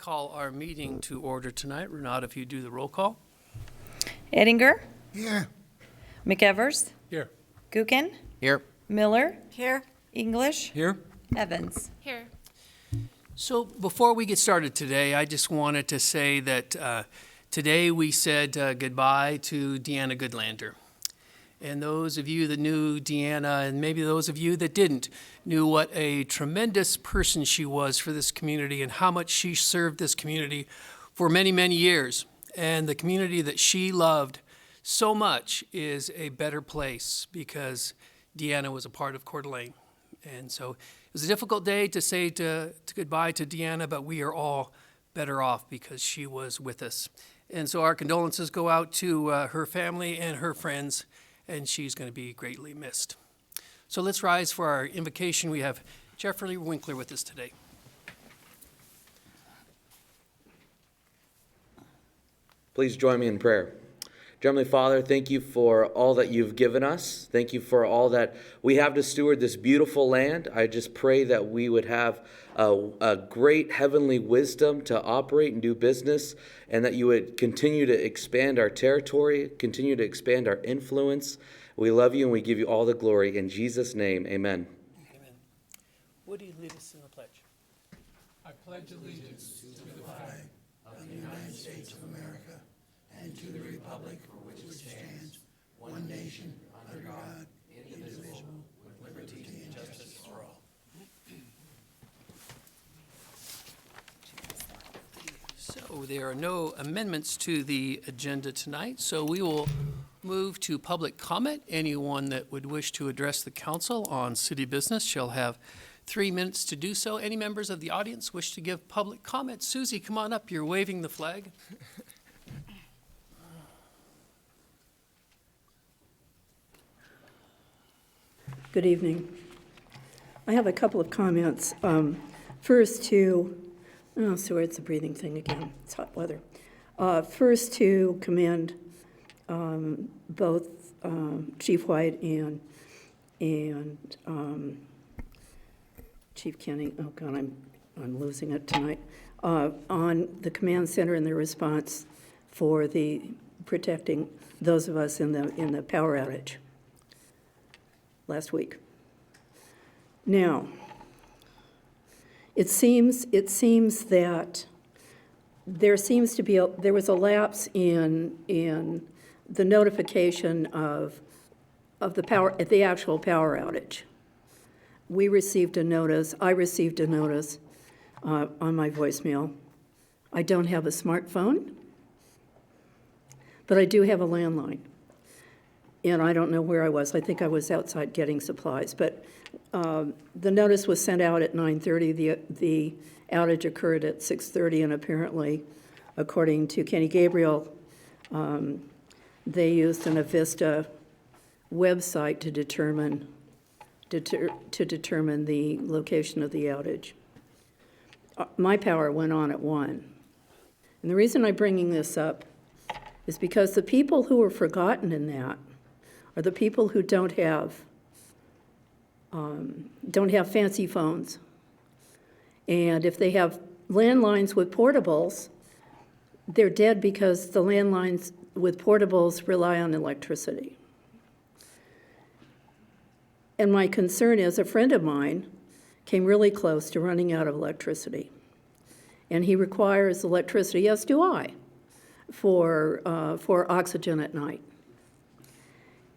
call our meeting to order tonight. Renata, if you do the roll call. Ettinger, Here. McEvers, Here. Gookin, Here. Miller, Here. English, Here. Evans. Here. So before we get started today, I just wanted to say that today we said goodbye to Deanna Goodlander. And those of you that knew Deanna, and maybe those of you that didn't, knew what a tremendous person she was for this community and how much she served this community for many, many years. And the community that she loved so much is a better place because Deanna was a part of Coeur d'Alene. And so it was a difficult day to say goodbye to Deanna, but we are all better off because she was with us. And so our condolences go out to her family and her friends, and she's going to be greatly missed. So let's rise for our invocation. We have Jeffrey Winkler with us today. Please join me in prayer. Dear Heavenly Father, thank you for all that you've given us. Thank you for all that we have to steward this beautiful land. I just pray that we would have a great heavenly wisdom to operate and do business, and that you would continue to expand our territory, continue to expand our influence. We love you and we give you all the glory. In Jesus' name, amen. Amen. Would you lead us in the pledge? I pledge allegiance to the flag of the United States of America and to the republic for which it stands, one nation, under God, indivisible, with liberty and justice for all. So there are no amendments to the agenda tonight, so we will move to public comment. Anyone that would wish to address the council on city business shall have 3 minutes to do so. Any members of the audience wish to give public comment? Susie, come on up. You're waving the flag. Good evening. I have a couple of comments. First to, sorry, it's a breathing thing again. It's hot weather. First to commend both Chief White and Chief Kenny. Oh God, I'm losing it tonight. On the command center and their response for the protecting those of us in the power outage last week. Now, it seems that there was a lapse in the notification of the actual power outage. We received a notice. I received a notice on my voicemail. I don't have a smartphone, but I do have a landline. And I don't know where I was. I think I was outside getting supplies. But the notice was sent out at 9:30. The outage occurred at 6:30, and apparently, according to Kenny Gabriel, they used an Avista website to determine the location of the outage. My power went on at 1. And the reason I'm bringing this up is because the people who were forgotten in that are the people who don't have fancy phones. And if they have landlines with portables, they're dead because the landlines with portables rely on electricity. And my concern is a friend of mine came really close to running out of electricity. And he requires electricity, as do I, for oxygen at night.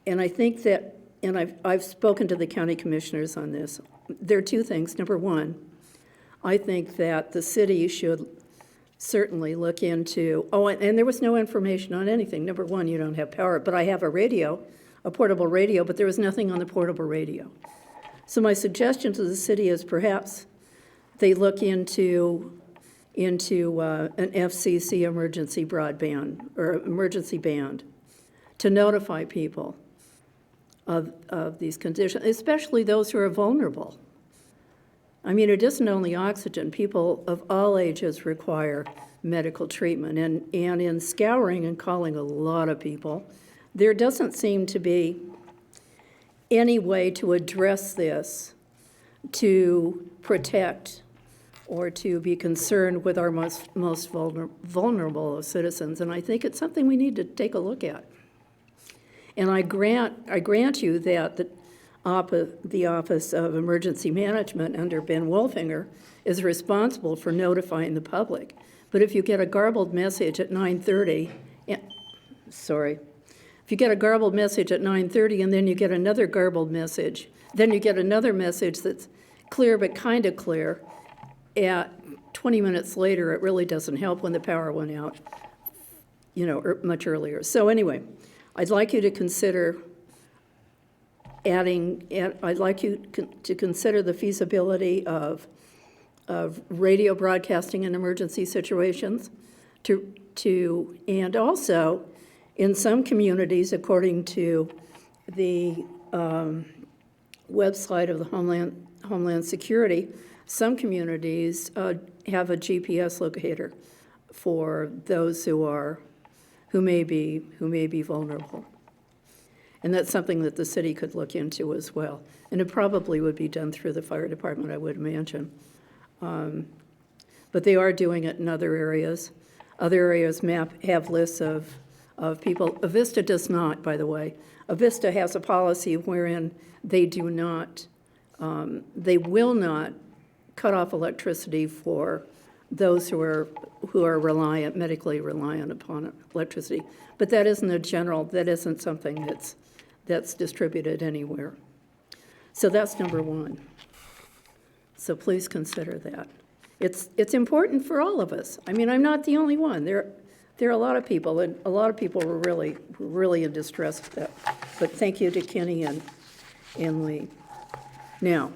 And I think that, and I've spoken to the county commissioners on this, there are two things. Number one, I think that the city should certainly look into, and there was no information on anything. Number one, you don't have power, but I have a radio, a portable radio, but there was nothing on the portable radio. So my suggestion to the city is perhaps they look into an FCC emergency broadband or emergency band to notify people of these conditions, especially those who are vulnerable. I mean, it isn't only oxygen. People of all ages require medical treatment. And in scouring and calling a lot of people, there doesn't seem to be any way to address this to protect or to be concerned with our most vulnerable citizens. And I think it's something we need to take a look at. And I grant you that the Office of Emergency Management under Ben Wolfinger is responsible for notifying the public. But if you get a garbled message at 9:30, if you get a garbled message at 9:30 and then you get another garbled message, then you get another message that's clear but kind of clear, at 20 minutes later, it really doesn't help when the power went out, much earlier. So anyway, I'd like you to consider to consider the feasibility of radio broadcasting in emergency situations, and also in some communities, according to the website of the Homeland Security, some communities have a GPS locator for those who may be vulnerable. And that's something that the city could look into as well. And it probably would be done through the fire department, I would imagine. But they are doing it in other areas. Other areas have lists of people. Avista does not, by the way. Avista has a policy wherein they will not cut off electricity for those who are medically reliant upon electricity. But that isn't something that's distributed anywhere. So that's number one. So please consider that. It's important for all of us. I mean, I'm not the only one. There are a lot of people, and a lot of people were really in distress with that. But thank you to Kenny and Lee. Now,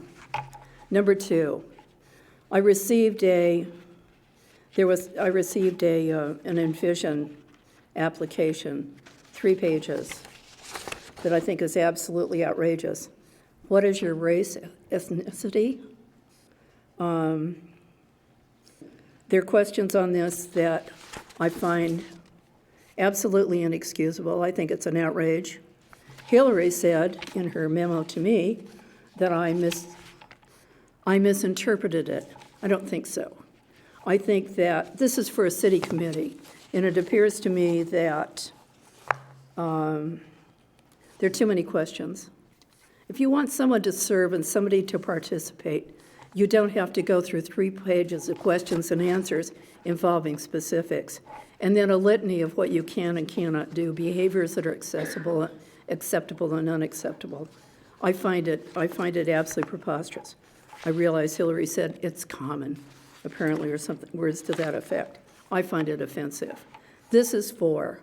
number two, I received an Envision application, 3 pages, that I think is absolutely outrageous. What is your race, ethnicity? There are questions on this that I find absolutely inexcusable. I think it's an outrage. Hillary said in her memo to me that I misinterpreted it. I don't think so. I think that this is for a city committee, and it appears to me that there are too many questions. If you want someone to serve and somebody to participate, you don't have to go through 3 pages of questions and answers involving specifics, and then a litany of what you can and cannot do, behaviors that are acceptable and unacceptable. I find it absolutely preposterous. I realize Hillary said it's common, apparently, or something, words to that effect. I find it offensive. This is for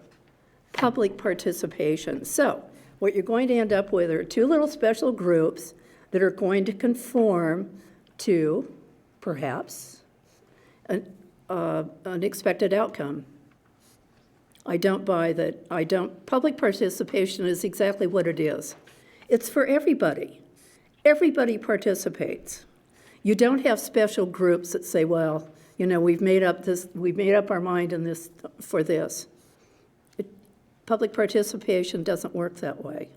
public participation. So what you're going to end up with are 2 little special groups that are going to conform to, perhaps, an expected outcome. I don't buy that. Public participation is exactly what it is. It's for everybody. Everybody participates. You don't have special groups that say, well, we've made up our mind in this for this. Public participation doesn't work that way.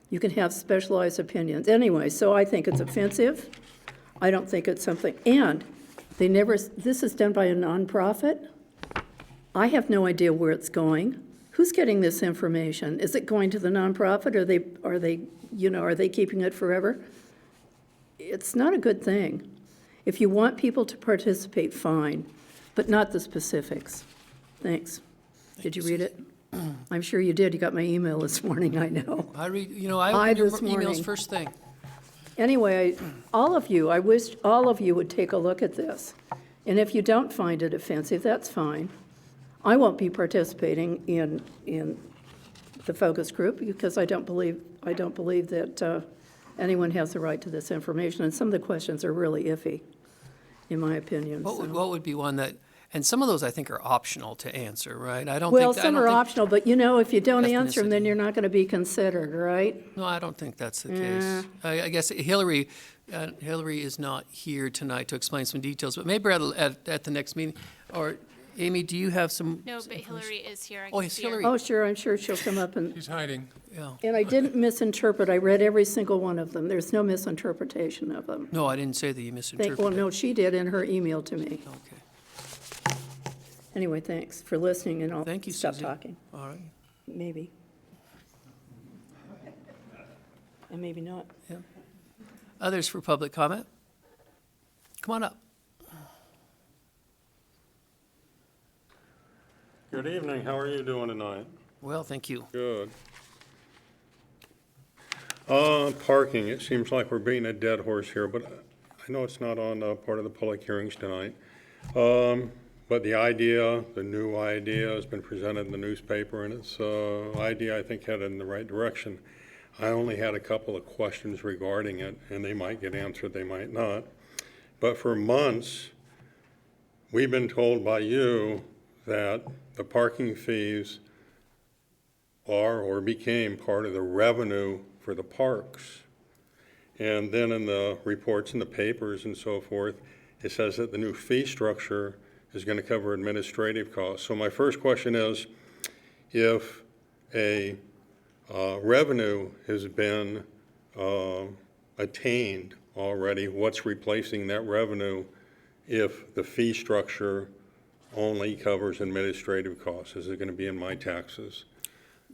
You can have specialized opinions. Anyway, so I think it's offensive. I don't think it's something, and this is done by a nonprofit. I have no idea where it's going. Who's getting this information? Is it going to the nonprofit? Are they keeping it forever? It's not a good thing. If you want people to participate, fine, but not the specifics. Thanks. Did you read it? I'm sure you did. You got my email this morning, I know. I opened your this morning. emails first thing. Anyway, I wish all of you would take a look at this. And if you don't find it offensive, that's fine. I won't be participating in the focus group because I don't believe that anyone has the right to this information. And some of the questions are really iffy, in my opinion. What would be one that, and some of those I think are optional to answer, right? Some are optional, but if you don't answer them, then you're not going to be considered, right? No, I don't think that's the case. I guess Hillary is not here tonight to explain some details, but maybe at the next meeting, or Amy, do you have some? No, but Hillary is here. I Oh, can yes, see her. Hillary. Oh, sure, I'm sure she'll come up and, He's hiding. Yeah. and I didn't misinterpret. I read every single one of them. There's no misinterpretation of them. No, I didn't say that you Well, misinterpreted. no, she did in her email to me. Okay, Anyway, thanks for listening, and I'll Thank you, stop Susie. talking. all right. Maybe. And maybe not. Others for public comment? Come on up. Good evening. How are you doing tonight? Well, thank you. Good. Parking, it seems like we're beating a dead horse here, but I know it's not on part of the public hearings tonight. But the idea, the new idea has been presented in the newspaper, and it's idea I think headed in the right direction. I only had a couple of questions regarding it, and they might get answered, they might not. But for months, we've been told by you that the parking fees are or became part of the revenue for the parks. And then in the reports in the papers and so forth, it says that the new fee structure is going to cover administrative costs. So my first question is, if a revenue has been attained already, what's replacing that revenue if the fee structure only covers administrative costs? Is it going to be in my taxes?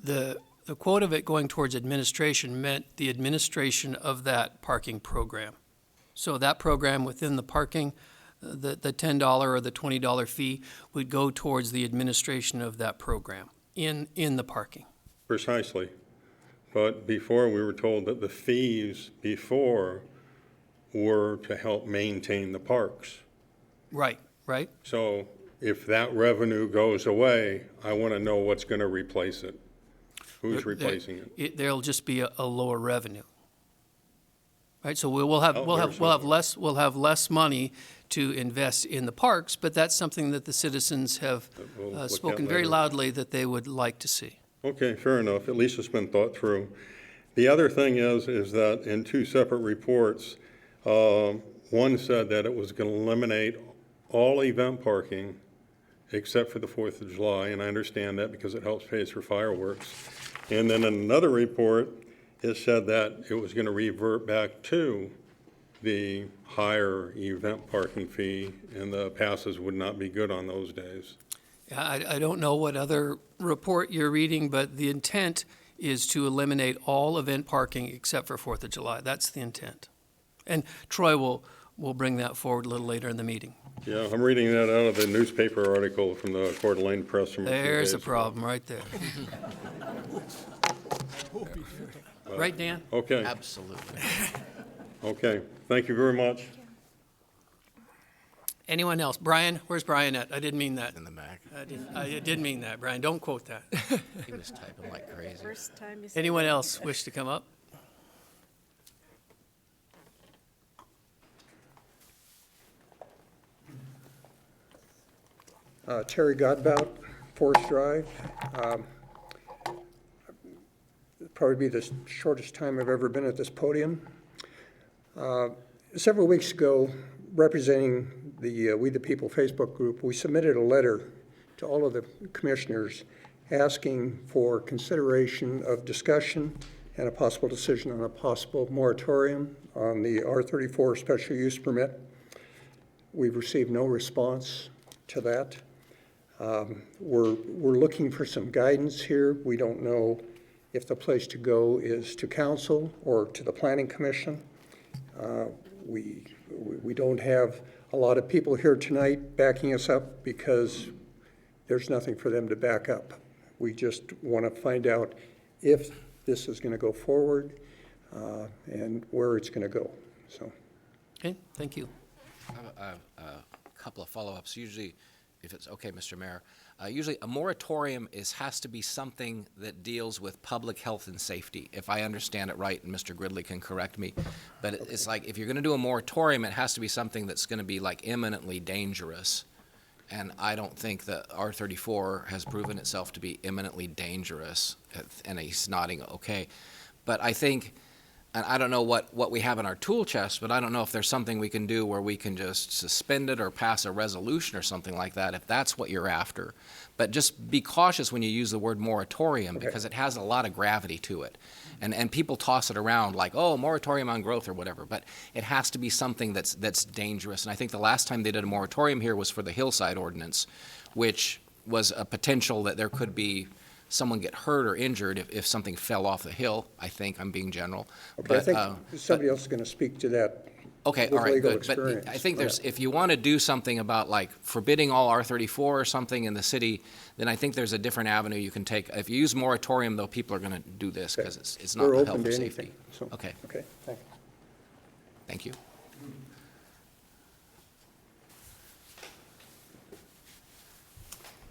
The quote of it going towards administration meant the administration of that parking program. So that program within the parking, the $10 or the $20 fee would go towards the administration of that program in the parking. Precisely. But before, we were told that the fees before were to help maintain the parks. Right, right? So if that revenue goes away, I want to know what's going to replace it. Who's replacing it? There'll just be a lower revenue. Right, so we'll have less money to invest in the parks, but that's something that the citizens have We'll look at spoken very later. loudly that they would like to see. Okay, fair enough. At least it's been thought through. The other thing is that in two separate reports, one said that it was going to eliminate all event parking except for the 4th of July, and I understand that because it helps pay for fireworks. And then in another report, it said that it was going to revert back to the higher event parking fee, and the passes would not be good on those days. I don't know what other report you're reading, but the intent is to eliminate all event parking except for 4th of July. That's the intent. And Troy will bring that forward a little later in the meeting. Yeah, I'm reading that out of the newspaper article from the Coeur d'Alene Press from a few There's a days ago. problem right there. Right, Dan? Okay, Absolutely. okay. Thank you very much. Anyone else? Brian, where's Brian at? I didn't mean that. In the back. I did mean that, Brian. Don't quote that. He was typing like crazy. First time you Anyone else wish to come up? Terry Godbout, Forest Drive. Probably be the shortest time I've ever been at this podium. Several weeks ago, representing the We the People Facebook group, we submitted a letter to all of the commissioners asking for consideration of discussion and a possible decision on a possible moratorium on the R34 special use permit. We've received no response to that. We're looking for some guidance here. We don't know if the place to go is to council or to the planning commission. We don't have a lot of people here tonight backing us up because there's nothing for them to back up. We just want to find out if this is going to go forward and where it's going to go. So, Okay, thank you. I have a couple of follow-ups. Usually, if it's okay, Mr. Mayor, usually a moratorium has to be something that deals with public health and safety, if I understand it right, and Mr. Gridley can correct me. But it's like, if you're going to do a moratorium, it has to be something that's going to be like imminently dangerous. And I don't think that R34 has proven itself to be imminently dangerous, and he's nodding okay. But I think and I don't know what we have in our tool chest, but I don't know if there's something we can do where we can just suspend it or pass a resolution or something like that, if that's what you're after. But just be cautious when you use the word moratorium, because it has a lot of gravity to it. And people toss it around like, oh, moratorium on growth or whatever, but it has to be something that's dangerous. And I think the last time they did a moratorium here was for the hillside ordinance, which was a potential that there could be someone get hurt or injured if something fell off the hill. I think I'm being general. Okay, I But, think somebody else is going to speak to that. okay, with all right, legal good. But experience. I think Go there's, ahead. if you want to do something about like forbidding all R34 or something in the city, then I think there's a different avenue you can take. If you use moratorium, though, people are going to do this because it's not We're the open health to or anything. safety. So, Okay, okay, thank you. thank you.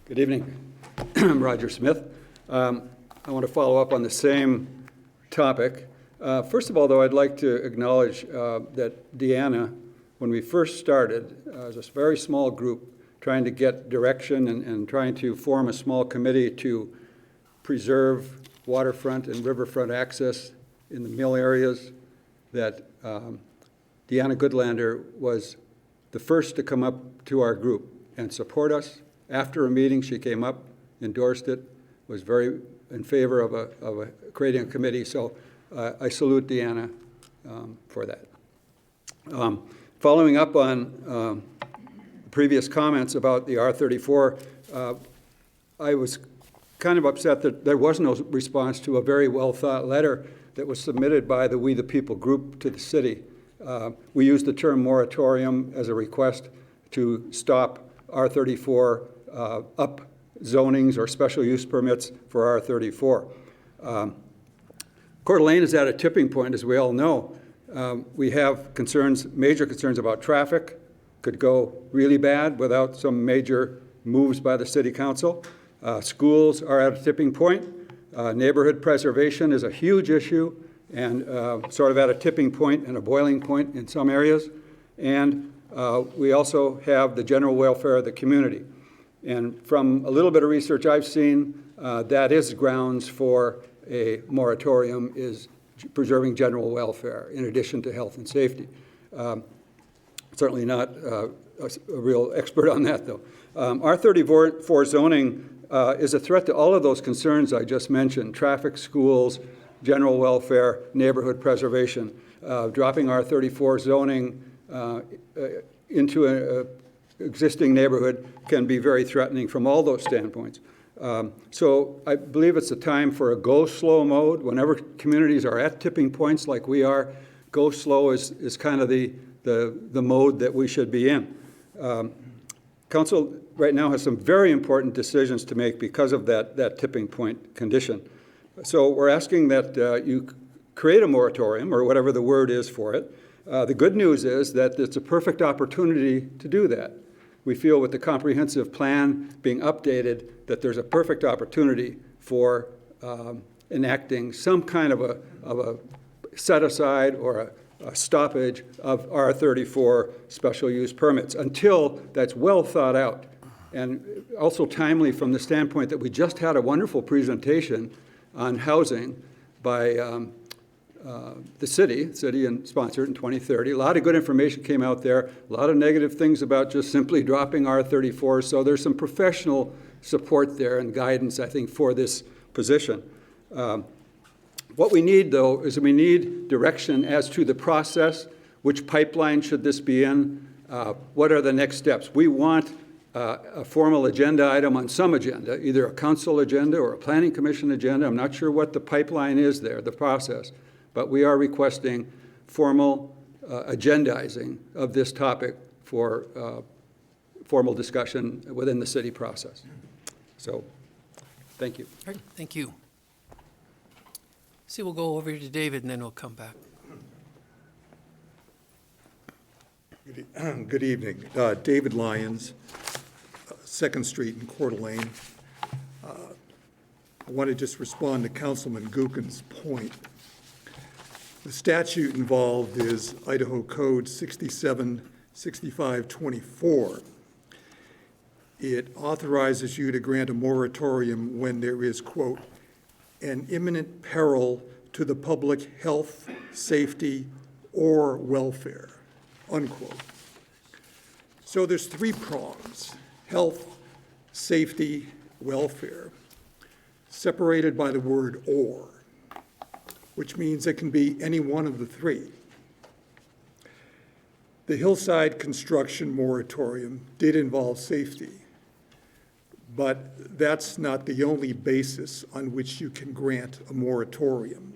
Good evening. I'm Roger Smith. I want to follow up on the same topic. First of all, though, I'd like to acknowledge that Deanna, when we first started, as a very small group, trying to get direction and trying to form a small committee to preserve waterfront and riverfront access in the mill areas, that Deanna Goodlander was the first to come up to our group and support us. After a meeting, she came up, endorsed it, was very in favor of creating a committee. So I salute Deanna for that. Following up on previous comments about the R34, I was kind of upset that there was no response to a very well-thought letter that was submitted by the We the People group to the city. We used the term moratorium as a request to stop R34 up zonings or special use permits for R34. Coeur d'Alene is at a tipping point, as we all know. We have concerns, major concerns about traffic, could go really bad without some major moves by the city council. Schools are at a tipping point. Neighborhood preservation is a huge issue and sort of at a tipping point and a boiling point in some areas. And we also have the general welfare of the community. And from a little bit of research I've seen, that is grounds for a moratorium, is preserving general welfare in addition to health and safety. Certainly not a real expert on that, though. R34 zoning is a threat to all of those concerns I just mentioned: traffic, schools, general welfare, neighborhood preservation. Dropping R34 zoning into an existing neighborhood can be very threatening from all those standpoints. So I believe it's a time for a go slow mode. Whenever communities are at tipping points like we are, go slow is kind of the mode that we should be in. Council right now has some very important decisions to make because of that tipping point condition. So we're asking that you create a moratorium, or whatever the word is for it. The good news is that it's a perfect opportunity to do that. We feel with the comprehensive plan being updated that there's a perfect opportunity for enacting some kind of a set-aside or a stoppage of R34 special use permits until that's well thought out. And also timely from the standpoint that we just had a wonderful presentation on housing by the city and sponsored in 2030. A lot of good information came out there, a lot of negative things about just simply dropping R34. So there's some professional support there and guidance, I think, for this position. What we need, though, is we need direction as to the process. Which pipeline should this be in? What are the next steps? We want a formal agenda item on some agenda, either a council agenda or a planning commission agenda. I'm not sure what the pipeline is there, the process, but we are requesting formal agendizing of this topic for formal discussion within the city process. So, thank you. All right, thank you. See, we'll go over to David and then we'll come back. Good evening. David Lyons, 2nd Street in Coeur d'Alene. I want to just respond to Councilman Gookin's point. The statute involved is Idaho Code 676524. It authorizes you to grant a moratorium when there is, quote, an imminent peril to to the public health, safety, or welfare, unquote. So there's three prongs: health, safety, welfare, separated by the word or, which means it can be any one of the three. The hillside construction moratorium did involve safety, but that's not the only basis on which you can grant a moratorium.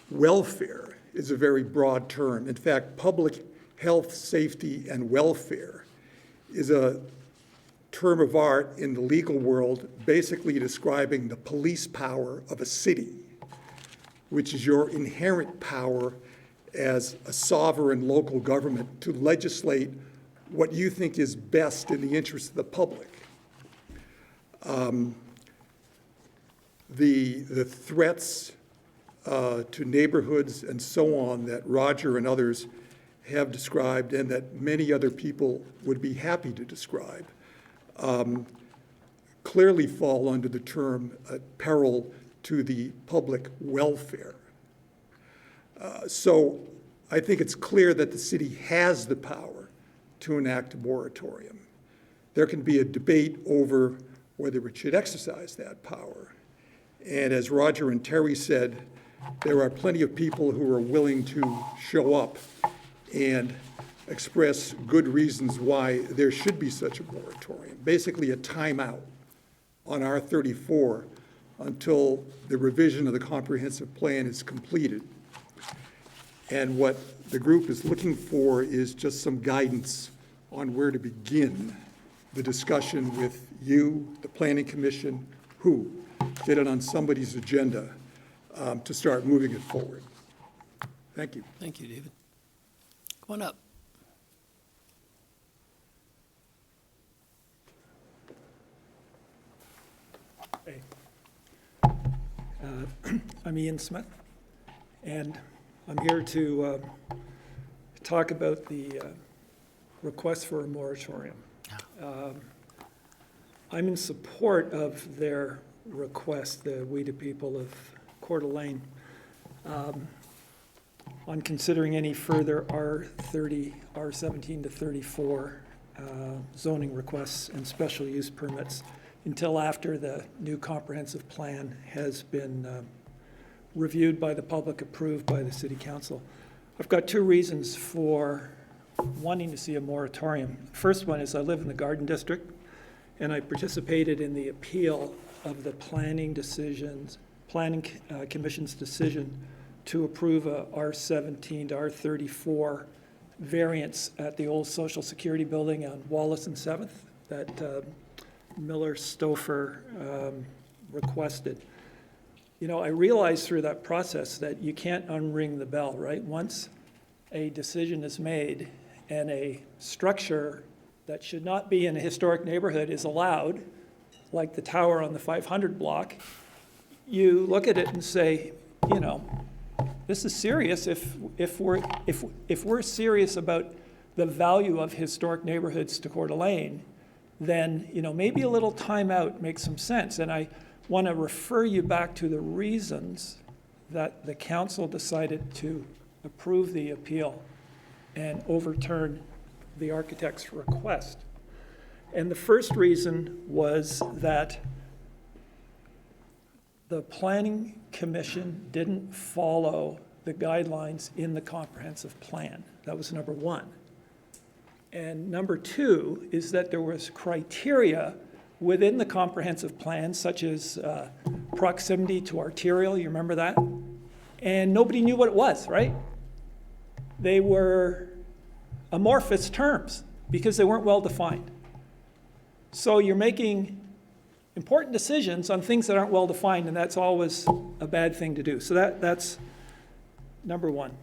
Welfare is a very broad term. In fact, public health, safety, and welfare is a term of art in the legal world, basically describing the police power of a city, which is your inherent power as a sovereign local government to legislate what you think is best in the interest of the public. The threats to neighborhoods and so on that Roger and others have described, and that many other people would be happy to describe, clearly fall under the term peril to the public welfare. So I think it's clear that the city has the power to enact a moratorium. There can be a debate over whether it should exercise that power. And as Roger and Terry said, there are plenty of people who are willing to show up and express good reasons why there should be such a moratorium, basically a timeout on R34 until the revision of the comprehensive plan is completed. And what the group is looking for is just some guidance on where to begin the discussion with you, the Planning Commission, who get it on somebody's agenda to start moving it forward. Thank you. Thank you, David. Come on up. Hey. I'm Ian Smith, and I'm here to talk about the request for a moratorium. I'm in support of their request, the We the People of Coeur d'Alene, on considering any further R30, R17 to 34 zoning requests and special use permits until after the new comprehensive plan has been reviewed by the public, approved by the City Council. I've got two reasons for wanting to see a moratorium. First one is I live in the Garden District, and I participated in the appeal of the Planning Commission's decision to approve a R17 to R34 variance at the old Social Security building on Wallace and 7th that Miller Stouffer requested. You know, I realized through that process that you can't unring the bell, right? Once a decision is made and a structure that should not be in a historic neighborhood is allowed, like the tower on the 500 block, you look at it and say, you know, this is serious. If we're serious about the value of historic neighborhoods to Coeur d'Alene, then, you know, maybe a little timeout makes some sense. And I want to refer you back to the reasons that the council decided to approve the appeal and overturn the architect's request. And the first reason was that the Planning Commission didn't follow the guidelines in the comprehensive plan. That was number one. And number two is that there was criteria within the comprehensive plan, such as proximity to arterial, you remember that? And nobody knew what it was, right? They were amorphous terms because they weren't well defined. So you're making important decisions on things that aren't well defined, and that's always a bad thing to do. So that's number one.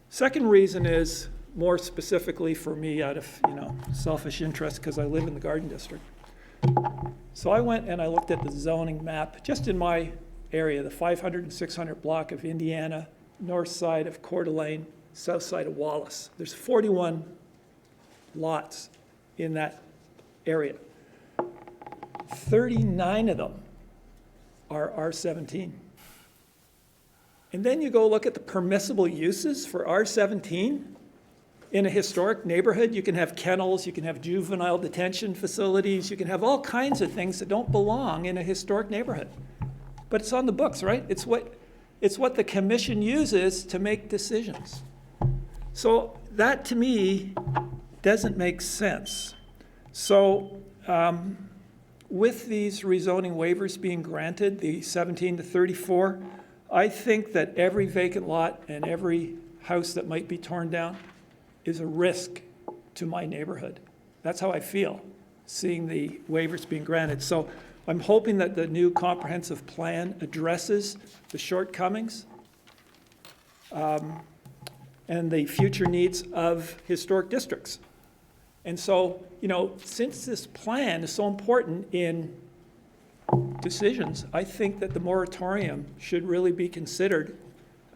Second reason is more specifically for me out of, you know, selfish interest because I live in the Garden District. So I went and I looked at the zoning map just in my area, the 500 and 600 block of Indiana, north side of Coeur d'Alene, south side of Wallace. There's 41 lots in that area. 39 of them are R17. And then you go look at the permissible uses for R17. In a historic neighborhood, you can have kennels, you can have juvenile detention facilities, you can have all kinds of things that don't belong in a historic neighborhood. But it's on the books, right? It's what the commission uses to make decisions. So that, to me, doesn't make sense. So with these rezoning waivers being granted, the 17 to 34, I think that every vacant lot and every house that might be torn down is a risk to my neighborhood. That's how I feel, seeing the waivers being granted. So I'm hoping that the new comprehensive plan addresses the shortcomings and the future needs of historic districts. And so, since this plan is so important in decisions, I think that the moratorium should really be considered.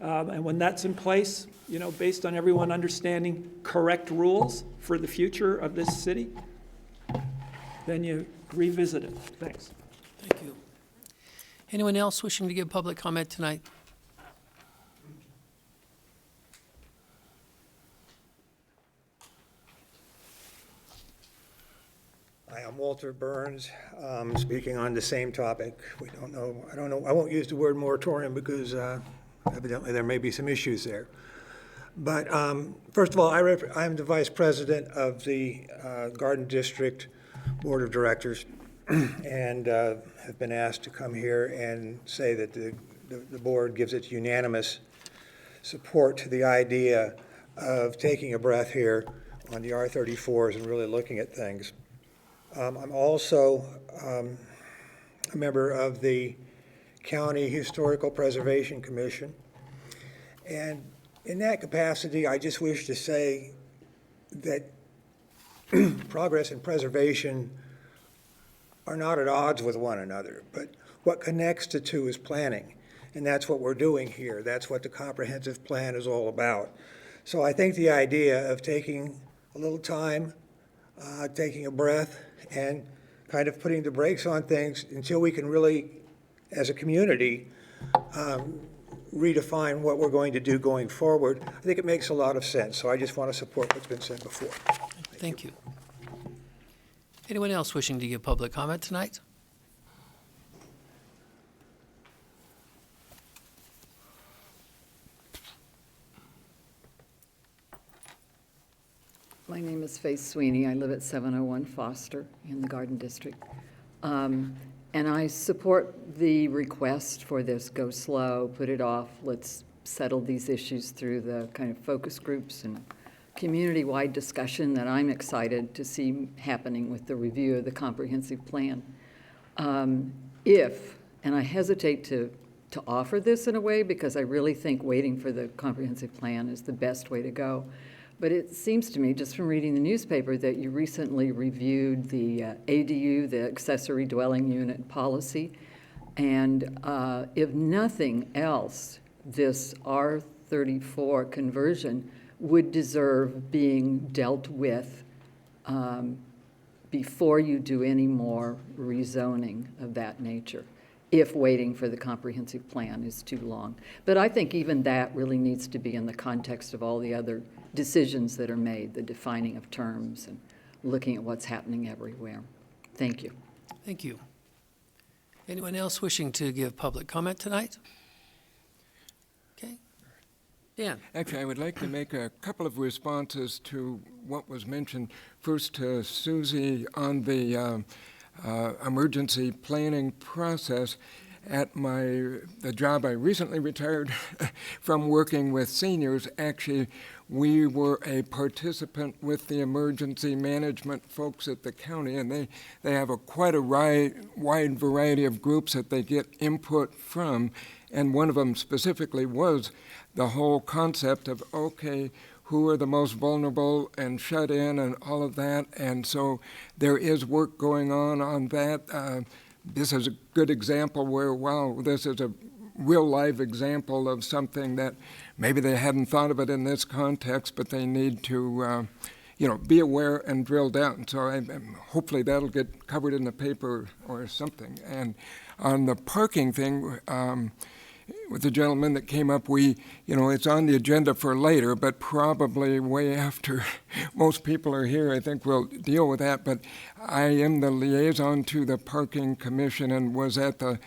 And when that's in place, based on everyone understanding correct rules for the future of this city, then you revisit it. Thanks. Thank you. Anyone else wishing to give public comment tonight? Hi, I'm Walter Burns, speaking on the same topic. I won't use the word moratorium because evidently there may be some issues there. But first of all, I'm the vice president of the Garden District Board of Directors and have been asked to come here and say that the board gives its unanimous support to the idea of taking a breath here on the R34s and really looking at things. I'm also a member of the County Historical Preservation Commission. And in that capacity, I just wish to say that progress and preservation are not at odds with one another, but what connects the two is planning. And that's what we're doing here. That's what the comprehensive plan is all about. So I think the idea of taking a little time, taking a breath, and kind of putting the brakes on things until we can really, as a community, redefine what we're going to do going forward, I think it makes a lot of sense. So I just want to support what's been said before. Thank you. Anyone else wishing to give public comment tonight? My name is Faith Sweeney. I live at 701 Foster in the Garden District. And I support the request for this go slow, put it off, let's settle these issues through the kind of focus groups and community-wide discussion that I'm excited to see happening with the review of the comprehensive plan. And I hesitate to offer this in a way because I really think waiting for the comprehensive plan is the best way to go. But it seems to me, just from reading the newspaper, that you recently reviewed the ADU, the accessory dwelling unit policy. And if nothing else, this R34 conversion would deserve being dealt with before you do any more rezoning of that nature, if waiting for the comprehensive plan is too long. But I think even that really needs to be in the context of all the other decisions that are made, the defining of terms and looking at what's happening everywhere. Thank you. Thank you. Anyone else wishing to give public comment tonight? Okay. Dan. Actually, I would like to make a couple of responses to what was mentioned. First to Susie on the emergency planning process. At the job I recently retired from working with seniors, actually, we were a participant with the emergency management folks at the county, and they have quite a wide variety of groups that they get input from, and one of them specifically was the whole concept of, okay, who are the most vulnerable and shut in and all of that, and so there is work going on that. This is a good example where, wow, this is a real live example of something that maybe they hadn't thought of it in this context, but they need to, be aware and drill down. So hopefully that'll get covered in the paper or something. And on the parking thing, with the gentleman that came up, it's on the agenda for later, but probably way after most people are here. I think we'll deal with that. But I am the liaison to the Parking Commission and was at the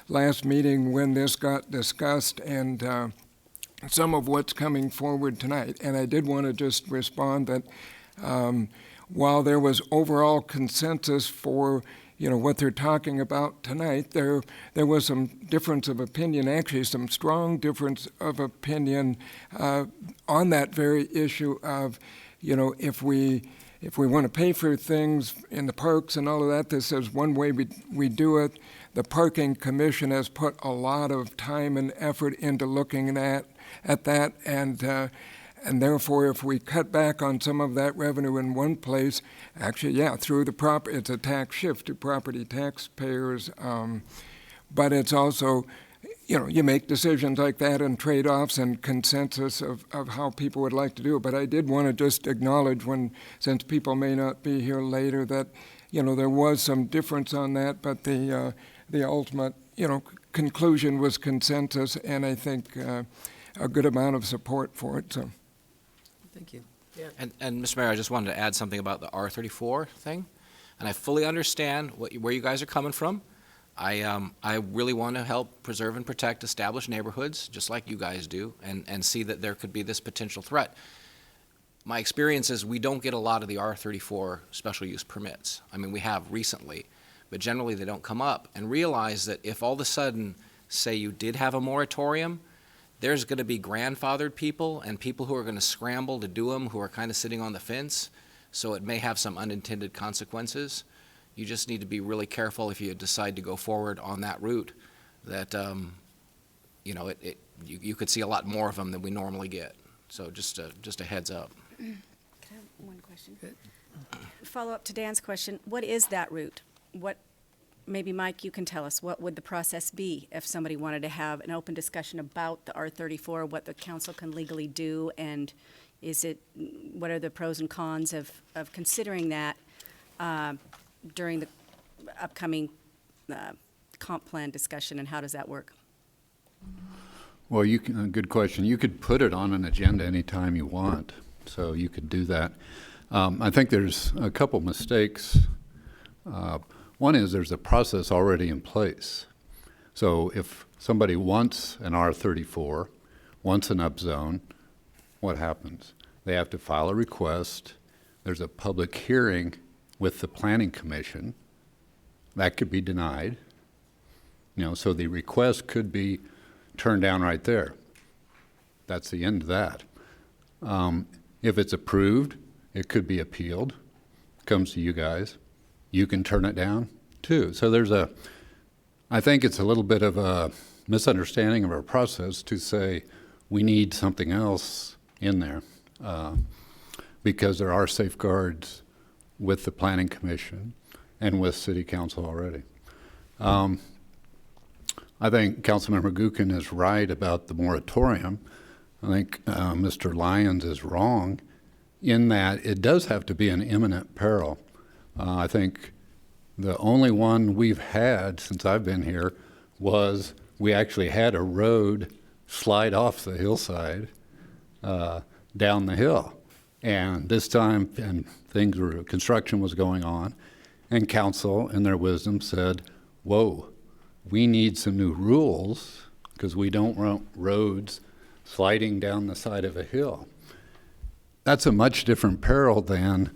last meeting when this got discussed and some of what's coming forward tonight. And I did want to just respond that while there was overall consensus for what they're talking about tonight, there was some difference of opinion, actually some strong difference of opinion on that very issue of, if we want to pay for things in the parks and all of that, this is one way we do it. The Parking Commission has put a lot of time and effort into looking at that, and therefore, if we cut back on some of that revenue in one place, actually, through the it's a tax shift to property taxpayers, but it's also, you make decisions like that and trade-offs and consensus of how people would like to do it. But I did want to just acknowledge since people may not be here later, that, there was some difference on that, but the ultimate, conclusion was consensus, and I think a good amount of support for it, so. Thank you. And Mr. Mayor, I just wanted to add something about the R34 thing. And I fully understand where you guys are coming from. I really want to help preserve and protect established neighborhoods, just like you guys do, and see that there could be this potential threat. My experience is we don't get a lot of the R34 special use permits. I mean, we have recently, but generally they don't come up. And realize that if all of a sudden, say you did have a moratorium, there's going to be grandfathered people and people who are going to scramble to do them, who are kind of sitting on the fence, so it may have some unintended consequences. You just need to be really careful if you decide to go forward on that route, that you could see a lot more of them than we normally get. So just a heads up. Can I have one question? Follow up to Dan's question. What is that route? Maybe, Mike, you can tell us, what would the process be if somebody wanted to have an open discussion about the R34, what the council can legally do, and what are the pros and cons of considering that during the upcoming comp plan discussion, and how does that work? Well, good question. You could put it on an agenda anytime you want, so you could do that. I think there's a couple mistakes. One is there's a process already in place. So if somebody wants an R34, wants an upzone, what happens? They have to file a request. There's a public hearing with the Planning Commission. That could be denied. So the request could be turned down right there. That's the end of that. If it's approved, it could be appealed. Comes to you guys. You can turn it down too. So I think it's a little bit of a misunderstanding of our process to say we need something else in there because there are safeguards with the Planning Commission and with City Council already. I think Councilmember Gookin is right about the moratorium. I think Mr. Lyons is wrong in that it does have to be an imminent peril. I think the only one we've had since I've been here was we actually had a road slide off the hillside down the hill. And this time, construction was going on, and council, in their wisdom, said, whoa, we need some new rules because we don't want roads sliding down the side of a hill. That's a much different peril than,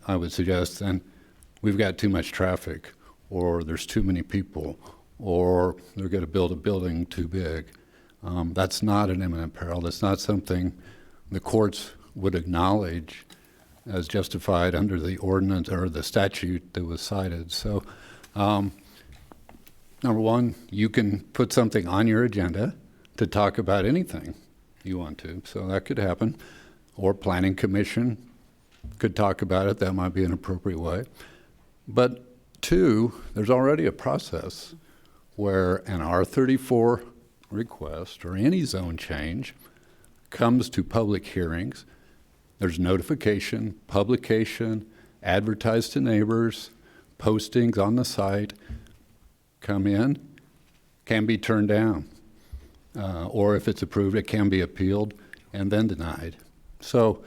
I would suggest, than we've got too much traffic, or there's too many people, or they're going to build a building too big. That's not an imminent peril. That's not something the courts would acknowledge as justified under the ordinance or the statute that was cited. So, number one, you can put something on your agenda to talk about anything you want to. So that could happen. Or Planning Commission could talk about it. That might be an appropriate way. But two, there's already a process where an R34 request or any zone change comes to public hearings. There's notification, publication, advertised to neighbors, postings on the site, come in, can be turned down. or if it's approved, it can be appealed and then denied. So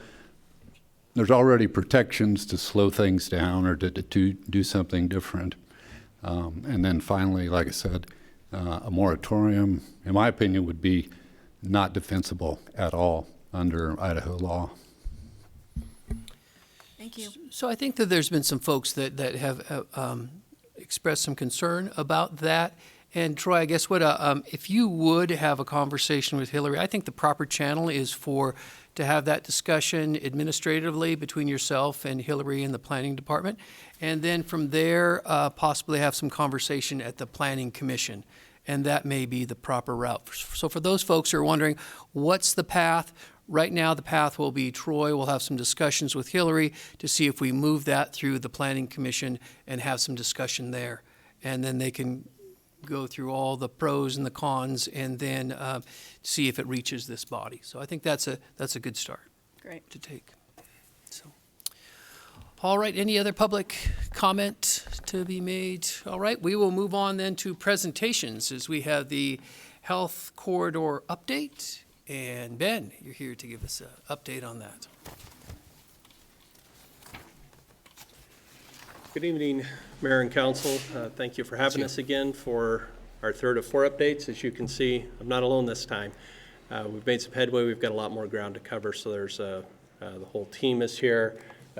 there's already protections to slow things down or to do something different. And then finally, like I said, a moratorium, in my opinion, would be not defensible at all under Idaho law. Thank you. So I think that there's been some folks that have expressed some concern about that. And Troy, I guess if you would have a conversation with Hillary, I think the proper channel is to have that discussion administratively between yourself and Hillary and the planning department. And then from there, possibly have some conversation at the planning commission. And that may be the proper route. So for those folks who are wondering, what's the path? Right now, the path will be Troy will have some discussions with Hillary to see if we move that through the planning commission and have some discussion there. And then they can go through all the pros and the cons and then see if it reaches this body. So I think that's a good start. Great. To take. So, all right, any other public comment to be made? All right, we will move on then to presentations as we have the health corridor update. And Ben, you're here to give us an update on that. Good evening, Mayor and Council. Thank you for having us again for our third of 4 updates. As you can see, I'm not alone this time. We've made some headway. We've got a lot more ground to cover, so there's the whole team is here.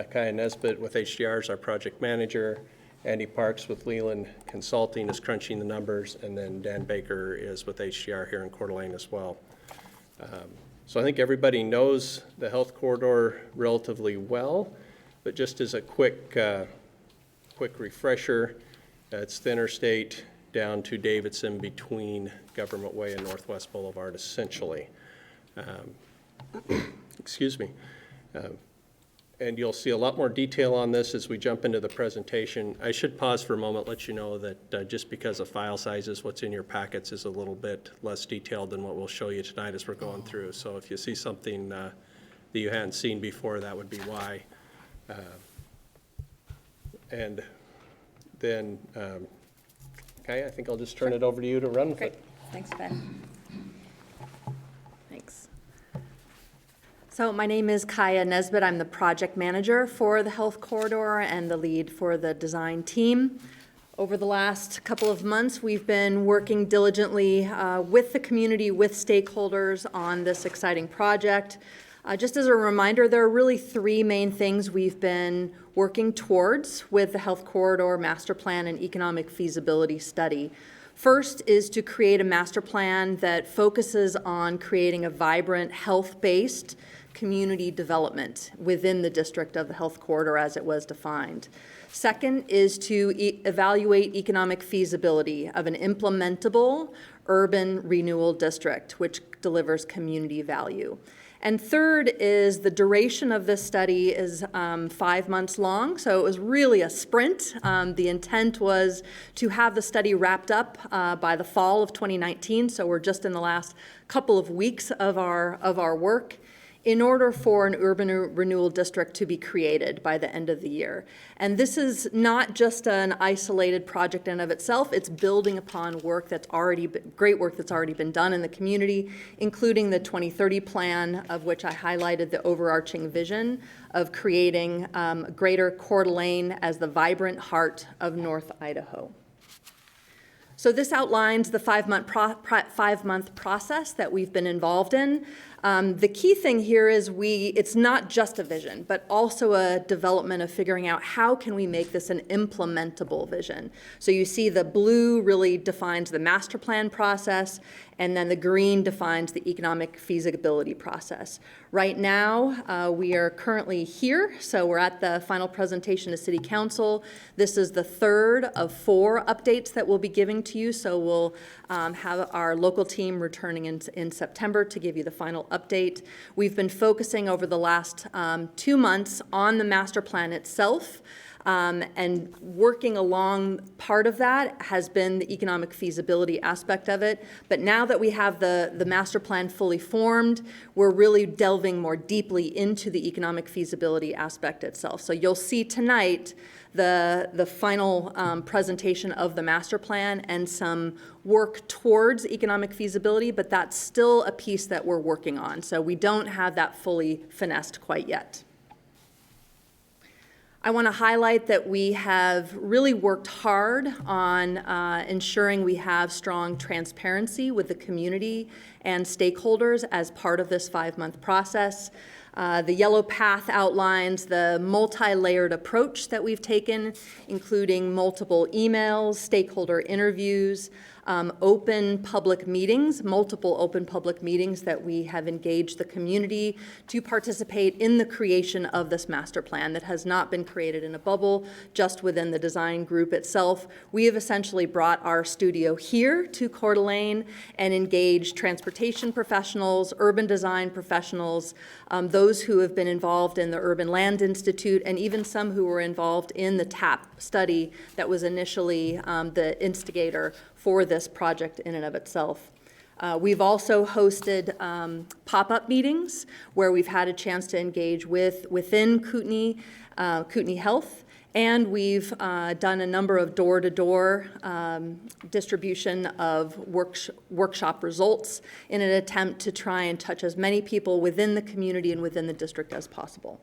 Kaya Nesbitt with HDR is our project manager. Andy Parks with Leland Consulting is crunching the numbers, and then Dan Baker is with HDR here in Coeur d'Alene as well. So I think everybody knows the health corridor relatively well, but just as a quick refresher, it's the interstate down to Davidson between Government Way and Northwest Boulevard, essentially. Excuse me. And you'll see a lot more detail on this as we jump into the presentation. I should pause for a moment, let you know that just because of file sizes, what's in your packets is a little bit less detailed than what we'll show you tonight as we're going through. So if you see something that you hadn't seen before, that would be why. And then, Kaya, I think I'll just turn it over to you to run with it. Thanks, Ben. Thanks. So my name is Kaya Nesbitt. I'm the project manager for the health corridor and the lead for the design team. Over the last couple of months, we've been working diligently with the community, with stakeholders on this exciting project. Just as a reminder, there are really 3 main things we've been working towards with the health corridor master plan and economic feasibility study. First is to create a master plan that focuses on creating a vibrant, health-based community development within the district of the health corridor as it was defined. Second is to evaluate economic feasibility of an implementable urban renewal district, which delivers community value. And third is the duration of this study is 5 months long, so it was really a sprint. The intent was to have the study wrapped up by the fall of 2019, so we're just in the last couple of weeks of our work, in order for an urban renewal district to be created by the end of the year. And this is not just an isolated project in and of itself, it's building upon work that's great work that's already been done in the community, including the 2030 plan, of which I highlighted the overarching vision of creating greater Coeur d'Alene as the vibrant heart of North Idaho. So this outlines the 5-month process that we've been involved in. The key thing here is it's not just a vision, but also a development of figuring out how can we make this an implementable vision. So you see the blue really defines the master plan process, and then the green defines the economic feasibility process. Right now, we are currently here, so we're at the final presentation to City Council. This is the 3rd of 4 updates that we'll be giving to you, so we'll have our local team returning in September to give you the final update. We've been focusing over the last 2 months on the master plan itself. And working along part of that has been the economic feasibility aspect of it. But now that we have the master plan fully formed, we're really delving more deeply into the economic feasibility aspect itself. So you'll see tonight the final presentation of the master plan and some work towards economic feasibility, but that's still a piece that we're working on. So we don't have that fully finessed quite yet. I want to highlight that we have really worked hard on ensuring we have strong transparency with the community and stakeholders as part of this 5-month process. The yellow path outlines the multi-layered approach that we've taken, including multiple emails, stakeholder interviews, open public meetings, multiple open public meetings that we have engaged the community to participate in the creation of this master plan that has not been created in a bubble, just within the design group itself. We have essentially brought our studio here to Coeur d'Alene and engaged transportation professionals, urban design professionals, those who have been involved in the Urban Land Institute, and even some who were involved in the TAP study that was initially the instigator for this project in and of itself. We've also hosted pop-up meetings where we've had a chance to engage within Kootenai Health, and we've done a number of door-to-door distribution of workshop results in an attempt to try and touch as many people within the community and within the district as possible.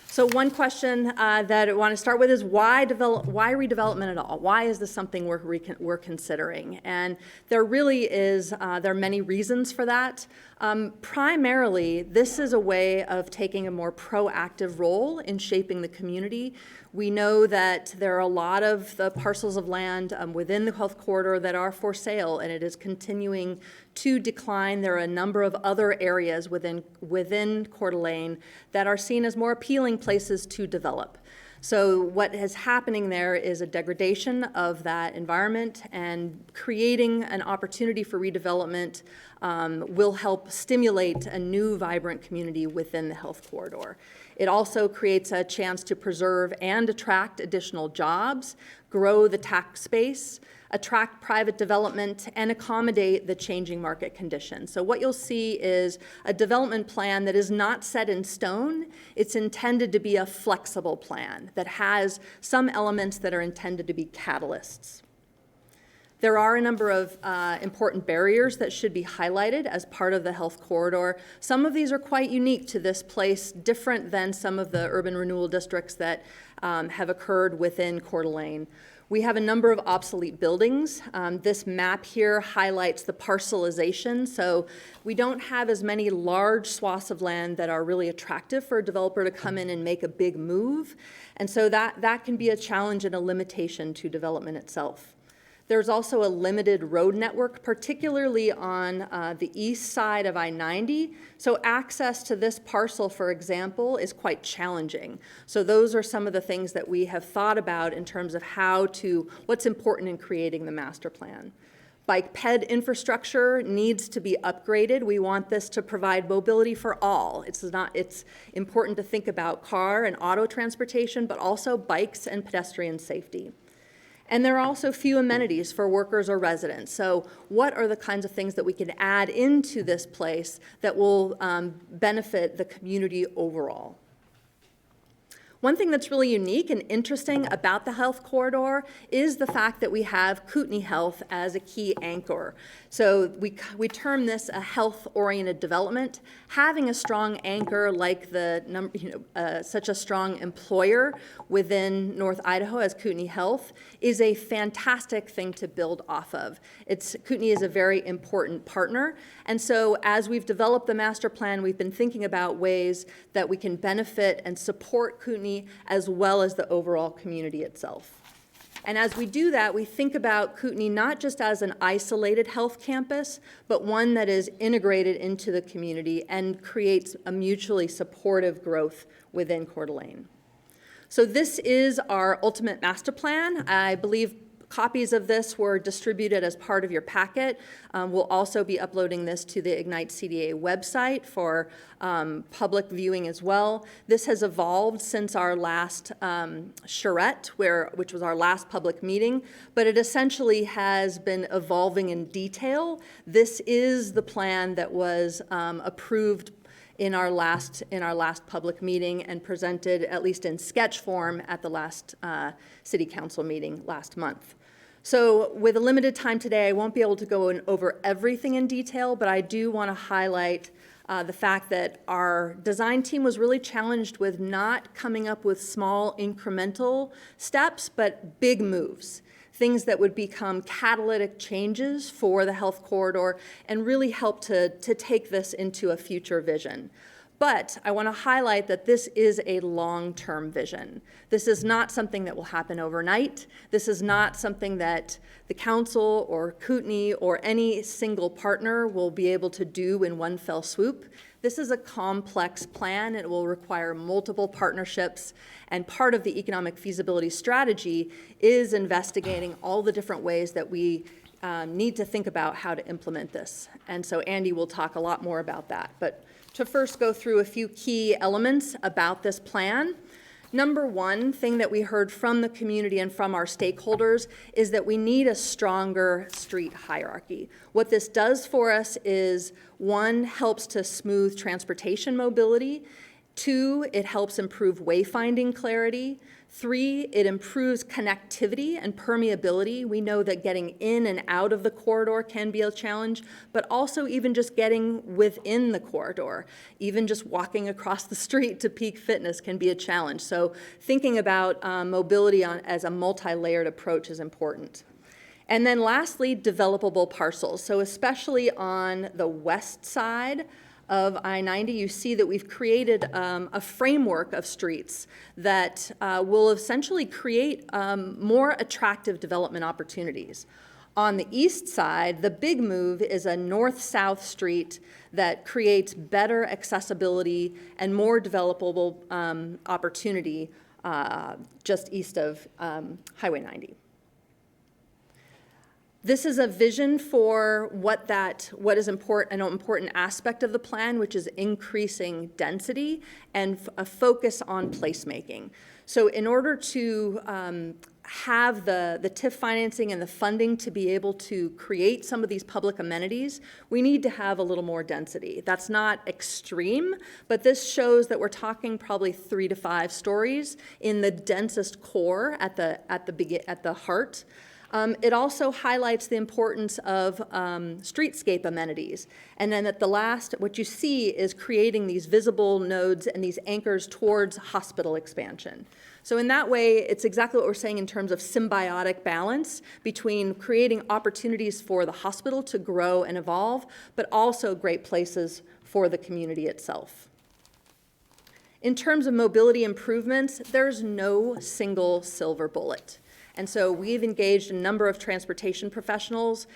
So one question that I want to start with is why redevelopment at all? Why is this something we're considering? And there really is, there are many reasons for that. Primarily, this is a way of taking a more proactive role in shaping the community. We know that there are a lot of the parcels of land within the health corridor that are for sale, and it is continuing to decline. There are a number of other areas within Coeur d'Alene that are seen as more appealing places to develop. So what is happening there is a degradation of that environment, and creating an opportunity for redevelopment will help stimulate a new vibrant community within the health corridor. It also creates a chance to preserve and attract additional jobs, grow the tax base, attract private development, and accommodate the changing market conditions. So what you'll see is a development plan that is not set in stone. It's intended to be a flexible plan that has some elements that are intended to be catalysts. There are a number of important barriers that should be highlighted as part of the health corridor. Some of these are quite unique to this place, different than some of the urban renewal districts that have occurred within Coeur d'Alene. We have a number of obsolete buildings. This map here highlights the parcelization. So we don't have as many large swaths of land that are really attractive for a developer to come in and make a big move. And so that can be a challenge and a limitation to development itself. There's also a limited road network, particularly on the east side of I-90. So access to this parcel, for example, is quite challenging. So those are some of the things that we have thought about in terms of what's important in creating the master plan. Bike ped infrastructure needs to be upgraded. We want this to provide mobility for all. It's important to think about car and auto transportation, but also bikes and pedestrian safety. And there are also few amenities for workers or residents. So what are the kinds of things that we can add into this place that will benefit the community overall? One thing that's really unique and interesting about the health corridor is the fact that we have Kootenai Health as a key anchor. So we term this a health-oriented development. Having a strong anchor like such a strong employer within North Idaho as Kootenai Health is a fantastic thing to build off of. Kootenai is a very important partner, and so as we've developed the master plan, we've been thinking about ways that we can benefit and support Kootenai as well as the overall community itself. And as we do that, we think about Kootenai not just as an isolated health campus, but one that is integrated into the community and creates a mutually supportive growth within Coeur d'Alene. So this is our ultimate master plan. I believe Copies of this were distributed as part of your packet. We'll also be uploading this to the Ignite CDA website for public viewing as well. This has evolved since our last charrette, which was our last public meeting, but it essentially has been evolving in detail. This is the plan that was approved in our last public meeting and presented, at least in sketch form, at the last City Council meeting last month. So with a limited time today, I won't be able to go over everything in detail, but I do want to highlight the fact that our design team was really challenged with not coming up with small incremental steps, but big moves. Things that would become catalytic changes for the health corridor and really help to take this into a future vision. But I want to highlight that this is a long-term vision. This is not something that will happen overnight. This is not something that the council or Kootenai or any single partner will be able to do in one fell swoop. This is a complex plan. It will require multiple partnerships, and part of the economic feasibility strategy is investigating all the different ways that we need to think about how to implement this. And so Andy will talk a lot more about that. But to first go through a few key elements about this plan. Number one thing that we heard from the community and from our stakeholders is that we need a stronger street hierarchy. What this does for us is, one, helps to smooth transportation mobility. Two, it helps improve wayfinding clarity. Three, it improves connectivity and permeability. We know that getting in and out of the corridor can be a challenge, but also even just getting within the corridor, even just walking across the street to Peak Fitness can be a challenge. So thinking about mobility as a multi-layered approach is important. And then lastly, developable parcels. So especially on the west side of I-90, you see that we've created a framework of streets that will essentially create more attractive development opportunities. On the east side, the big move is a north-south street that creates better accessibility and more developable opportunity just east of Highway 90. This is a vision for what is important, an important aspect of the plan, which is increasing density and a focus on placemaking. So in order to have the TIF financing and the funding to be able to create some of these public amenities, we need to have a little more density. That's not extreme, but this shows that we're talking probably 3 to 5 stories in the densest core at the heart. It also highlights the importance of streetscape amenities. And then at the last, what you see is creating these visible nodes and these anchors towards hospital expansion. So in that way, it's exactly what we're saying in terms of symbiotic balance between creating opportunities for the hospital to grow and evolve, but also great places for the community itself. In terms of mobility improvements, there's no single silver bullet. And so we've engaged a number of transportation professionals.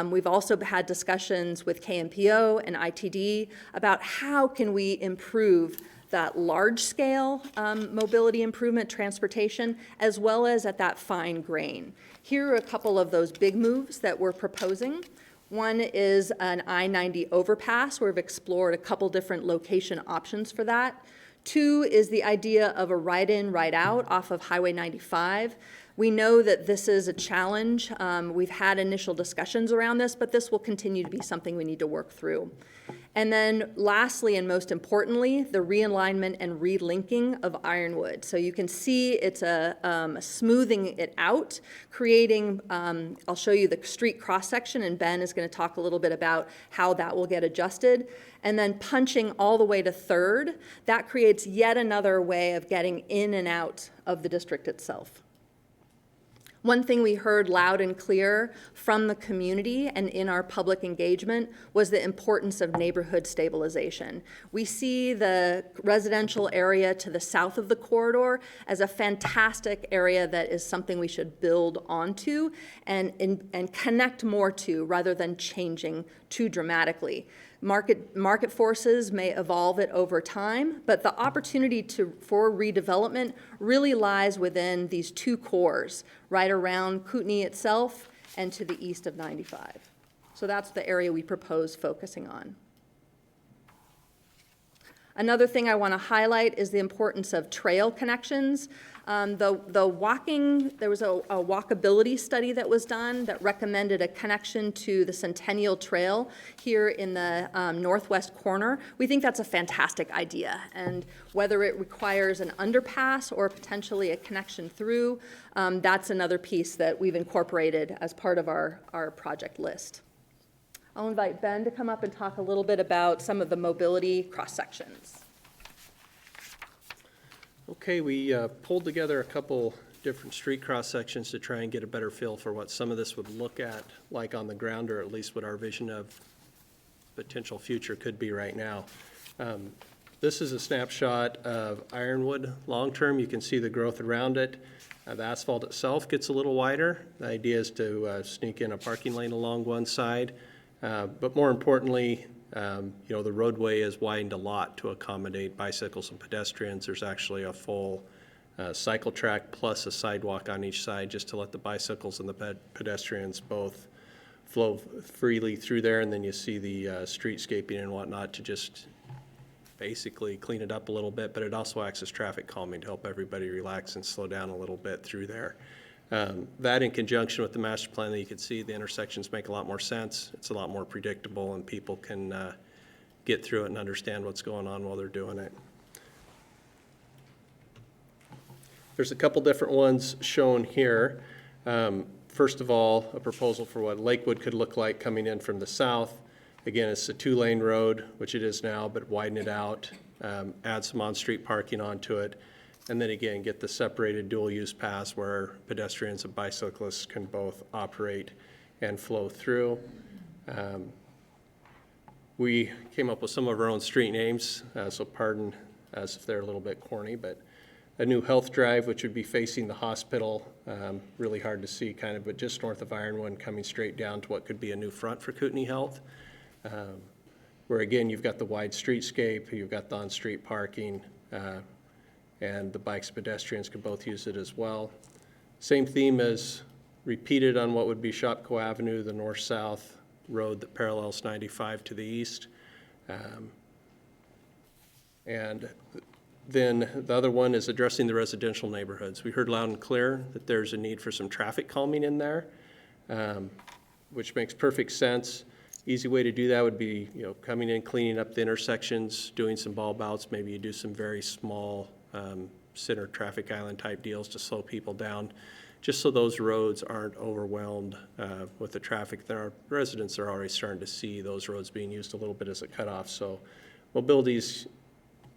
We've also had discussions with KMPO and ITD about how can we improve that large-scale mobility improvement transportation, as well as at that fine grain. Here are a couple of those big moves that we're proposing. One is an I-90 overpass, where we've explored a couple different location options for that. Two is the idea of a right-in, right-out off of Highway 95. We know that this is a challenge. We've had initial discussions around this, but this will continue to be something we need to work through. And then lastly, and most importantly, the realignment and relinking of Ironwood. So you can see it's a smoothing it out, creating, I'll show you the street cross-section, and Ben is going to talk a little bit about how that will get adjusted. And then punching all the way to 3rd, that creates yet another way of getting in and out of the district itself. One thing we heard loud and clear from the community and in our public engagement was the importance of neighborhood stabilization. We see the residential area to the south of the corridor as a fantastic area that is something we should build onto and connect more to, rather than changing too dramatically. Market forces may evolve it over time, but the opportunity for redevelopment really lies within these two cores, right around Kootenai itself and to the east of 95. So that's the area we propose focusing on. Another thing I want to highlight is the importance of trail connections. There was a walkability study that was done that recommended a connection to the Centennial Trail here in the northwest corner. We think that's a fantastic idea, and whether it requires an underpass or potentially a connection through, that's another piece that we've incorporated as part of our project list. I'll invite Ben to come up and talk a little bit about some of the mobility cross-sections. Okay, we pulled together a couple different street cross-sections to try and get a better feel for what some of this would look like on the ground, or at least what our vision of potential future could be right now. This is a snapshot of Ironwood. Long-term, you can see the growth around it. The asphalt itself gets a little wider. The idea is to sneak in a parking lane along one side. But more importantly, the roadway is widened a lot to accommodate bicycles and pedestrians. There's actually a full cycle track plus a sidewalk on each side just to let the bicycles and the pedestrians both flow freely through there. And then you see the streetscaping and whatnot to just basically clean it up a little bit, but it also acts as traffic calming to help everybody relax and slow down a little bit through there. That in conjunction with the master plan, that you can see the intersections make a lot more sense. It's a lot more predictable, and people can get through it and understand what's going on while they're doing it. There's a couple different ones shown here. First of all, a proposal for what Lakewood could look like coming in from the south. Again, it's a 2-lane road, which it is now, but widen it out, add some on-street parking onto it. And then again, get the separated dual-use paths where pedestrians and bicyclists can both operate and flow through. We came up with some of our own street names, so pardon us if they're a little bit corny, but a new health drive, which would be facing the hospital, really hard to see kind of, but just north of Ironwood, coming straight down to what could be a new front for Kootenai Health, where again, you've got the wide streetscape, you've got the on-street parking, and the bikes, pedestrians could both use it as well. Same theme is repeated on what would be Shopko Avenue, the north-south road that parallels 95 to the east. And then the other one is addressing the residential neighborhoods. We heard loud and clear that there's a need for some traffic calming in there, which makes perfect sense. Easy way to do that would be, coming in, cleaning up the intersections, doing some bulb outs. Maybe you do some very small center traffic island type deals to slow people down, just so those roads aren't overwhelmed with the traffic. Our residents are already starting to see those roads being used a little bit as a cutoff. So mobility's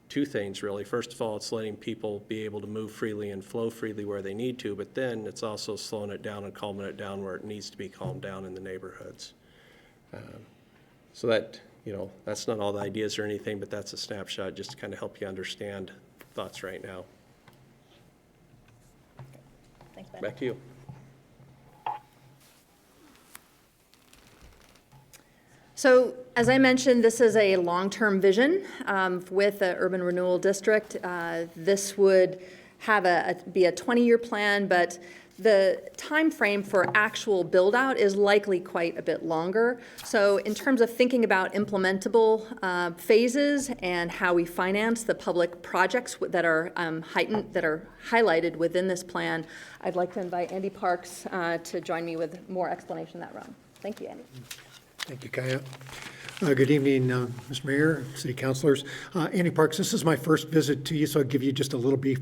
two things really. First of all, it's letting people be able to move freely and flow freely where they need to, but then it's also slowing it down and calming it down where it needs to be calmed down in the neighborhoods. So that, that's not all the ideas or anything, but that's a snapshot just to kind of help you understand thoughts right now. Thanks, Ben. Back to you. So, as I mentioned, this is a long-term vision with the Urban Renewal District. This would have be a 20-year plan, but the time frame for actual build-out is likely quite a bit longer. So in terms of thinking about implementable phases and how we finance the public projects that are highlighted within this plan, I'd like to invite Andy Parks to join me with more explanation in that realm. Thank you, Andy. Thank you, Kaya. Good evening, Mr. Mayor, City Councilors. Andy Parks, this is my first visit to you, so I'll give you just a little brief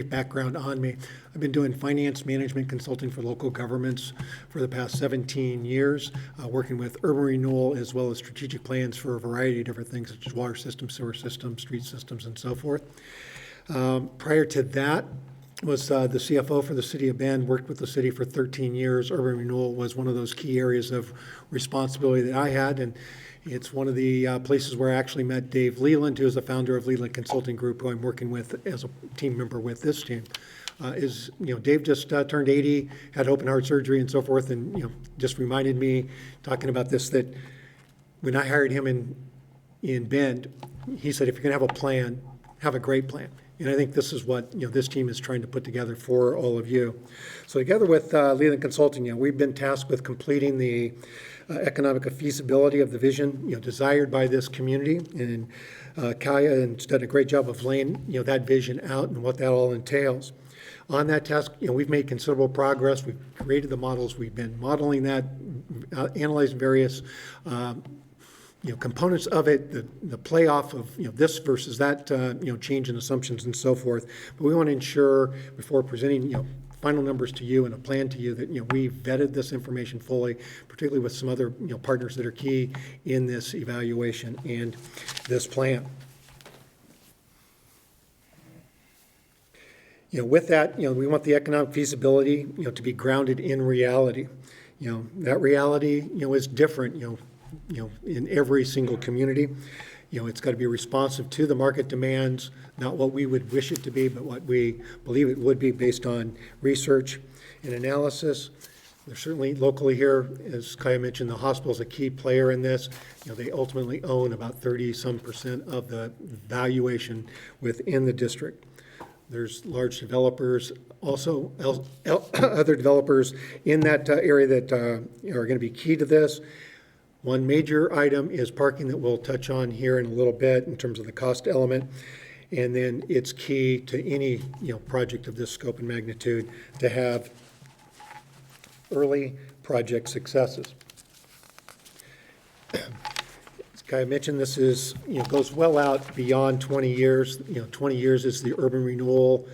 background on me. I've been doing finance management consulting for local governments for the past 17 years, working with urban renewal as well as strategic plans for a variety of different things, such as water systems, sewer systems, street systems, and so forth. Prior to that, was the CFO for the city of Bend, worked with the city for 13 years. Urban renewal was one of those key areas of responsibility that I had, and it's one of the places where I actually met Dave Leland, who is the founder of Leland Consulting Group, who I'm working with as a team member with this team. Dave just turned 80, had open heart surgery and so forth, and just reminded me, talking about this, that when I hired him in in Bend, he said, if you're going to have a plan, have a great plan. And I think this is what, this team is trying to put together for all of you. So together with Leland Consulting, we've been tasked with completing the economic feasibility of the vision, desired by this community. And Kaya has done a great job of laying, that vision out and what that all entails. On that task, we've made considerable progress. We've created the models. We've been modeling that, analyzing various components of it, the playoff of this versus that, change in assumptions and so forth. But we want to ensure before presenting, final numbers to you and a plan to you that, we've vetted this information fully, particularly with some other, partners that are key in this evaluation and this plan. With that, we want the economic feasibility, to be grounded in reality. That reality, is different, in every single community. It's got to be responsive to the market demands, not what we would wish it to be, but what we believe it would be based on research and analysis. There's certainly locally here, as Kaya mentioned, the hospital is a key player in this. They ultimately own about 30-some% of the valuation within the district. There's large developers, also other developers in that area that are going to be key to this. One major item is parking that we'll touch on here in a little bit in terms of the cost element. And then it's key to any project of this scope and magnitude to have early project successes. I mentioned this is, goes well out beyond 20 years. 20 years is the urban renewal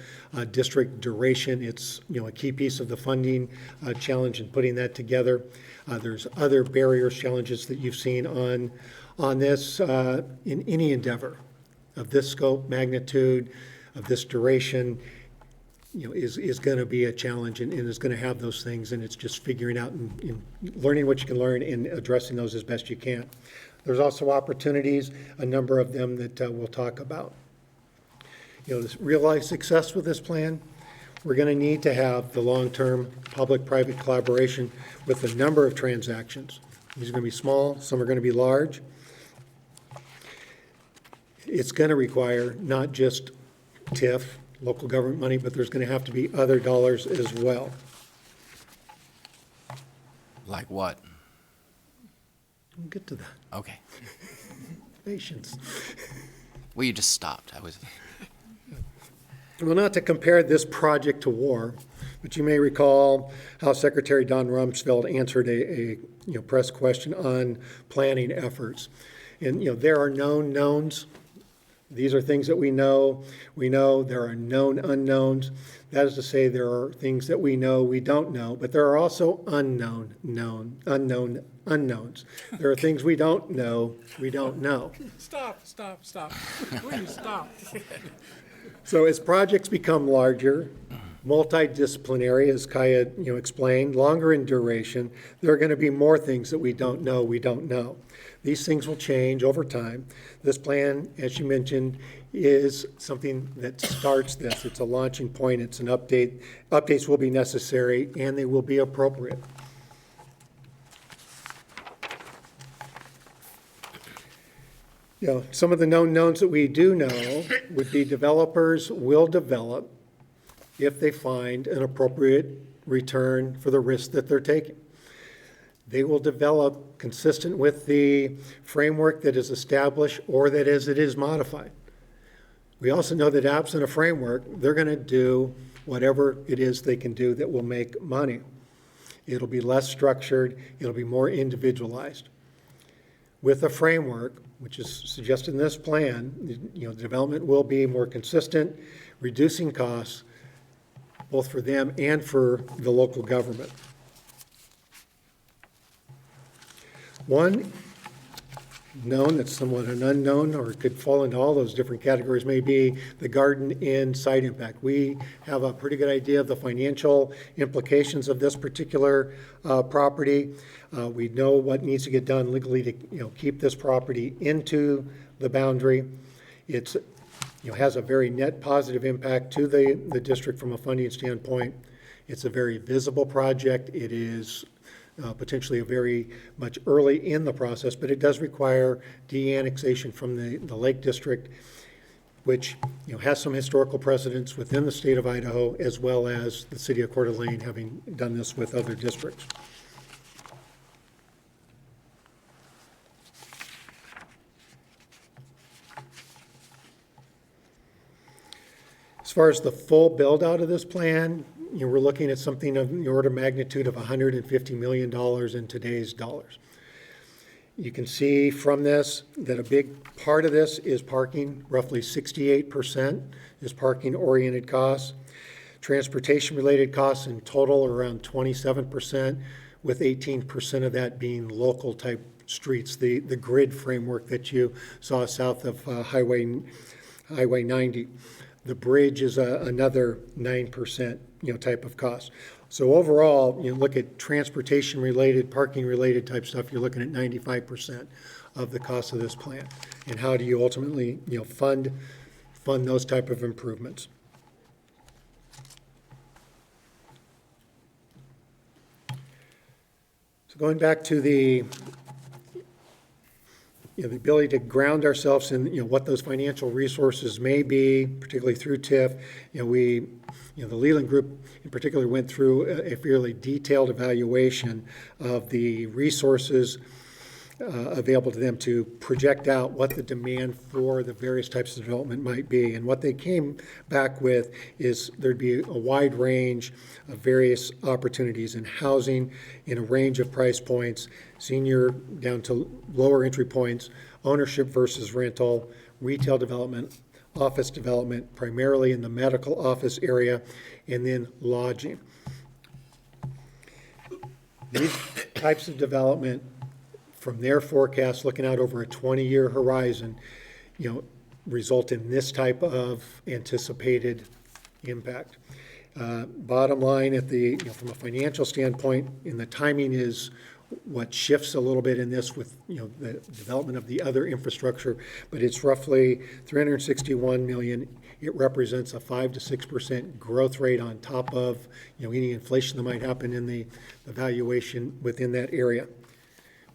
district duration. It's, a key piece of the funding challenge in putting that together. There's other barriers, challenges that you've seen on this in any endeavor of this scope, magnitude, of this duration, is going to be a challenge and is going to have those things. And it's just figuring out and learning what you can learn and addressing those as best you can. There's also opportunities, a number of them that we'll talk about. To realize success with this plan, we're going to need to have the long-term public-private collaboration with a number of transactions. These are going to be small, some are going to be large. It's going to require not just TIF, local government money, but there's going to have to be other dollars as well. Like what? We'll get to that. Okay. Patience. Well, you just stopped. Well, not to compare this project to war, but you may recall how Secretary Don Rumsfeld answered a press question on planning efforts. And, there are known knowns. These are things that we know. We know there are known unknowns. That is to say, there are things that we know we don't know, but there are also unknowns. There are things we don't know we don't know. Stop. Please stop. So as projects become larger, multidisciplinary, as Kaya explained, longer in duration, there are going to be more things that we don't know. These things will change over time. This plan, as you mentioned, is something that starts this. It's a launching point. It's an update. Updates will be necessary, and they will be appropriate. Some of the known knowns that we do know would be developers will develop if they find an appropriate return for the risk that they're taking. They will develop consistent with the framework that is established or that as it is modified. We also know that absent a framework, they're going to do whatever it is they can do that will make money. It'll be less structured. It'll be more individualized. With a framework, which is suggested in this plan, development will be more consistent, reducing costs, both for them and for the local government. One known that's somewhat an unknown, or it could fall into all those different categories, may be the garden inn site impact. We have a pretty good idea of the financial implications of this particular property. We know what needs to get done legally to keep this property into the boundary. It's has a very net positive impact to the district from a funding standpoint. It's a very visible project. It is potentially a very much early in the process, but it does require de-annexation from the Lake District, which has some historical precedence within the state of Idaho, as well as the city of Coeur d'Alene having done this with other districts. As far as the full build out of this plan, we're looking at something of the order of magnitude of $150 million in today's dollars. You can see from this that a big part of this is parking. Roughly 68% is parking-oriented costs. Transportation-related costs in total are around 27%, with 18% of that being local-type streets, the grid framework that you saw south of Highway 90. The bridge is another 9%, type of cost. So overall, you look at transportation-related, parking-related type stuff, you're looking at 95% of the cost of this plan. And how do you ultimately, fund those type of improvements? So going back to the ability to ground ourselves in, what those financial resources may be, particularly through TIF. The Leland Group in particular went through a fairly detailed evaluation of the resources available to them to project out what the demand for the various types of development might be. And what they came back with is there'd be a wide range of various opportunities in housing in a range of price points, senior down to lower entry points, ownership versus rental, retail development, office development, primarily in the medical office area, and then lodging. These types of development, from their forecast, looking out over a 20-year horizon, result in this type of anticipated impact. Bottom line, from a financial standpoint, and the timing is what shifts a little bit in this with the development of the other infrastructure, but it's roughly $361 million. It represents a 5 to 6% growth rate on top of any inflation that might happen in the valuation within that area.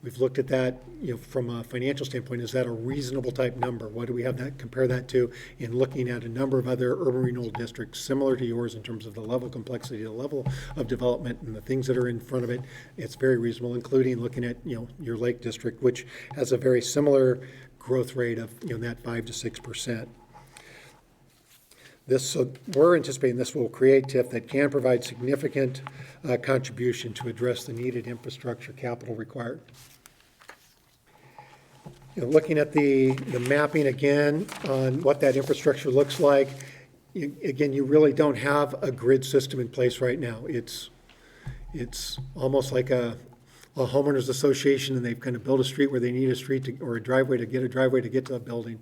We've looked at that, from a financial standpoint. Is that a reasonable type number? What do we have that compare that to? In looking at a number of other urban renewal districts similar to yours in terms of the level of complexity, the level of development, and the things that are in front of it, it's very reasonable, including looking at your Lake District, which has a very similar growth rate of that 5 to 6%. So we're anticipating this will create TIF that can provide significant contribution to address the needed infrastructure capital required. Looking at the mapping again on what that infrastructure looks like, again, you really don't have a grid system in place right now. It's almost like a homeowners association, and they've kind of built a street where they need a street or a driveway to get to a building,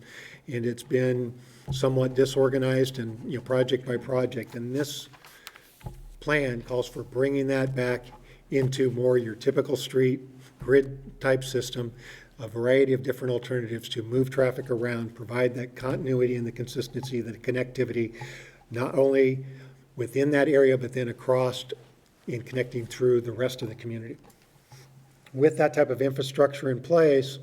and it's been somewhat disorganized and project by project. And this plan calls for bringing that back into more your typical street grid type system, a variety of different alternatives to move traffic around, provide that continuity and the consistency, the connectivity, not only within that area, but then across in connecting through the rest of the community. With that type of infrastructure in place,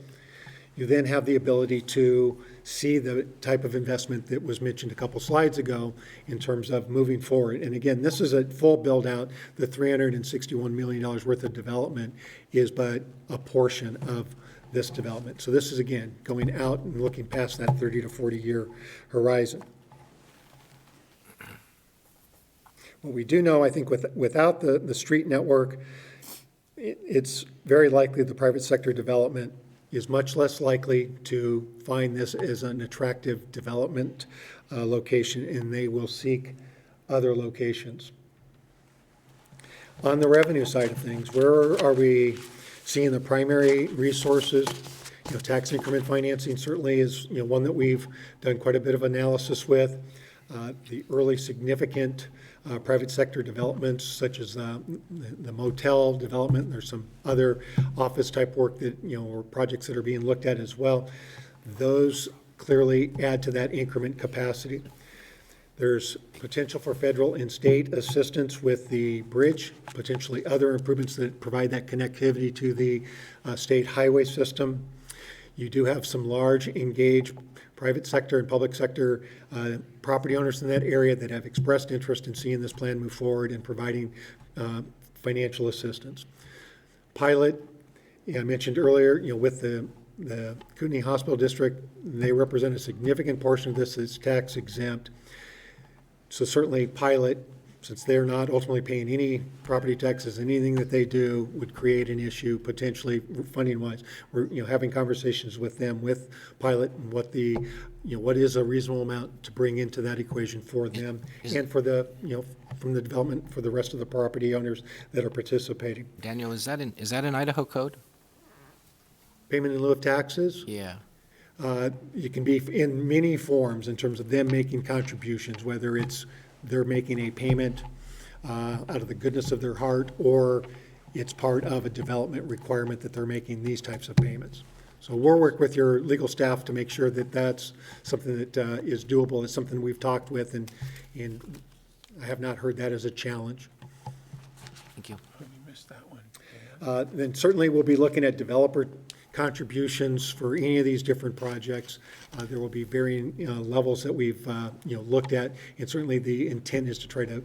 you then have the ability to see the type of investment that was mentioned a couple slides ago in terms of moving forward. And again, this is a full build out. The $361 million worth of development is but a portion of this development. So this is, again, going out and looking past that 30 to 40 year horizon. What we do know, I think, without the street network, it's very likely the private sector development is much less likely to find this as an attractive development location, and they will seek other locations. On the revenue side of things, where are we seeing the primary resources? Tax increment financing certainly is one that we've done quite a bit of analysis with. The early significant private sector developments, such as the motel development. There's some other office type work that, or projects that are being looked at as well. Those clearly add to that increment capacity. There's potential for federal and state assistance with the bridge, potentially other improvements that provide that connectivity to the state highway system. You do have some large engaged private sector and public sector property owners in that area that have expressed interest in seeing this plan move forward and providing financial assistance. Pilot, I mentioned earlier, with the Kootenai Hospital District, they represent a significant portion of this that's tax exempt. So certainly Pilot, since they're not ultimately paying any property taxes, anything that they do would create an issue potentially funding-wise. We're having conversations with them, with Pilot, and what what is a reasonable amount to bring into that equation for them and for the, from the development for the rest of the property owners that are participating. Daniel, is that in Idaho code? Payment in lieu of taxes? Yeah. It can be in many forms in terms of them making contributions, whether it's they're making a payment out of the goodness of their heart, or it's part of a development requirement that they're making these types of payments. So we'll work with your legal staff to make sure that that's something that is doable. It's something we've talked with, and I have not heard that as a challenge. Thank you. You missed that one. Then certainly we'll be looking at developer contributions for any of these different projects. There will be varying levels that we've looked at, and certainly the intent is to try to,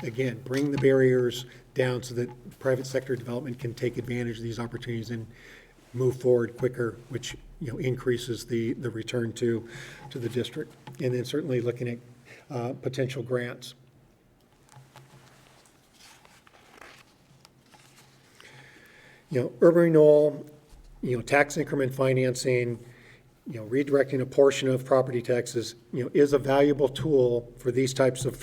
again, bring the barriers down so that private sector development can take advantage of these opportunities and move forward quicker, which increases the return to the district. And then certainly looking at potential grants. Urban renewal, tax increment financing, redirecting a portion of property taxes, is a valuable tool for these types of,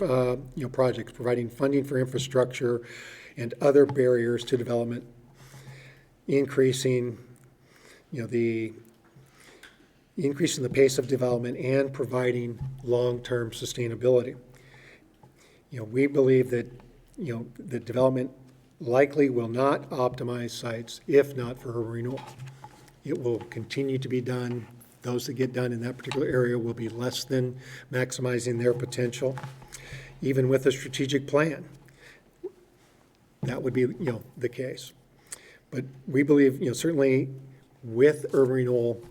projects, providing funding for infrastructure and other barriers to development, increasing the pace of development and providing long-term sustainability. We believe that, the development likely will not optimize sites if not for urban renewal. It will continue to be done. Those that get done in that particular area will be less than maximizing their potential. Even with a strategic plan, that would be, the case. But we believe, certainly with urban renewal,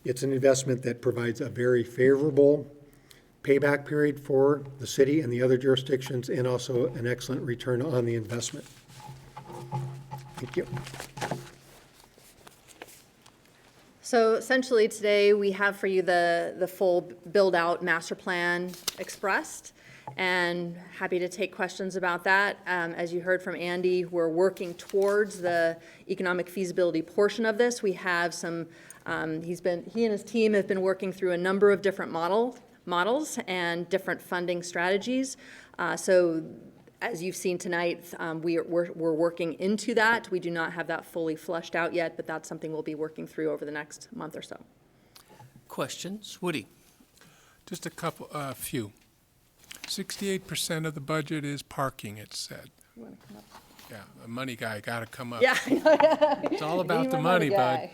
it's an investment that provides a very favorable payback period for the city and the other jurisdictions, and also an excellent return on the investment. Thank you. So essentially today we have for you the full build-out master plan expressed, and happy to take questions about that. As you heard from Andy, we're working towards the economic feasibility portion of this. We have some, he and his team have been working through a number of different models and different funding strategies. So as you've seen tonight, we're working into that. We do not have that fully fleshed out yet, but that's something we'll be working through over the next month or so. Questions? Woody? Just a few. 68% of the budget is parking, it said. You want to come up? Yeah, the money guy got to come up. Yeah. It's all about the money, bud.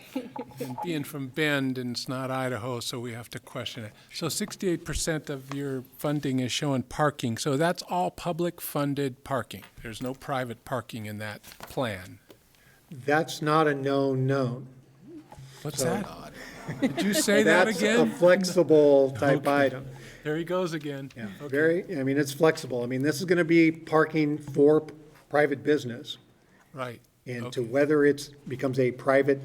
And being from Bend, and it's not Idaho, so we have to question it. So 68% of your funding is showing parking. So that's all public-funded parking. There's no private parking in that plan. That's not a known. What's So- that? Did you say that again? That's a flexible type Okay. item. There he goes again. Yeah, Okay. it's flexible. This is going to be parking for private business. Right. And to Okay. whether it becomes a private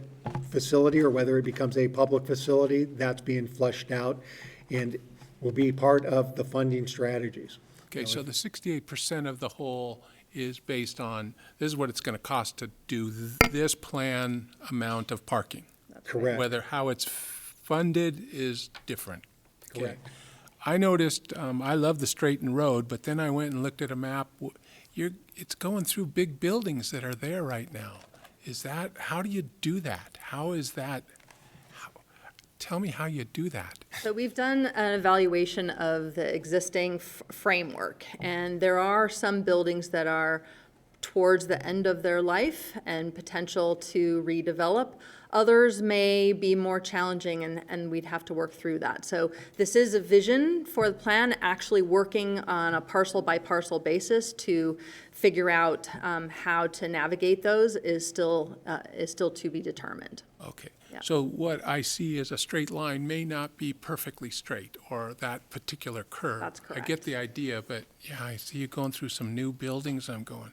facility or whether it becomes a public facility, that's being fleshed out and will be part of the funding strategies. Okay, so the 68% of the whole is based on, this is what it's going to cost to do this plan amount of parking. Correct. Whether how it's funded is different. Okay. Correct. I noticed, I love the Straighten Road, but then I went and looked at a map. It's going through big buildings that are there right now. How do you do that? Tell me how you do that. So we've done an evaluation of the existing framework, and there are some buildings that are towards the end of their life and potential to redevelop. Others may be more challenging, and we'd have to work through that. So this is a vision for the plan, actually working on a parcel-by-parcel basis to figure out how to navigate those is still to be determined. Okay. Yeah. So what I see as a straight line may not be perfectly straight, or that particular curve. That's correct. I get the idea, but yeah, I see you going through some new buildings. I'm going,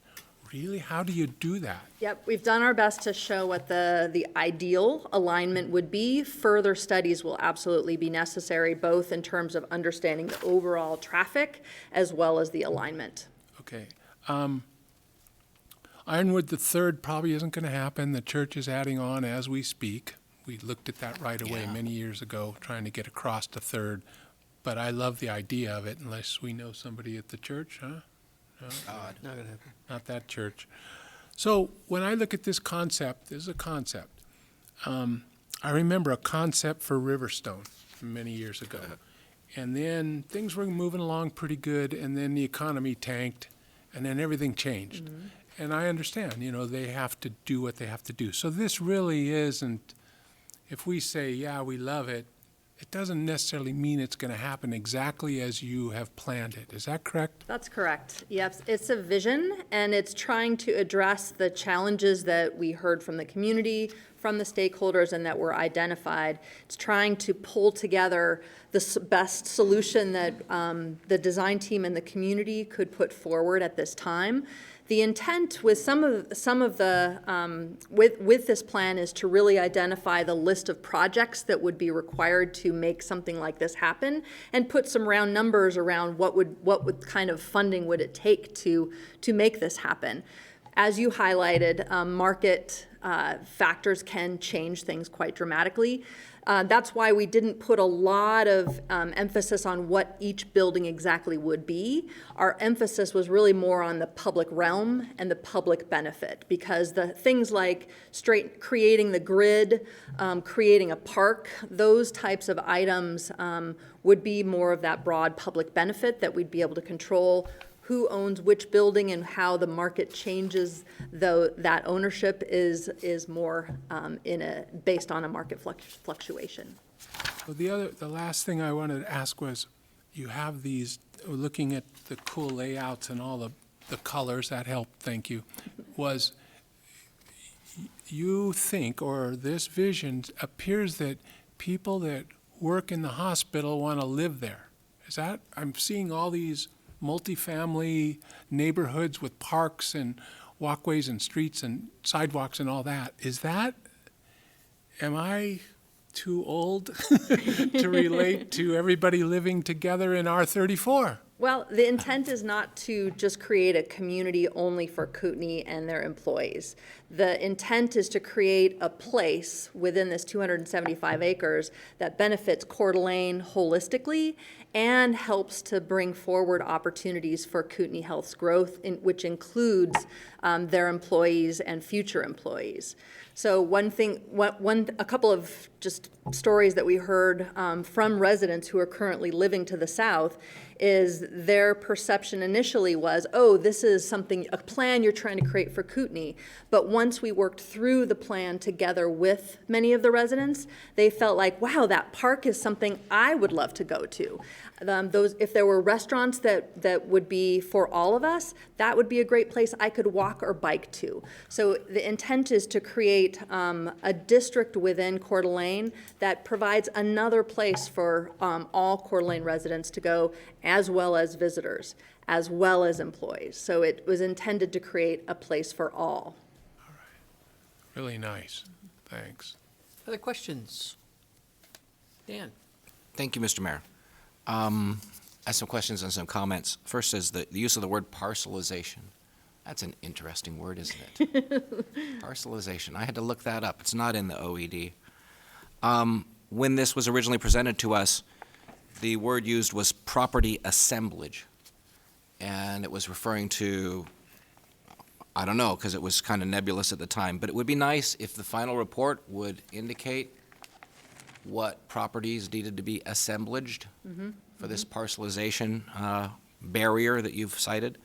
really? How do you do that? Yep, we've done our best to show what the ideal alignment would be. Further studies will absolutely be necessary, both in terms of understanding the overall traffic as well as the alignment. Okay. Ironwood the third probably isn't going to happen. The church is adding on as we speak. We looked at that right away many years ago, trying to get across to third. But I love the idea of it, unless we know somebody at the church, huh? No? Not gonna happen. Not that church. So when I look at this concept, this is a concept. I remember a concept for Riverstone many years ago. And then things were moving along pretty good, and then the economy tanked, and then everything changed. Mm-hmm. And I understand, they have to do what they have to do. So this really isn't, if we say, yeah, we love it, it doesn't necessarily mean it's going to happen exactly as you have planned it. Is that correct? That's correct. Yes, it's a vision, and it's trying to address the challenges that we heard from the community, from the stakeholders, and that were identified. It's trying to pull together the best solution that the design team and the community could put forward at this time. The intent with some of the with this plan is to really identify the list of projects that would be required to make something like this happen, and put some round numbers around what would kind of funding would it take to make this happen. As you highlighted, market factors can change things quite dramatically. That's why we didn't put a lot of emphasis on what each building exactly would be. Our emphasis was really more on the public realm and the public benefit, because the things like creating the grid, creating a park, those types of items would be more of that broad public benefit that we'd be able to control who owns which building and how the market changes, though that ownership is more based on a market fluctuation. Well, the last thing I wanted to ask was, you have these, looking at the cool layouts and all the colors, that helped, thank you, was you think, or this vision appears that people that work in the hospital want to live there. Is that, I'm seeing all these multifamily neighborhoods with parks and walkways and streets and sidewalks and all that. Am I too old to relate to everybody living together in R34? Well, the intent is not to just create a community only for Kootenai and their employees. The intent is to create a place within this 275 acres that benefits Coeur d'Alene holistically and helps to bring forward opportunities for Kootenai Health's growth, which includes their employees and future employees. So a couple of just stories that we heard from residents who are currently living to the south is their perception initially was, oh, this is a plan you're trying to create for Kootenai. But once we worked through the plan together with many of the residents, they felt like, wow, that park is something I would love to go to. If there were restaurants that would be for all of us, that would be a great place I could walk or bike to. So the intent is to create a district within Coeur d'Alene that provides another place for all Coeur d'Alene residents to go, as well as visitors, as well as employees. So it was intended to create a place for all. Really nice. Thanks. Other questions? Dan? Thank you, Mr. Mayor. I have some questions and some comments. First is the use of the word parcelization. That's an interesting word, isn't it? Parcelization. I had to look that up. It's not in the OED. When this was originally presented to us, the word used was property assemblage. And it was referring to, I don't know, because it was kind of nebulous at the time, but it would be nice if the final report would indicate what properties needed to be assemblaged for this parcelization barrier that you've cited.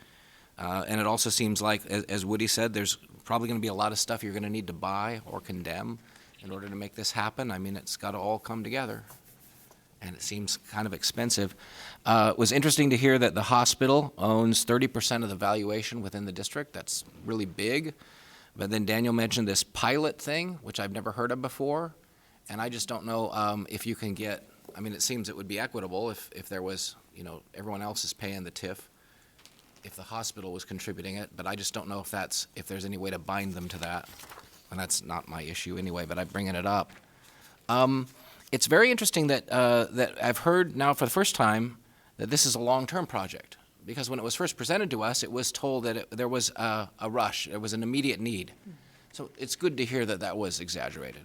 And it also seems like, as Woody said, there's probably going to be a lot of stuff you're going to need to buy or condemn in order to make this happen. I mean, it's got to all come together, and it seems kind of expensive. It was interesting to hear that the hospital owns 30% of the valuation within the district. That's really big. But then Daniel mentioned this pilot thing, which I've never heard of before, and I just don't know if you can get, I mean, it seems it would be equitable if there was, you know, everyone else is paying the TIF, if the hospital was contributing it, but I just don't know if there's any way to bind them to that. And that's not my issue anyway, but I'm bringing it up. It's very interesting that I've heard now for the first time that this is a long-term project, because when it was first presented to us, it was told that there was a rush, there was an immediate need. So it's good to hear that that was exaggerated,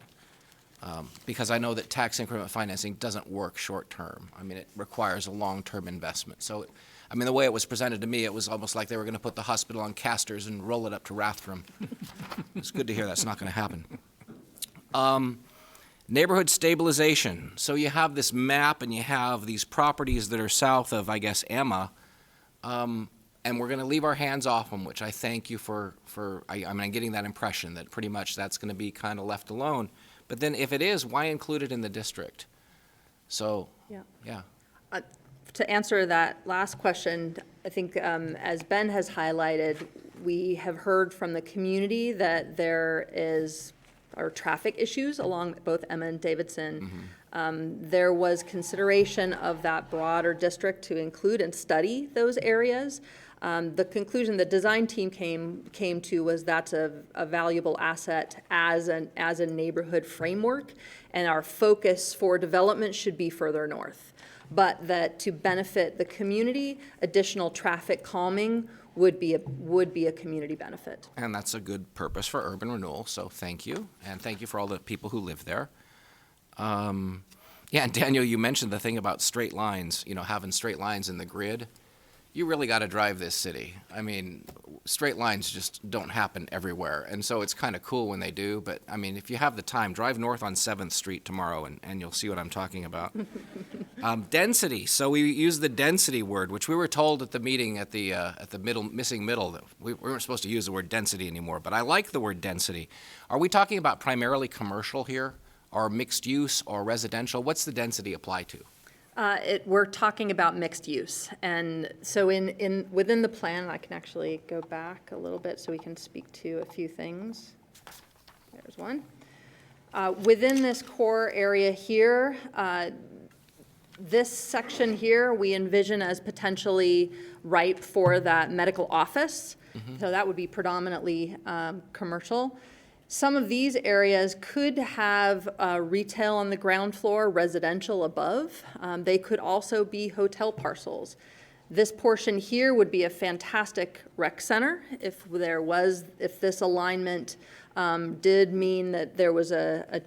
because I know that tax increment financing doesn't work short-term. I mean, it requires a long-term investment. So, I mean, the way it was presented to me, it was almost like they were going to put the hospital on casters and roll it up to Rathdrum. It's good to hear that's not going to happen. Neighborhood stabilization. So you have this map and you have these properties that are south of, I guess, Emma, and we're going to leave our hands off them, which I thank you for I'm getting that impression that pretty much that's going to be kind of left alone. But then if it is, why include it in the district? So, yeah. To answer that last question, I think as Ben has highlighted, we have heard from the community that there are traffic issues along both Emma and Davidson. There was consideration of that broader district to include and study those areas. The conclusion the design team came to was that's a valuable asset as a neighborhood framework, and our focus for development should be further north. But that to benefit the community, additional traffic calming would be a community benefit. And that's a good purpose for urban renewal, so thank you. And thank you for all the people who live there. Yeah, and Daniel, you mentioned the thing about straight lines, you know, having straight lines in the grid. You really got to drive this city. I mean, straight lines just don't happen everywhere. And so it's kind of cool when they do. But, I mean, if you have the time, drive north on 7th Street tomorrow and you'll see what I'm talking about. Density. So we use the density word, which we were told at the meeting at the missing middle that we weren't supposed to use the word density anymore. But I like the word density. Are we talking about primarily commercial here, or mixed use, or residential? What's the density apply to? We're talking about mixed use, and so within the plan, I can actually go back a little bit so we can speak to a few things. There's one. Within this core area here, this section here we envision as potentially ripe for that medical office. So that would be predominantly commercial. Some of these areas could have retail on the ground floor, residential above. They could also be hotel parcels. This portion here would be a fantastic rec center if this alignment did mean that there was a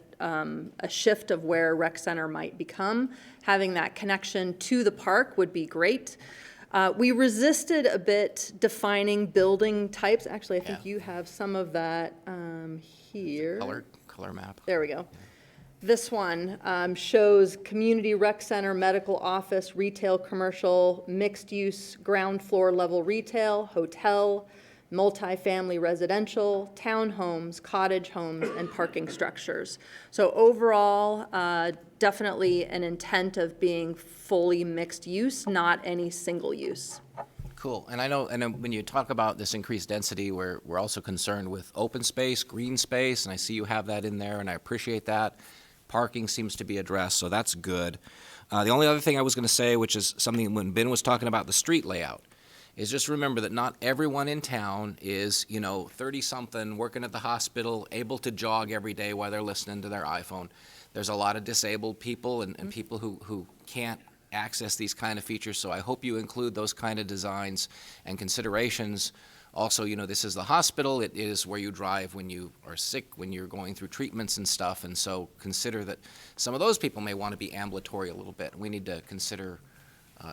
shift of where rec center might become. Having that connection to the park would be great. We resisted a bit defining building types. Actually, I think you have some of that here. Color map. There we go. This one shows community rec center, medical office, retail, commercial, mixed use, ground floor level retail, hotel, multifamily residential, townhomes, cottage homes, and parking structures. So overall, definitely an intent of being fully mixed use, not any single use. Cool. And I know, and when you talk about this increased density, we're also concerned with open space, green space, and I see you have that in there, and I appreciate that. Parking seems to be addressed, so that's good. The only other thing I was going to say, which is something when Ben was talking about the street layout, is just remember that not everyone in town is, 30-something, working at the hospital, able to jog every day while they're listening to their iPhone. There's a lot of disabled people and people who can't access these kind of features, so I hope you include those kind of designs and considerations. Also, this is the hospital. It is where you drive when you are sick, when you're going through treatments and stuff, and so consider that some of those people may want to be ambulatory a little bit. We need to consider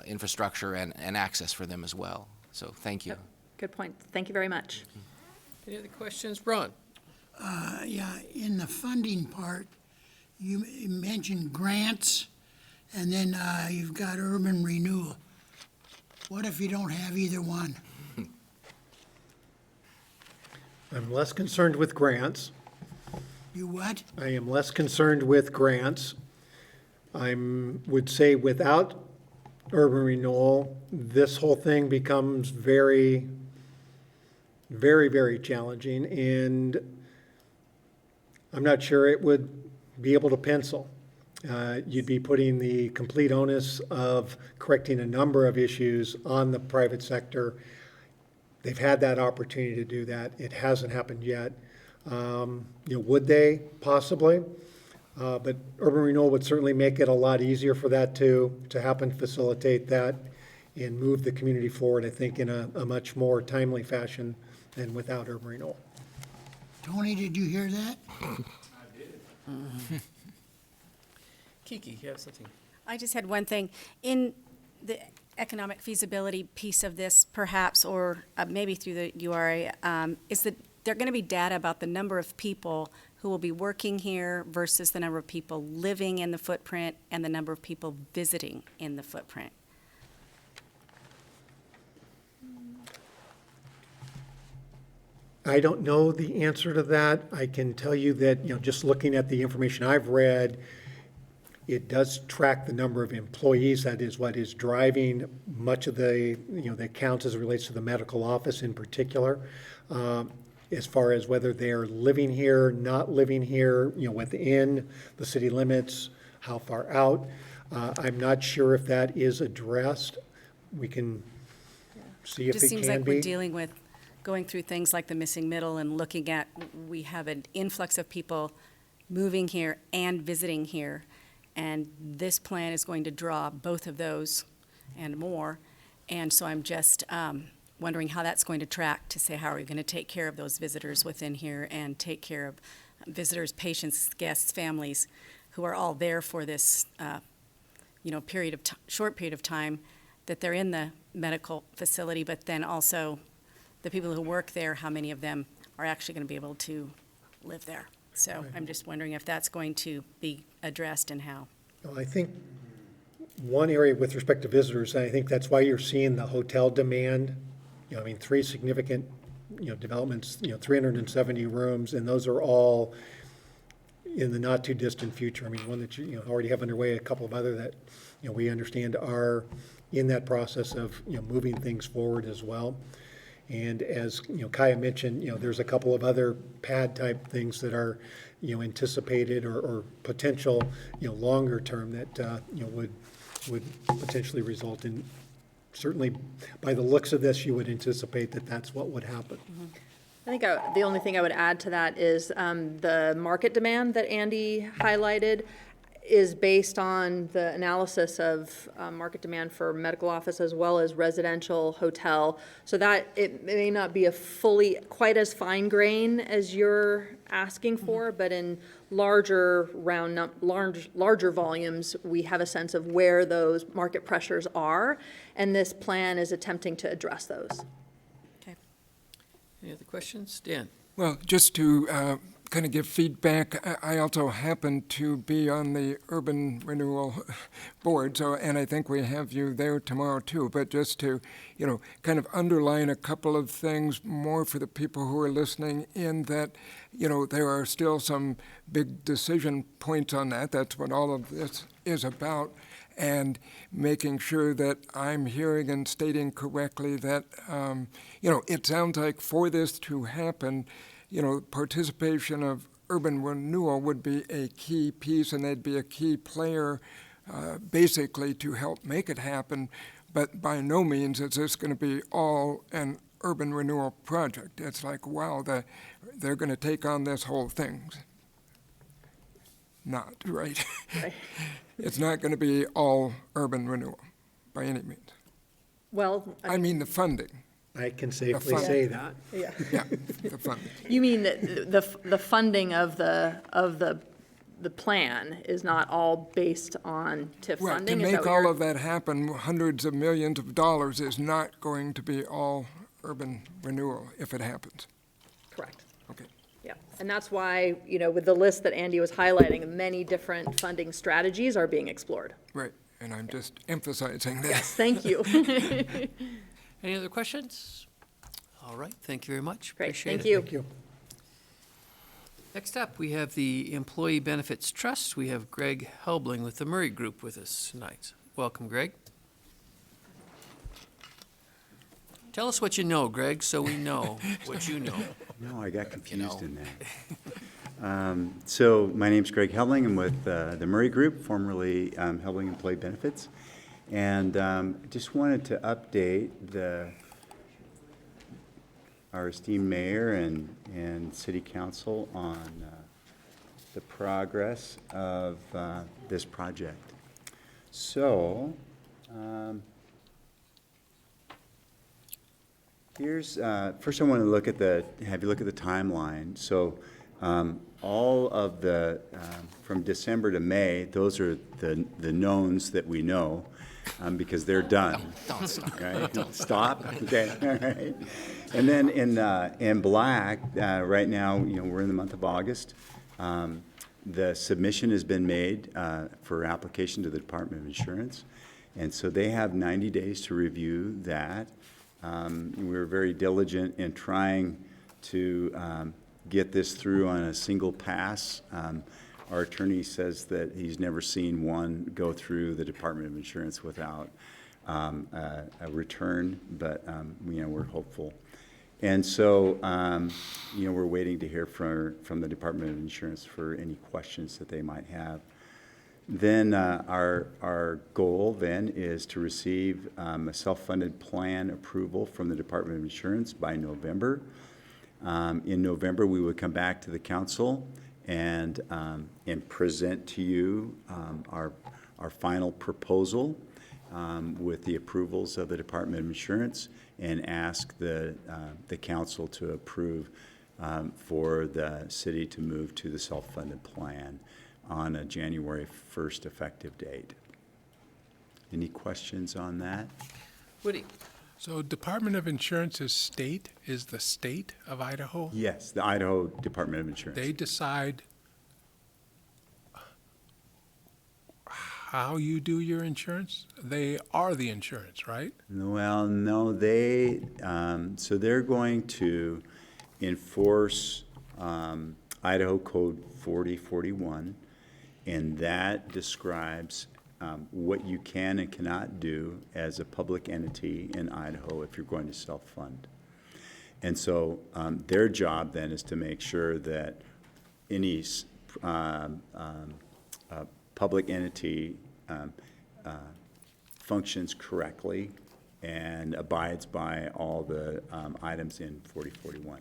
infrastructure and access for them as well. So thank you. Good point. Thank you very much. Any other questions? Ron? In the funding part, you mentioned grants, and then you've got urban renewal. What if you don't have either one? I'm less concerned with grants. You what? I am less concerned with grants. Would say without urban renewal, this whole thing becomes very, very, very challenging, and I'm not sure it would be able to pencil. You'd be putting the complete onus of correcting a number of issues on the private sector. They've had that opportunity to do that. It hasn't happened yet. Would they? Possibly. But urban renewal would certainly make it a lot easier for that to happen, facilitate that, and move the community forward, I think, in a much more timely fashion than without urban renewal. Tony, did you hear that? Kiki, you have something? I just had one thing. In the economic feasibility piece of this, perhaps, or maybe through the URA, is that there going to be data about the number of people who will be working here versus the number of people living in the footprint and the number of people visiting in the footprint? I don't know the answer to that. I can tell you that, just looking at the information I've read, it does track the number of employees. That is what is driving much of the counts as it relates to the medical office in particular. As far as whether they're living here, not living here, within the city limits, how far out. I'm not sure if that is addressed. We can see if it can be. Just seems like we're dealing with going through things like the missing middle and looking at, we have an influx of people moving here and visiting here. And this plan is going to draw both of those and more. And so I'm just wondering how that's going to track to say, how are we going to take care of those visitors within here and take care of visitors, patients, guests, families who are all there for this, short period of time that they're in the medical facility, but then also the people who work there, how many of them are actually going to be able to live there. So I'm just wondering if that's going to be addressed and how. Well, I think one area with respect to visitors, and I think that's why you're seeing the hotel demand. 3 significant, developments, 370 rooms, and those are all in the not too distant future. One that you already have underway, a couple of other that, we understand are in that process of, moving things forward as well. And as, Kaya mentioned, there's a couple of other pad type things that are, anticipated or potential, longer term that, would potentially result in, certainly by the looks of this, you would anticipate that that's what would happen. I think the only thing I would add to that is the market demand that Andy highlighted is based on the analysis of market demand for medical office as well as residential hotel, so that it may not be quite as fine grain as you're asking for, but in larger volumes, we have a sense of where those market pressures are, and this plan is attempting to address those. Okay. Any other questions? Dan? Well, just to kind of give feedback, I also happen to be on the Urban Renewal Board, and I think we have you there tomorrow too, but just to, kind of underline a couple of things more for the people who are listening in that, there are still some big decision points on that. That's what all of this is about. And making sure that I'm hearing and stating correctly that, it sounds like for this to happen, participation of urban renewal would be a key piece, and they'd be a key player basically to help make it happen. But by no means is this going to be all an urban renewal project. It's like, wow, they're going to take on this whole thing. Not, right? Right. It's not going to be all urban renewal by any means. Well, I mean the funding. I can safely say that. Yeah. Yeah, the funding. You mean that the funding of the plan is not all based on TIF Well, funding? to Is that make what all you're- of that happen, hundreds of millions of dollars is not going to be all urban renewal if it happens. Correct. Okay. Yeah, and that's why, with the list that Andy was highlighting, many different funding strategies are being explored. Right, and I'm just emphasizing that. Yes, thank you. Any other questions? All right, thank you very much. Great, Appreciate thank it. you. Thank you. Next up, we have the Employee Benefits Trust. We have Greg Helbling with the Murray Group with us tonight. Welcome, Greg. Tell us what you know, Greg, so we know what you know. No, I got confused in that. So my name's Greg Helbling. I'm with the Murray Group, formerly Helbling Employee Benefits. And just wanted to update our esteemed mayor and city council on the progress of this project. So here's first I want to have you look at the timeline. So all of the from December to May, those are the knowns that we know. Because they're done. Don't stop. Right? Don't Stop. Okay. All right. And then in black, right now, we're in the month of August. The submission has been made for application to the Department of Insurance, and so they have 90 days to review that. We're very diligent in trying to get this through on a single pass. Our attorney says that he's never seen one go through the Department of Insurance without a return, but we're hopeful. And so we're waiting to hear from the Department of Insurance for any questions that they might have. Then our goal then is to receive a self-funded plan approval from the Department of Insurance by November. In November, we would come back to the council and present to you our final proposal with the approvals of the Department of Insurance, and ask the council to approve for the city to move to the self-funded plan on a January 1st effective date. Any questions on that? Woody? So Department of Insurance is the state of Idaho? Yes, the Idaho Department of Insurance. They decide how you do your insurance? They are the insurance, right? Well, no, so they're going to enforce Idaho Code 4041, and that describes what you can and cannot do as a public entity in Idaho if you're going to self-fund. And so their job then is to make sure that any public entity functions correctly and abides by all the items in 4041.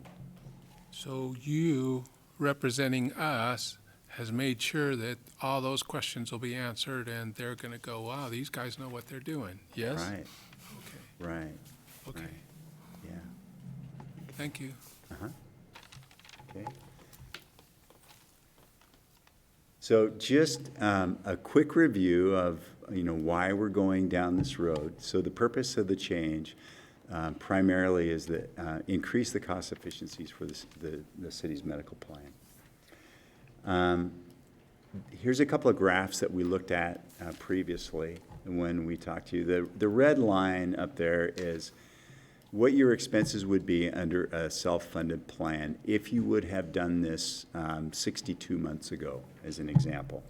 So you, representing us, has made sure that all those questions will be answered, and they're going to go, wow, these guys know what they're doing. Yes? Right. Okay. Right. Okay. Right. Yeah. Thank you. Uh-huh. Okay. So just a quick review of why we're going down this road. So the purpose of the change primarily is that increase the cost efficiencies for the city's medical plan. Here's a couple of graphs that we looked at previously when we talked to you. The red line up there is what your expenses would be under a self-funded plan if you would have done this 62 months ago, as an example.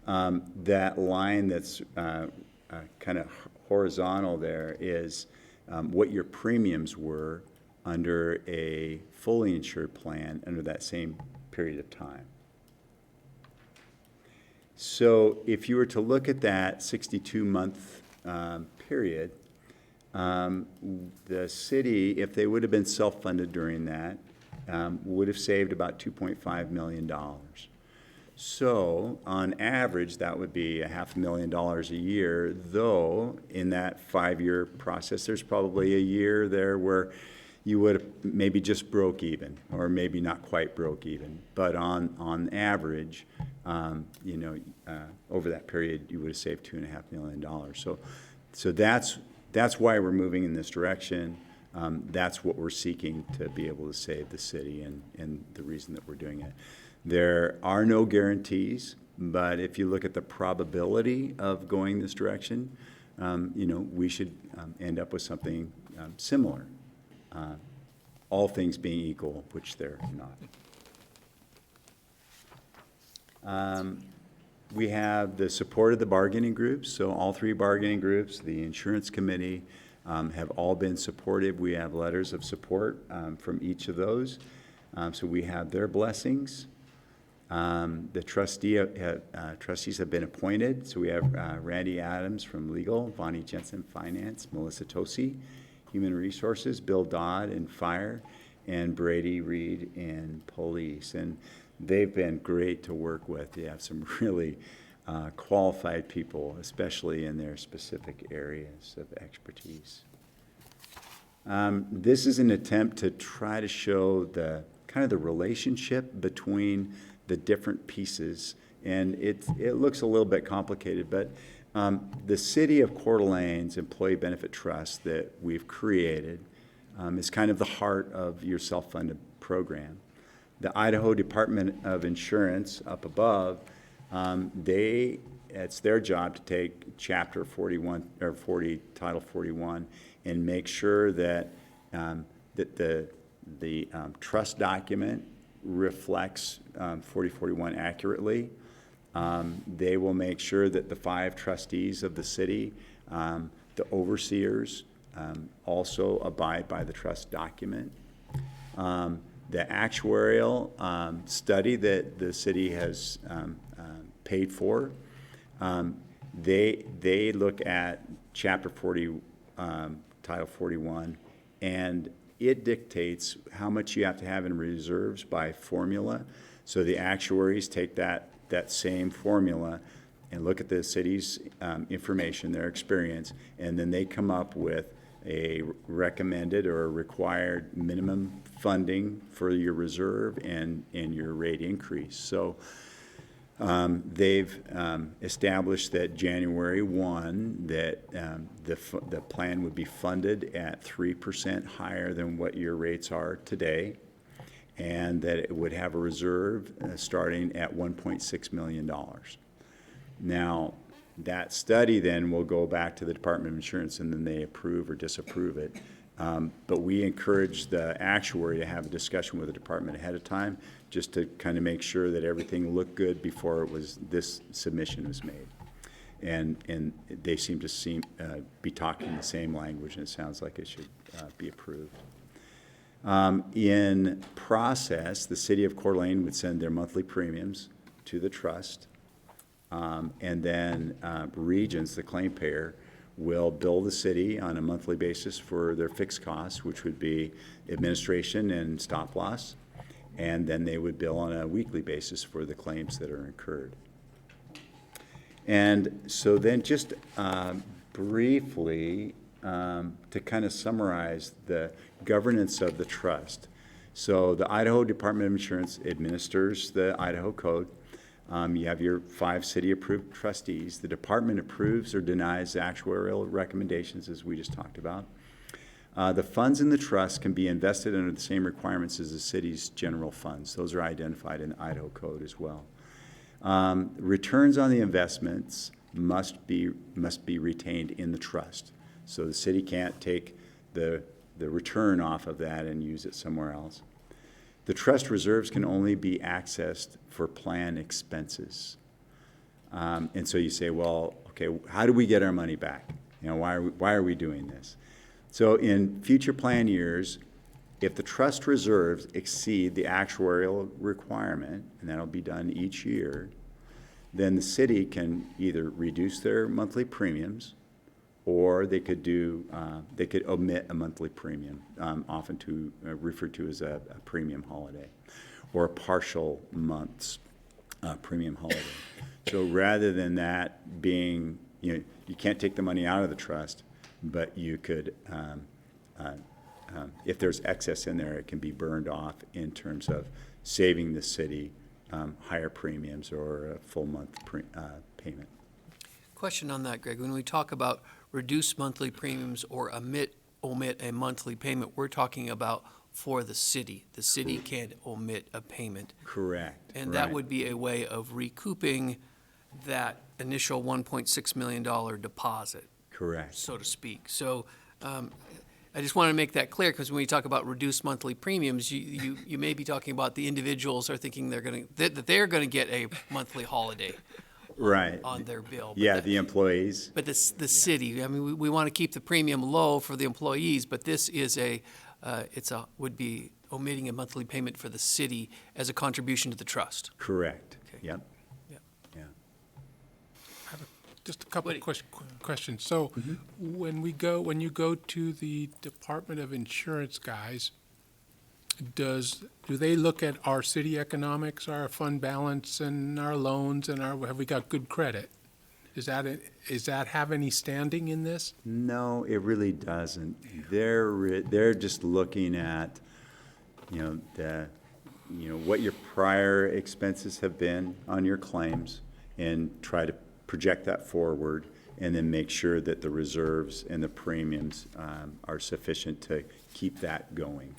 That line that's kind of horizontal there is what your premiums were under a fully insured plan under that same period of time. So if you were to look at that 62-month period, the city, if they would have been self-funded during that, would have saved about $2.5 million. So on average, that would be $500,000 a year, though in that 5-year process, there's probably a year there where you would have maybe just broke even, or maybe not quite broke even. But on average, over that period, you would have saved $2.5 million. So that's why we're moving in this direction. That's what we're seeking to be able to save the city, and the reason that we're doing it. There are no guarantees, but if you look at the probability of going this direction, we should end up with something similar. All things being equal, which they're not. We have the support of the bargaining groups, so all three bargaining groups, the insurance committee, have all been supportive. We have letters of support from each of those. So we have their blessings. The trustees have been appointed. So we have Randy Adams from Legal, Vonnie Jensen, Finance, Melissa Tosi, Human Resources, Bill Dodd in Fire, and Brady Reed in Police. And they've been great to work with. They have some really qualified people, especially in their specific areas of expertise. This is an attempt to try to show the kind of the relationship between the different pieces, and it looks a little bit complicated, but the City of Coeur d'Alene's Employee Benefit Trust that we've created is kind of the heart of your self-funded program. The Idaho Department of Insurance up above, it's their job to take Chapter 41 or Title 41 and make sure that the trust document reflects 4041 accurately. They will make sure that the 5 trustees of the city, the overseers, also abide by the trust document. The actuarial study that the city has paid for, they look at Chapter 40, Title 41, and it dictates how much you have to have in reserves by formula. So the actuaries take that same formula and look at the city's information, their experience, and then they come up with a recommended or required minimum funding for your reserve and your rate increase. So they've established that January 1, that the plan would be funded at 3% higher than what your rates are today, and that it would have a reserve starting at $1.6 million. Now, that study then will go back to the Department of Insurance, and then they approve or disapprove it. But we encourage the actuary to have a discussion with the department ahead of time, just to kind of make sure that everything looked good before this submission was made. And they seem to be talking the same language, and it sounds like it should be approved. In process, the city of Coeur d'Alene would send their monthly premiums to the trust, and then Regions, the claim payer, will bill the city on a monthly basis for their fixed costs, which would be administration and stop loss, and then they would bill on a weekly basis for the claims that are incurred. And so then just briefly, to kind of summarize the governance of the trust. So the Idaho Department of Insurance administers the Idaho Code. You have your 5 city-approved trustees. The department approves or denies actuarial recommendations, as we just talked about. The funds in the trust can be invested under the same requirements as the city's general funds. Those are identified in the Idaho Code as well. Returns on the investments must be retained in the trust. So the city can't take the return off of that and use it somewhere else. The trust reserves can only be accessed for plan expenses. And so you say, well, okay, how do we get our money back? You know, why are we doing this? So in future plan years, if the trust reserves exceed the actuarial requirement, and that'll be done each year, then the city can either reduce their monthly premiums, or they could omit a monthly premium, often referred to as a premium holiday, or a partial month's premium holiday. So rather than that being, you can't take the money out of the trust, but you could, if there's excess in there, it can be burned off in terms of saving the city higher premiums or a full month payment. Question on that, Greg. When we talk about reduce monthly premiums or omit a monthly payment, we're talking about for the city. The city can't omit a payment. Correct. And that would be a way of recouping that initial $1.6 million deposit. Correct. So to speak. So I just want to make that clear, because when you talk about reduced monthly premiums, you may be talking about the individuals are thinking that they're going to get a monthly holiday Right. on their bill. Yeah, the employees. But the city, I mean, we want to keep the premium low for the employees, but this is would be omitting a monthly payment for the city as a contribution to the trust. Correct. Okay. Yep. Yep. Yeah. Just a couple of questions. So when you go to the Department of Insurance guys, do they look at our city economics, our fund balance, and our loans, and have we got good credit? Does that have any standing in this? No, it really doesn't. They're just looking at, what your prior expenses have been on your claims and try to project that forward and then make sure that the reserves and the premiums are sufficient to keep that going.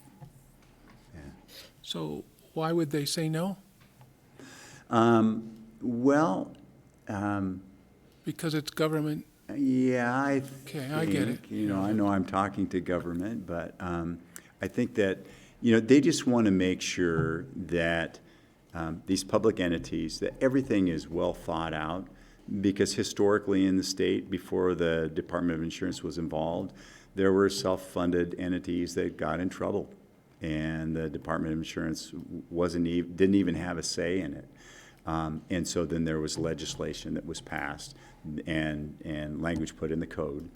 Yeah. So why would they say no? Because it's government. Yeah, I get it. I know I'm talking to government, but I think that, they just want to make sure that these public entities, that everything is well thought out, because historically in the state, before the Department of Insurance was involved, there were self-funded entities that got in trouble, and the Department of Insurance didn't even have a say in it. And so then there was legislation that was passed and language put in the code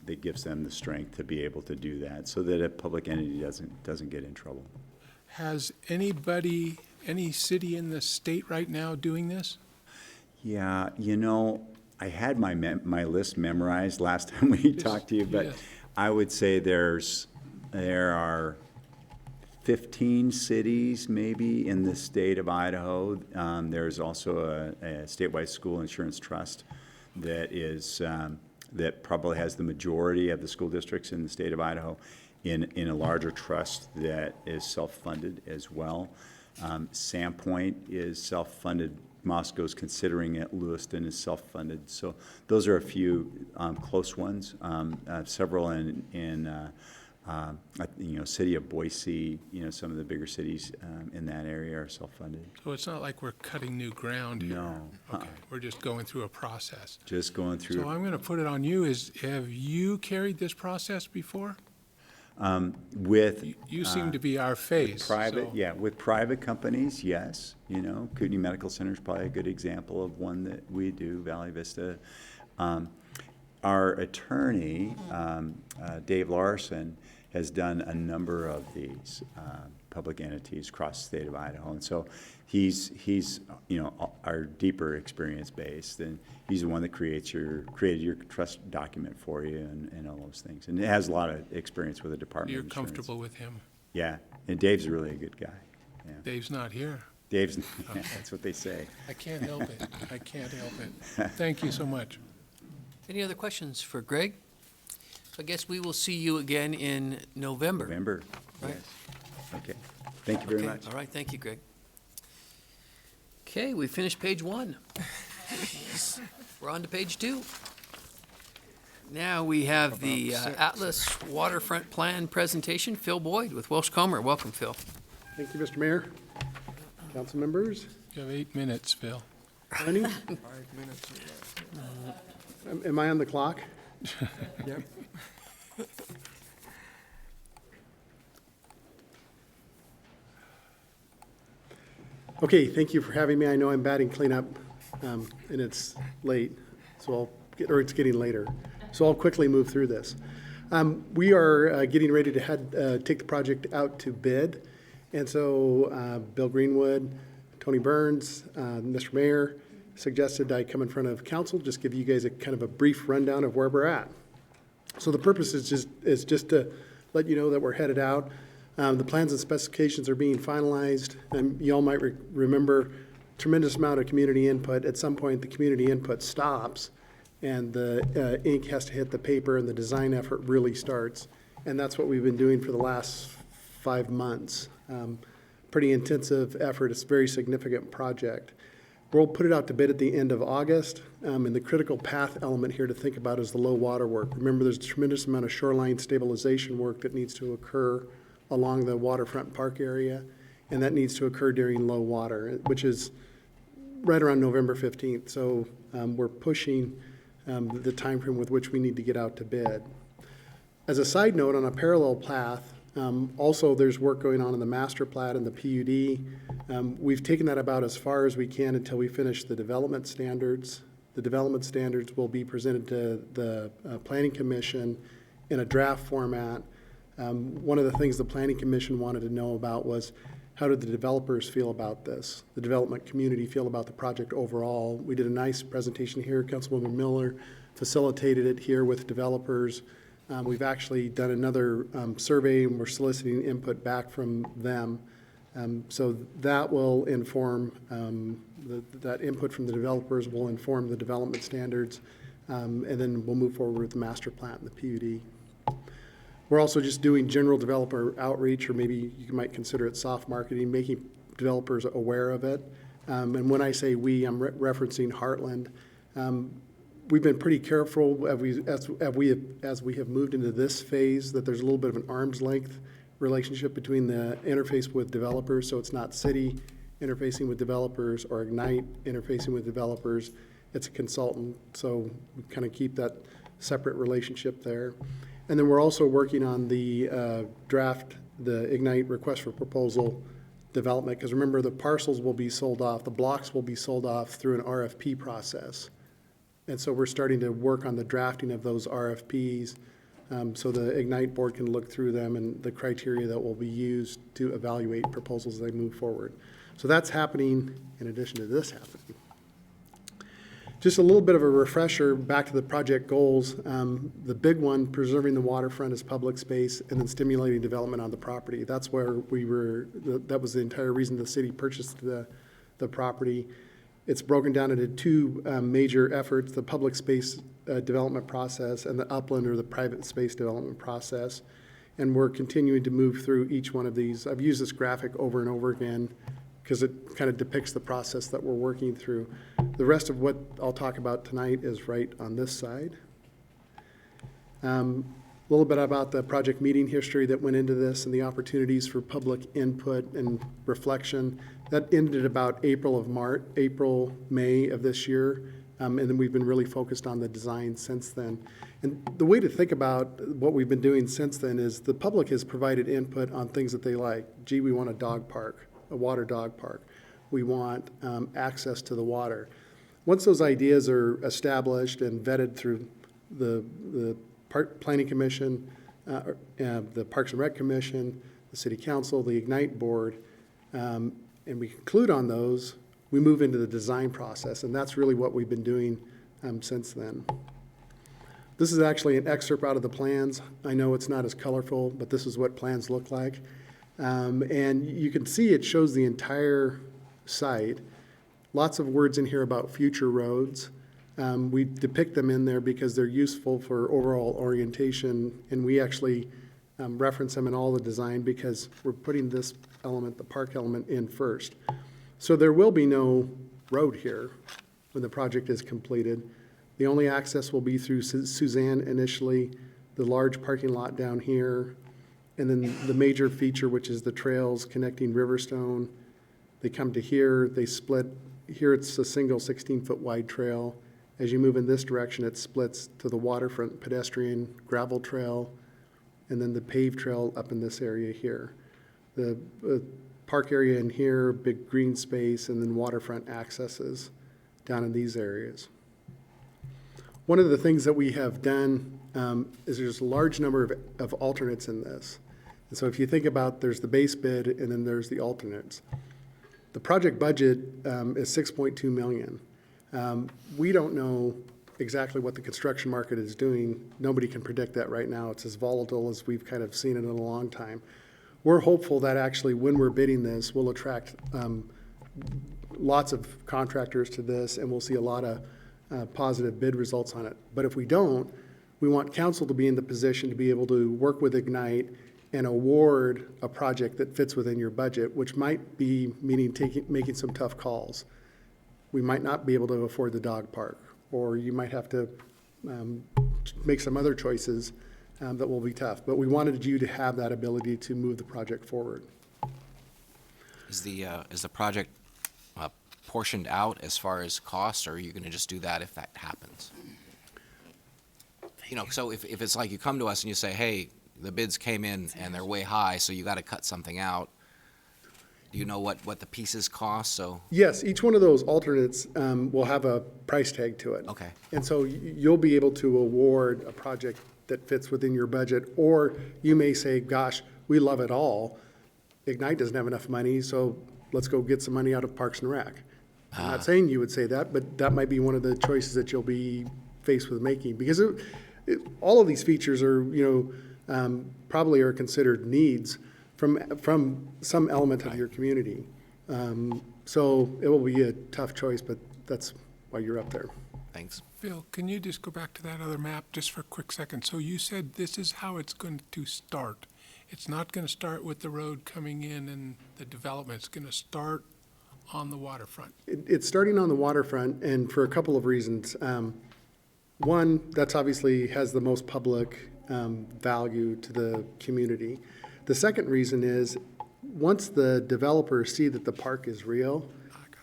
that gives them the strength to be able to do that, so that a public entity doesn't get in trouble. Has any city in the state right now doing this? Yeah, I had my list memorized last time we talked to you, but yes. I would say there are 15 cities maybe in the state of Idaho. There's also a statewide school insurance trust that probably has the majority of the school districts in the state of Idaho in a larger trust that is self-funded as well. Sandpoint is self-funded. Moscow's considering it. Lewiston is self-funded. So those are a few close ones. Several in city of Boise, some of the bigger cities in that area are self-funded. So it's not like we're cutting new ground here? No. Okay, we're just going through a process. Just going through. So I'm going to put it on you. Have you carried this process before? You seem to be our face. With private companies, yes. Kootenai Medical Center is probably a good example of one that we do. Valley Vista. Our attorney, Dave Larson, has done a number of these public entities across the state of Idaho, and so he's our deeper experience base. And he's the one that created your trust document for you and all those things, and it has a lot of experience with the Department of Insurance. You're comfortable with him? Yeah, and Dave's really a good guy. Yeah. Dave's not here. Dave's. Okay. That's what they say. I can't help it. I can't help it. Thank you so much. Any other questions for Greg? So I guess we will see you again in November. Right? Yes. Okay. Thank you very much. All right, thank you, Greg. Okay, we finished page 1. We're on to page 2. Now we have the Atlas Waterfront Plan presentation. Phil Boyd with Welsh Comer. Welcome, Phil. Thank you, Mr. Mayor. Council members. You have 8 minutes, Phil. 5 minutes. Am I on the clock? Yep. Okay, thank you for having me. I know I'm batting cleanup, and it's late, it's getting later. So I'll quickly move through this. We are getting ready to take the project out to bid. And so Bill Greenwood, Tony Burns, Mr. Mayor suggested I come in front of council, just give you guys a kind of a brief rundown of where we're at. So the purpose is just to let you know that we're headed out. The plans and specifications are being finalized, and you all might remember tremendous amount of community input. At some point, the community input stops, and the ink has to hit the paper, and the design effort really starts. And that's what we've been doing for the last 5 months. Pretty intensive effort. It's a very significant project. We'll put it out to bid at the end of August, and the critical path element here to think about is the low water work. Remember, there's a tremendous amount of shoreline stabilization work that needs to occur along the waterfront park area, and that needs to occur during low water, which is right around November 15th. So we're pushing the timeframe with which we need to get out to bid. As a side note, on a parallel path, also there's work going on in the master plat and the PUD. We've taken that about as far as we can until we finish the development standards. The development standards will be presented to the Planning Commission in a draft format. One of the things the Planning Commission wanted to know about was, how did the developers feel about this? The development community feel about the project overall? We did a nice presentation here. Councilwoman Miller facilitated it here with developers. We've actually done another survey, and we're soliciting input back from them. So that will inform, that input from the developers will inform the development standards, and then we'll move forward with the master plan and the PUD. We're also just doing general developer outreach, or maybe you might consider it soft marketing, making developers aware of it. And when I say we, I'm referencing Heartland. We've been pretty careful as we have moved into this phase, that there's a little bit of an arm's length relationship between the interface with developers. So it's not city interfacing with developers or Ignite interfacing with developers. It's a consultant. So we kind of keep that separate relationship there. And then we're also working on the draft, the Ignite request for proposal development, because remember, the parcels will be sold off, the blocks will be sold off through an RFP process. And so we're starting to work on the drafting of those RFPs, so the Ignite board can look through them and the criteria that will be used to evaluate proposals as they move forward. So that's happening in addition to this happening. Just a little bit of a refresher back to the project goals. The big one, preserving the waterfront as public space and then stimulating development on the property. That's where we were, that was the entire reason the city purchased the property. It's broken down into two major efforts, the public space development process and the upland or the private space development process. And we're continuing to move through each one of these. I've used this graphic over and over again because it kind of depicts the process that we're working through. The rest of what I'll talk about tonight is right on this side. A little bit about the project meeting history that went into this and the opportunities for public input and reflection. That ended about April, May of this year, and then we've been really focused on the design since then. And the way to think about what we've been doing since then is the public has provided input on things that they like. Gee, we want a dog park, a water dog park. We want access to the water. Once those ideas are established and vetted through the Planning Commission, the Parks and Rec Commission, the City Council, the Ignite Board, and we conclude on those, we move into the design process, and that's really what we've been doing since then. This is actually an excerpt out of the plans. I know it's not as colorful, but this is what plans look like. And you can see it shows the entire site. Lots of words in here about future roads. We depict them in there because they're useful for overall orientation, and we actually reference them in all the design because we're putting this element, the park element, in first. So there will be no road here when the project is completed. The only access will be through Suzanne initially, the large parking lot down here, and then the major feature, which is the trails connecting Riverstone. They come to here, they split. Here it's a single 16-foot wide trail. As you move in this direction, it splits to the waterfront pedestrian gravel trail, and then the paved trail up in this area here. The park area in here, big green space, and then waterfront accesses down in these areas. One of the things that we have done is there's a large number of alternates in this. And so if you think about, there's the base bid and then there's the alternates. The project budget is $6.2 million. We don't know exactly what the construction market is doing. Nobody can predict that right now. It's as volatile as we've kind of seen it in a long time. We're hopeful that actually when we're bidding this, we'll attract lots of contractors to this and we'll see a lot of positive bid results on it. But if we don't, we want council to be in the position to be able to work with Ignite and award a project that fits within your budget, which might be meaning making some tough calls. we might not be able to afford the dog park, or you might have to make some other choices that will be tough. But we wanted you to have that ability to move the project forward. Is the project portioned out as far as costs, or are you going to just do that if that happens? You know, so if it's like you come to us and you say, hey, the bids came in and they're way high, so you got to cut something out, do you know what the pieces cost? So Yes, each one of those alternates will have a price tag to it. Okay. And so you'll be able to award a project that fits within your budget, or you may say, gosh, we love it all. Ignite doesn't have enough money, so let's go get some money out of Parks and Rec. I'm not saying you would say that, but that might be one of the choices that you'll be faced with making, because all of these features are, probably are considered needs from some element of your community. So it will be a tough choice, but that's why you're up there. Thanks. Phil, can you just go back to that other map just for a quick second? So you said this is how it's going to start. It's not going to start with the road coming in and the development. It's going to start on the waterfront. It's starting on the waterfront, and for a couple of reasons. One, that's obviously has the most public value to the community. The second reason is, once the developers see that the park is real,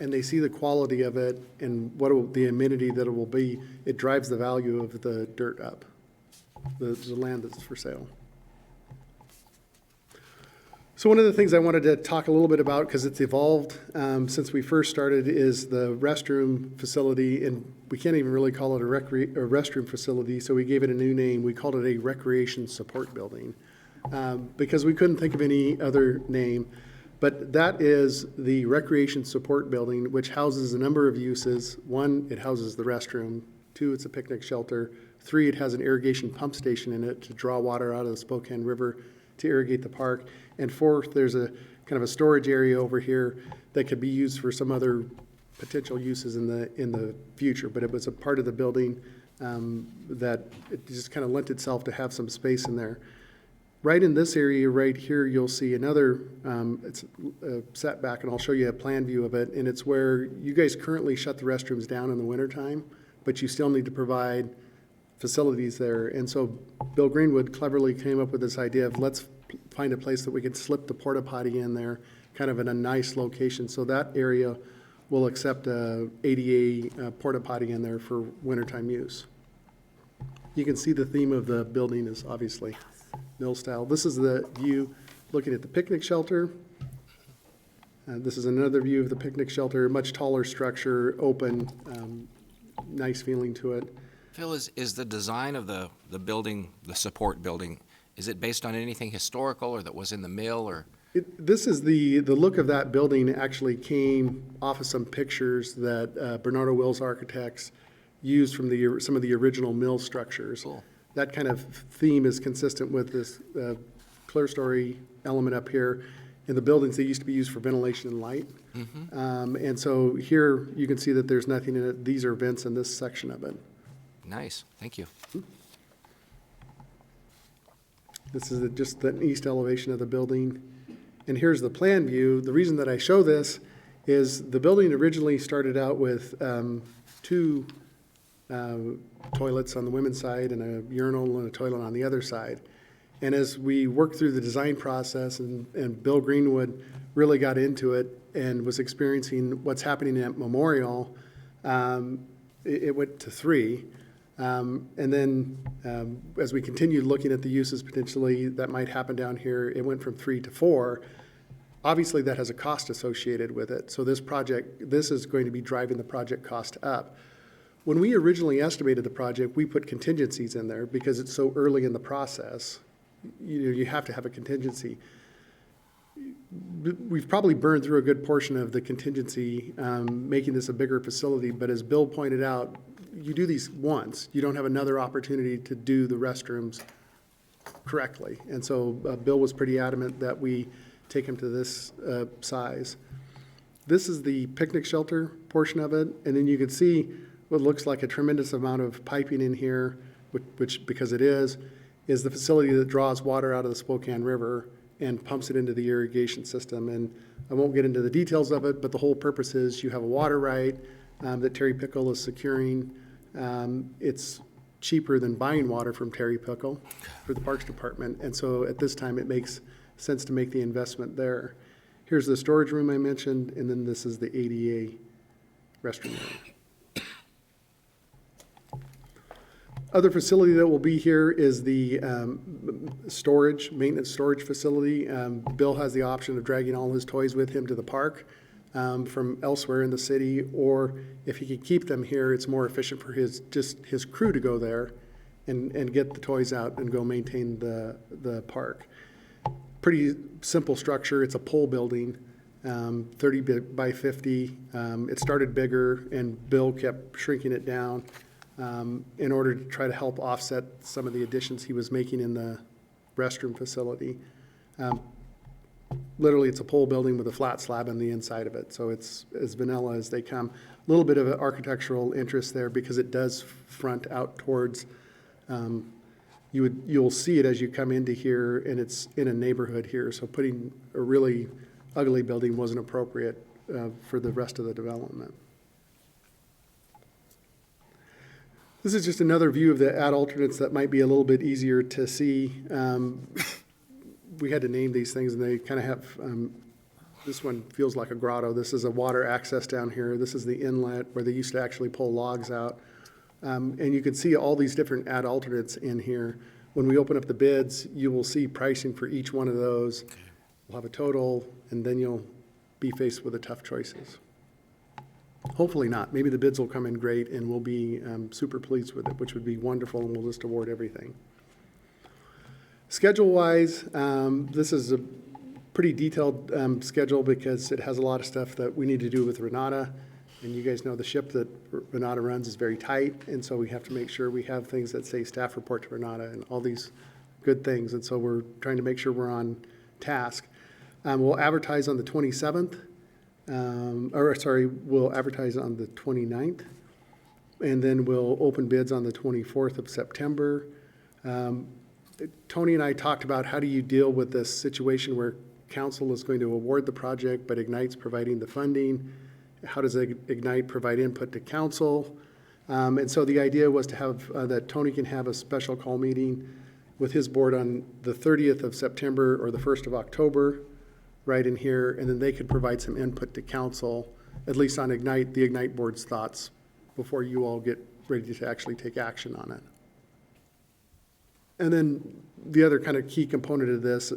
and they see the quality of it and the amenity that it will be, it drives the value of the dirt up, the land that's for sale. So one of the things I wanted to talk a little bit about, because it's evolved since we first started, is the restroom facility, and we can't even really call it a restroom facility, so we gave it a new name. We called it a recreation support building, because we couldn't think of any other name. But that is the recreation support building, which houses a number of uses. One, it houses the restroom. Two, it's a picnic shelter. Three, it has an irrigation pump station in it to draw water out of the Spokane River to irrigate the park. And fourth, there's a kind of a storage area over here that could be used for some other potential uses in the future. But it was a part of the building that it just kind of lent itself to have some space in there. Right in this area right here, you'll see another, it's a setback, and I'll show you a plan view of it. And it's where you guys currently shut the restrooms down in the wintertime, but you still need to provide facilities there. And so Bill Greenwood cleverly came up with this idea of let's find a place that we could slip the porta potty in there, kind of in a nice location. So that area will accept a ADA porta potty in there for wintertime use. You can see the theme of the building is obviously mill style. This is the view looking at the picnic shelter. This is another view of the picnic shelter, much taller structure, open, nice feeling to it. Phil, is the design of the building, the support building, is it based on anything historical or that was in the mill, or? This is the look of that building actually came off of some pictures that Bernardo Wills Architects used from some of the original mill structures. Cool. That kind of theme is consistent with this clear story element up here in the buildings that used to be used for ventilation and light. Mm-hmm. And so here you can see that there's nothing in it. These are vents in this section of it. Nice, thank you. This is just the east elevation of the building. And here's the plan view. The reason that I show this is the building originally started out with two toilets on the women's side and a urinal and a toilet on the other side. And as we worked through the design process and Bill Greenwood really got into it and was experiencing what's happening at Memorial, it went to three. And then as we continued looking at the uses potentially that might happen down here, it went from 3 to 4. Obviously, that has a cost associated with it. So this is going to be driving the project cost up. When we originally estimated the project, we put contingencies in there because it's so early in the process. You have to have a contingency. We've probably burned through a good portion of the contingency, making this a bigger facility. But as Bill pointed out, you do these once, you don't have another opportunity to do the restrooms correctly. And so Bill was pretty adamant that we take him to this size. This is the picnic shelter portion of it. And then you can see what looks like a tremendous amount of piping in here, which because it is the facility that draws water out of the Spokane River and pumps it into the irrigation system. And I won't get into the details of it, but the whole purpose is you have a water right, that Terry Pickle is securing. It's cheaper than buying water from Terry Pickle for the Parks Department, and so at this time it makes sense to make the investment there. Here's the storage room I mentioned, and then this is the ADA restroom area. Other facility that will be here is the maintenance storage facility. Bill has the option of dragging all his toys with him to the park from elsewhere in the city, or if he could keep them here, it's more efficient for his crew to go there and get the toys out and go maintain the park. Pretty simple structure. It's a pole building, 30 by 50. It started bigger, and Bill kept shrinking it down in order to try to help offset some of the additions he was making in the restroom facility. Literally, it's a pole building with a flat slab on the inside of it, so it's as vanilla as they come. A little bit of an architectural interest there because it does front out towards, you'll see it as you come into here, and it's in a neighborhood here, so putting a really ugly building wasn't appropriate for the rest of the development. This is just another view of the ad alternates that might be a little bit easier to see. We had to name these things, and they kind of have, this one feels like a grotto. This is a water access down here. This is the inlet where they used to actually pull logs out. And you can see all these different ad alternates in here. When we open up the bids, you will see pricing for each one of those. We'll have a total, and then you'll be faced with the tough choices. Hopefully not. Maybe the bids will come in great, and we'll be super pleased with it, which would be wonderful, and we'll just award everything. Schedule-wise, this is a pretty detailed schedule because it has a lot of stuff that we need to do with Renata. And you guys know the ship that Renata runs is very tight, and so we have to make sure we have things that say staff report to Renata and all these good things. And so we're trying to make sure we're on task. We'll advertise on the 27th, we'll advertise on the 29th, and then we'll open bids on the 24th of September. Tony and I talked about how do you deal with this situation where council is going to award the project, but Ignite's providing the funding. How does Ignite provide input to council? And so the idea was to have that Tony can have a special call meeting with his board on the 30th of September or the 1st of October, right in here, and then they could provide some input to council, at least on Ignite, the Ignite board's thoughts, before you all get ready to actually take action on it. And then the other kind of key component of this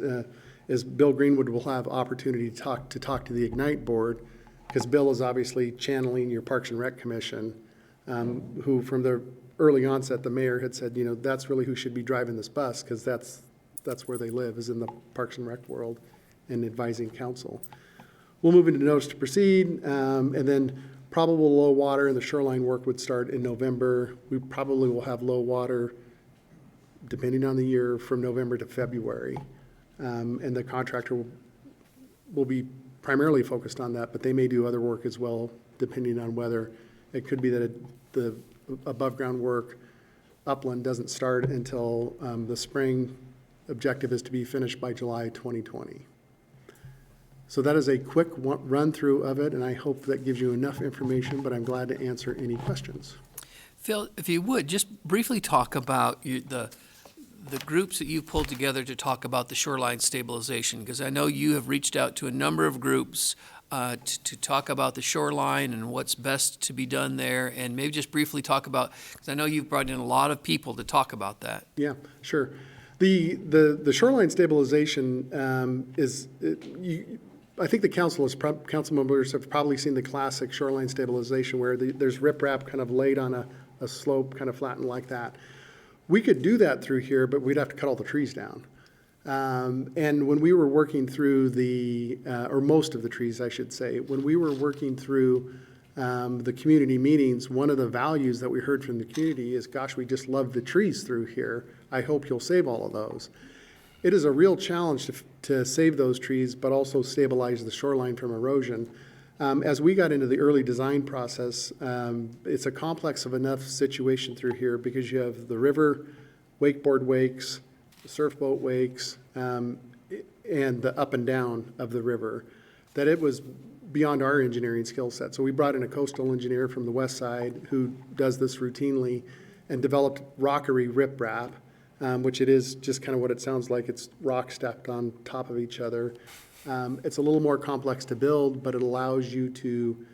is Bill Greenwood will have opportunity to talk to the Ignite board, because Bill is obviously channeling your Parks and Rec Commission, who from the early onset, the mayor had said, that's really who should be driving this bus, because that's where they live, is in the Parks and Rec world, and advising council. We'll move into notice to proceed, and then probable low water and the shoreline work would start in November. We probably will have low water, depending on the year, from November to February. And the contractor will be primarily focused on that, but they may do other work as well, depending on weather. It could be that the above ground work upland doesn't start until the spring. Objective is to be finished by July 2020. So that is a quick run through of it, and I hope that gives you enough information, but I'm glad to answer any questions. Phil, if you would, just briefly talk about the groups that you've pulled together to talk about the shoreline stabilization, because I know you have reached out to a number of groups to talk about the shoreline and what's best to be done there, and maybe just briefly talk about, because I know you've brought in a lot of people to talk about that. Yeah, sure. The shoreline stabilization I think the council members have probably seen the classic shoreline stabilization where there's riprap kind of laid on a slope, kind of flattened like that. We could do that through here, but we'd have to cut all the trees down. And when we were working through or most of the trees, I should say, when we were working through the community meetings, one of the values that we heard from the community is, gosh, we just love the trees through here. I hope you'll save all of those. It is a real challenge to save those trees, but also stabilize the shoreline from erosion. As we got into the early design process, it's a complex of enough situation through here because you have the river, wakeboard wakes, surfboat wakes, and the up and down of the river, that it was beyond our engineering skill set. So we brought in a coastal engineer from the west side who does this routinely and developed rockery riprap, which it is just kind of what it sounds like. It's rock stacked on top of each other. It's a little more complex to build, but it allows you to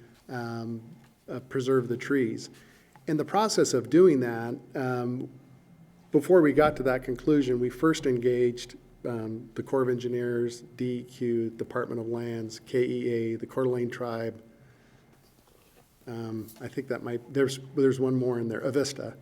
preserve the trees. In the process of doing that, before we got to that conclusion, we first engaged the Corps of Engineers, DEQ, Department of Lands, KEA, the Coeur d'Alene Tribe. I think that might, there's one more in there, Avista,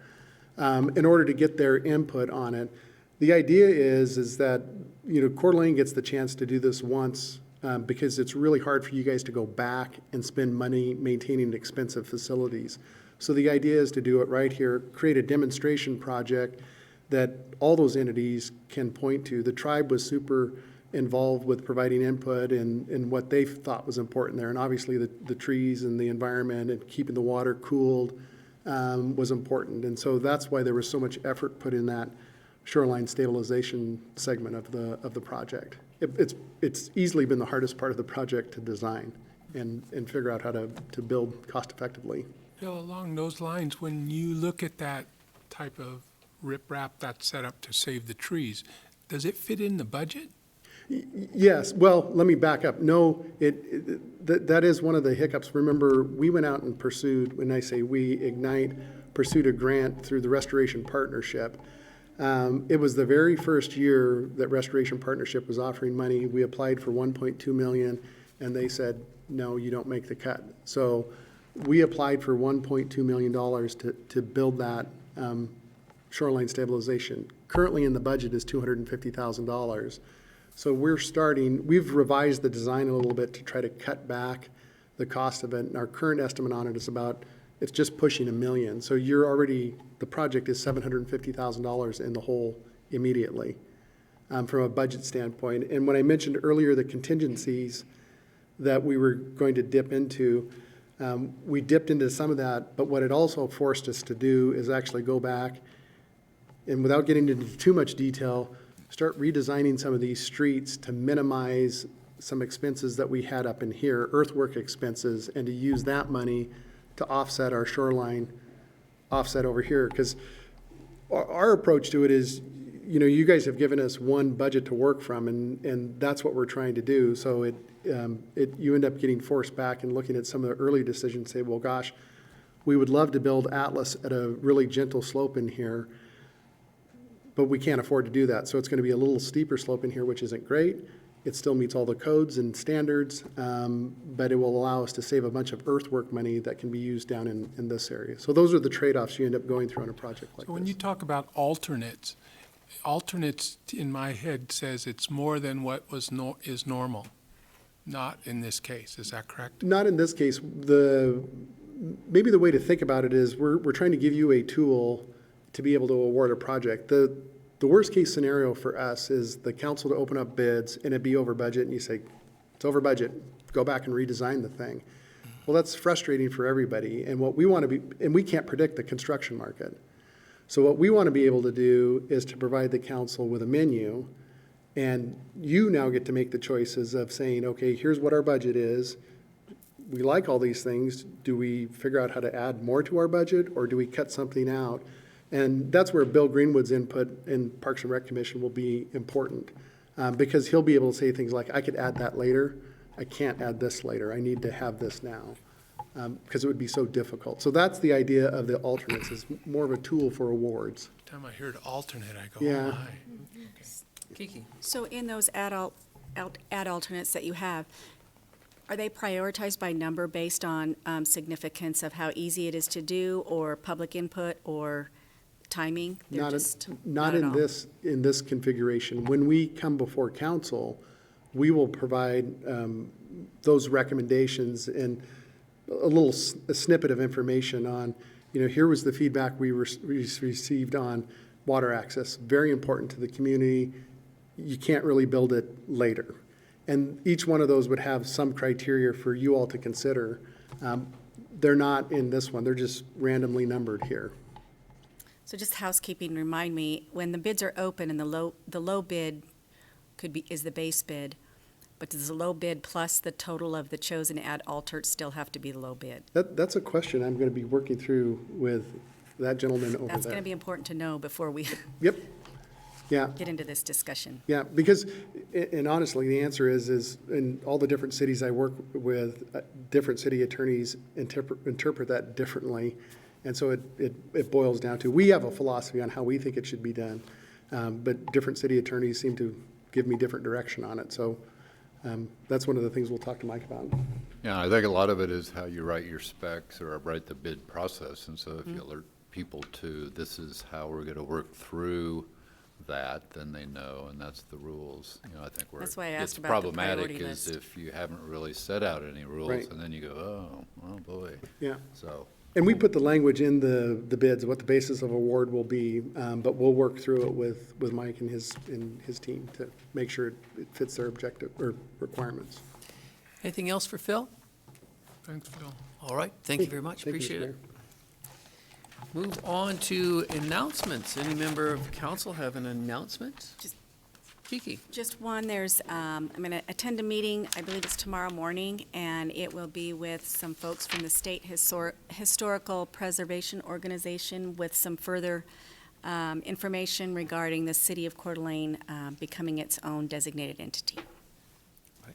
in order to get their input on it. The idea is that, Coeur d'Alene gets the chance to do this once because it's really hard for you guys to go back and spend money maintaining expensive facilities. So the idea is to do it right here, create a demonstration project that all those entities can point to. The tribe was super involved with providing input in what they thought was important there. And obviously the trees and the environment and keeping the water cooled was important. And so that's why there was so much effort put in that shoreline stabilization segment of the project. It's easily been the hardest part of the project to design and figure out how to build cost effectively. Bill, along those lines, when you look at that type of riprap that's set up to save the trees, does it fit in the budget? Yes. Well, let me back up. No, that is one of the hiccups. Remember, we went out and pursued, when I say we, Ignite, pursued a grant through the Restoration Partnership. It was the very first year that Restoration Partnership was offering money. We applied for $1.2 million, and they said, no, you don't make the cut. So we applied for $1.2 million to build that shoreline stabilization. Currently in the budget is $250,000. So we've revised the design a little bit to try to cut back the cost of it. And our current estimate on it is it's just pushing $1 million. So the project is $750,000 in the hole immediately from a budget standpoint. And when I mentioned earlier the contingencies that we were going to dip into, we dipped into some of that, but what it also forced us to do is actually go back and, without getting into too much detail, start redesigning some of these streets to minimize some expenses that we had up in here, earthwork expenses, and to use that money to offset our shoreline offset over here. Because our approach to it is, you guys have given us one budget to work from, and that's what we're trying to do. So you end up getting forced back and looking at some of the early decisions, say, well, gosh, we would love to build Atlas at a really gentle slope in here, but we can't afford to do that. So it's going to be a little steeper slope in here, which isn't great. It still meets all the codes and standards, but it will allow us to save a bunch of earthwork money that can be used down in this area. So those are the trade-offs you end up going through on a project like this. So when you talk about alternates in my head says it's more than what is normal. Not in this case, is that correct? Not in this case. Maybe the way to think about it is we're trying to give you a tool to be able to award a project. The worst case scenario for us is the council to open up bids and it be over budget, and you say, it's over budget, go back and redesign the thing. Well, that's frustrating for everybody. And what we want to be, and we can't predict the construction market. So what we want to be able to do is to provide the council with a menu, and you now get to make the choices of saying, okay, here's what our budget is. We like all these things. Do we figure out how to add more to our budget, or do we cut something out? And that's where Bill Greenwood's input in Parks and Rec Commission will be important, because he'll be able to say things like, I could add that later. I can't add this later. I need to have this now, because it would be so difficult. So that's the idea of the alternates, is more of a tool for awards. Every time I heard alternate, I go, Yeah. oh my. Kiki. So in those add alternates that you have, are they prioritized by number based on significance of how easy it is to do, or public input, or timing? Not in this configuration. When we come before council, we will provide those recommendations and a snippet of information on, here was the feedback we received on water access. Very important to the community. You can't really build it later. And each one of those would have some criteria for you all to consider. They're not in this one. They're just randomly numbered here. So just housekeeping, remind me, when the bids are open and the low bid is the base bid, But does the low bid plus the total of the chosen ad altered still have to be the low bid? That's a question I'm going to be working through with that gentleman over there. That's going to be important to know before we Yep, yeah. get into this discussion. Yeah, because, and honestly, the answer is in all the different cities I work with, different city attorneys interpret that differently. And so it boils down to, we have a philosophy on how we think it should be done, but different city attorneys seem to give me different direction on it. So that's one of the things we'll talk to Mike about. Yeah, I think a lot of it is how you write your specs or write the bid process. And so if you alert people to this is how we're going to work through that, then they know, and that's the rules. You know, I think where That's why I it asked gets about the problematic priority is list. if you haven't really set out any rules, Right. and then you go, oh boy. Yeah. So. And we put the language in the bids, what the basis of award will be, but we'll work through it with Mike and his team to make sure it fits their objective or requirements. Anything else for Phil? Thanks, Phil. All right, thank you very much, Thank you, appreciate Mr. it. Move on to announcements. Any member of council have an announcement? Kiki? Just one, I'm going to attend a meeting, I believe it's tomorrow morning, and it will be with some folks from the State Historical Preservation Organization with some further information regarding the city of Coeur d'Alene becoming its own designated entity.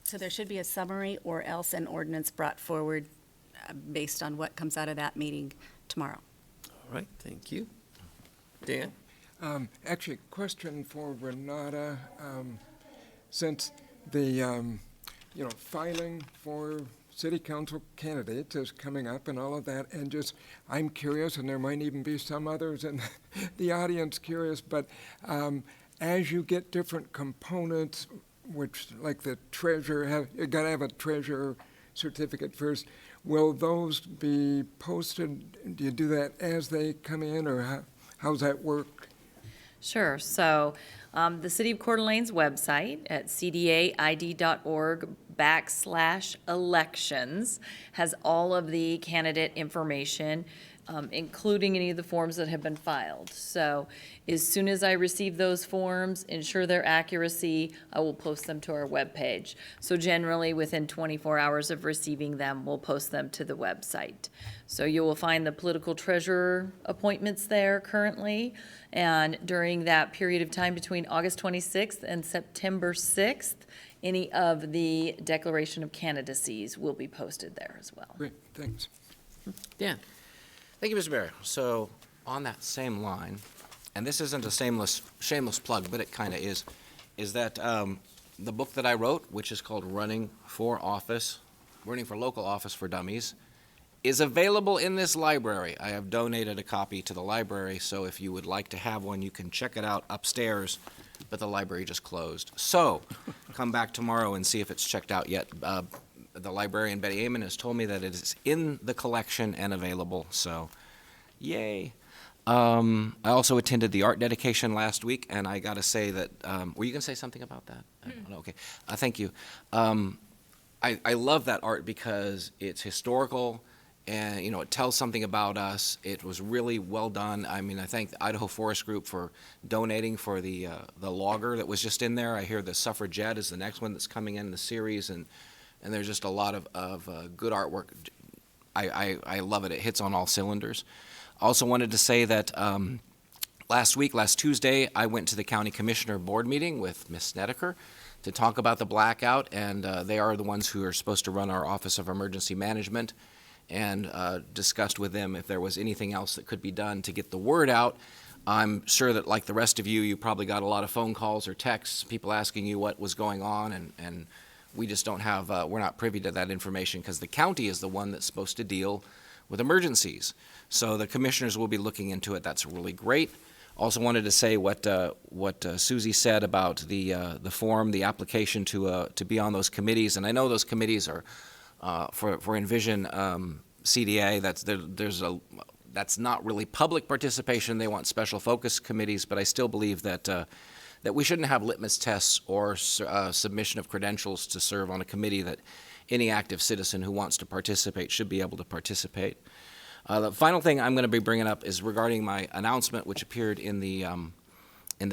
So there should be a summary or else an ordinance brought forward based on what comes out of that meeting tomorrow. All right, thank you. Dan? Actually, question for Renata. Since the, filing for city council candidates is coming up and all of that, and just, I'm curious, and there might even be some others in the audience curious, but as you get different components, which, like the treasurer, you gotta have a treasurer certificate first, will those be posted? Do you do that as they come in, or how's that work? Sure. So the City of Coeur d'Alene's website at cdaid.org/elections has all of the candidate information, including any of the forms that have been filed. So as soon as I receive those forms, ensure their accuracy, I will post them to our webpage. So generally within 24 hours of receiving them, we'll post them to the website. So you will find the political treasurer appointments there currently. And during that period of time between August 26th and September 6th, any of the declaration of candidacies will be posted there as well. Great, thanks. Dan? Thank you, Mr. Mayor. So on that same line, and this isn't a shameless plug, but it kind of is that the book that I wrote, which is called Running for Local Office for Dummies, is available in this library. I have donated a copy to the library, so if you would like to have one, you can check it out upstairs, but the library just closed. So come back tomorrow and see if it's checked out yet. The librarian, Betty Amon, has told me that it is in the collection and available, so yay. I also attended the art dedication last week, and I got to say that, were you going to say something about that? Okay, thank you. I love that art because it's historical, and, it tells something about us. It was really well done. I mean, I thank the Idaho Forest Group for donating for the logger that was just in there. I hear the Suffragette is the next one that's coming in the series, and there's just a lot of good artwork. I love it. It hits on all cylinders. Also wanted to say that last Tuesday, I went to the County Commissioner Board meeting with Ms. Snedeker to talk about the blackout, and they are the ones who are supposed to run our Office of Emergency Management, and discussed with them if there was anything else that could be done to get the word out. I'm sure that, like the rest of you, you probably got a lot of phone calls or texts, people asking you what was going on, and we just don't have, we're not privy to that information because the county is the one that's supposed to deal with emergencies. So the commissioners will be looking into it. That's really great. Also wanted to say what Susie said about the form, the application to be on those committees, and I know those committees are for Envision CDA. That's not really public participation. They want special focus committees, but I still believe that we shouldn't have litmus tests or submission of credentials to serve on a committee. That any active citizen who wants to participate should be able to participate. The final thing I'm going to be bringing up is regarding my announcement, which appeared in the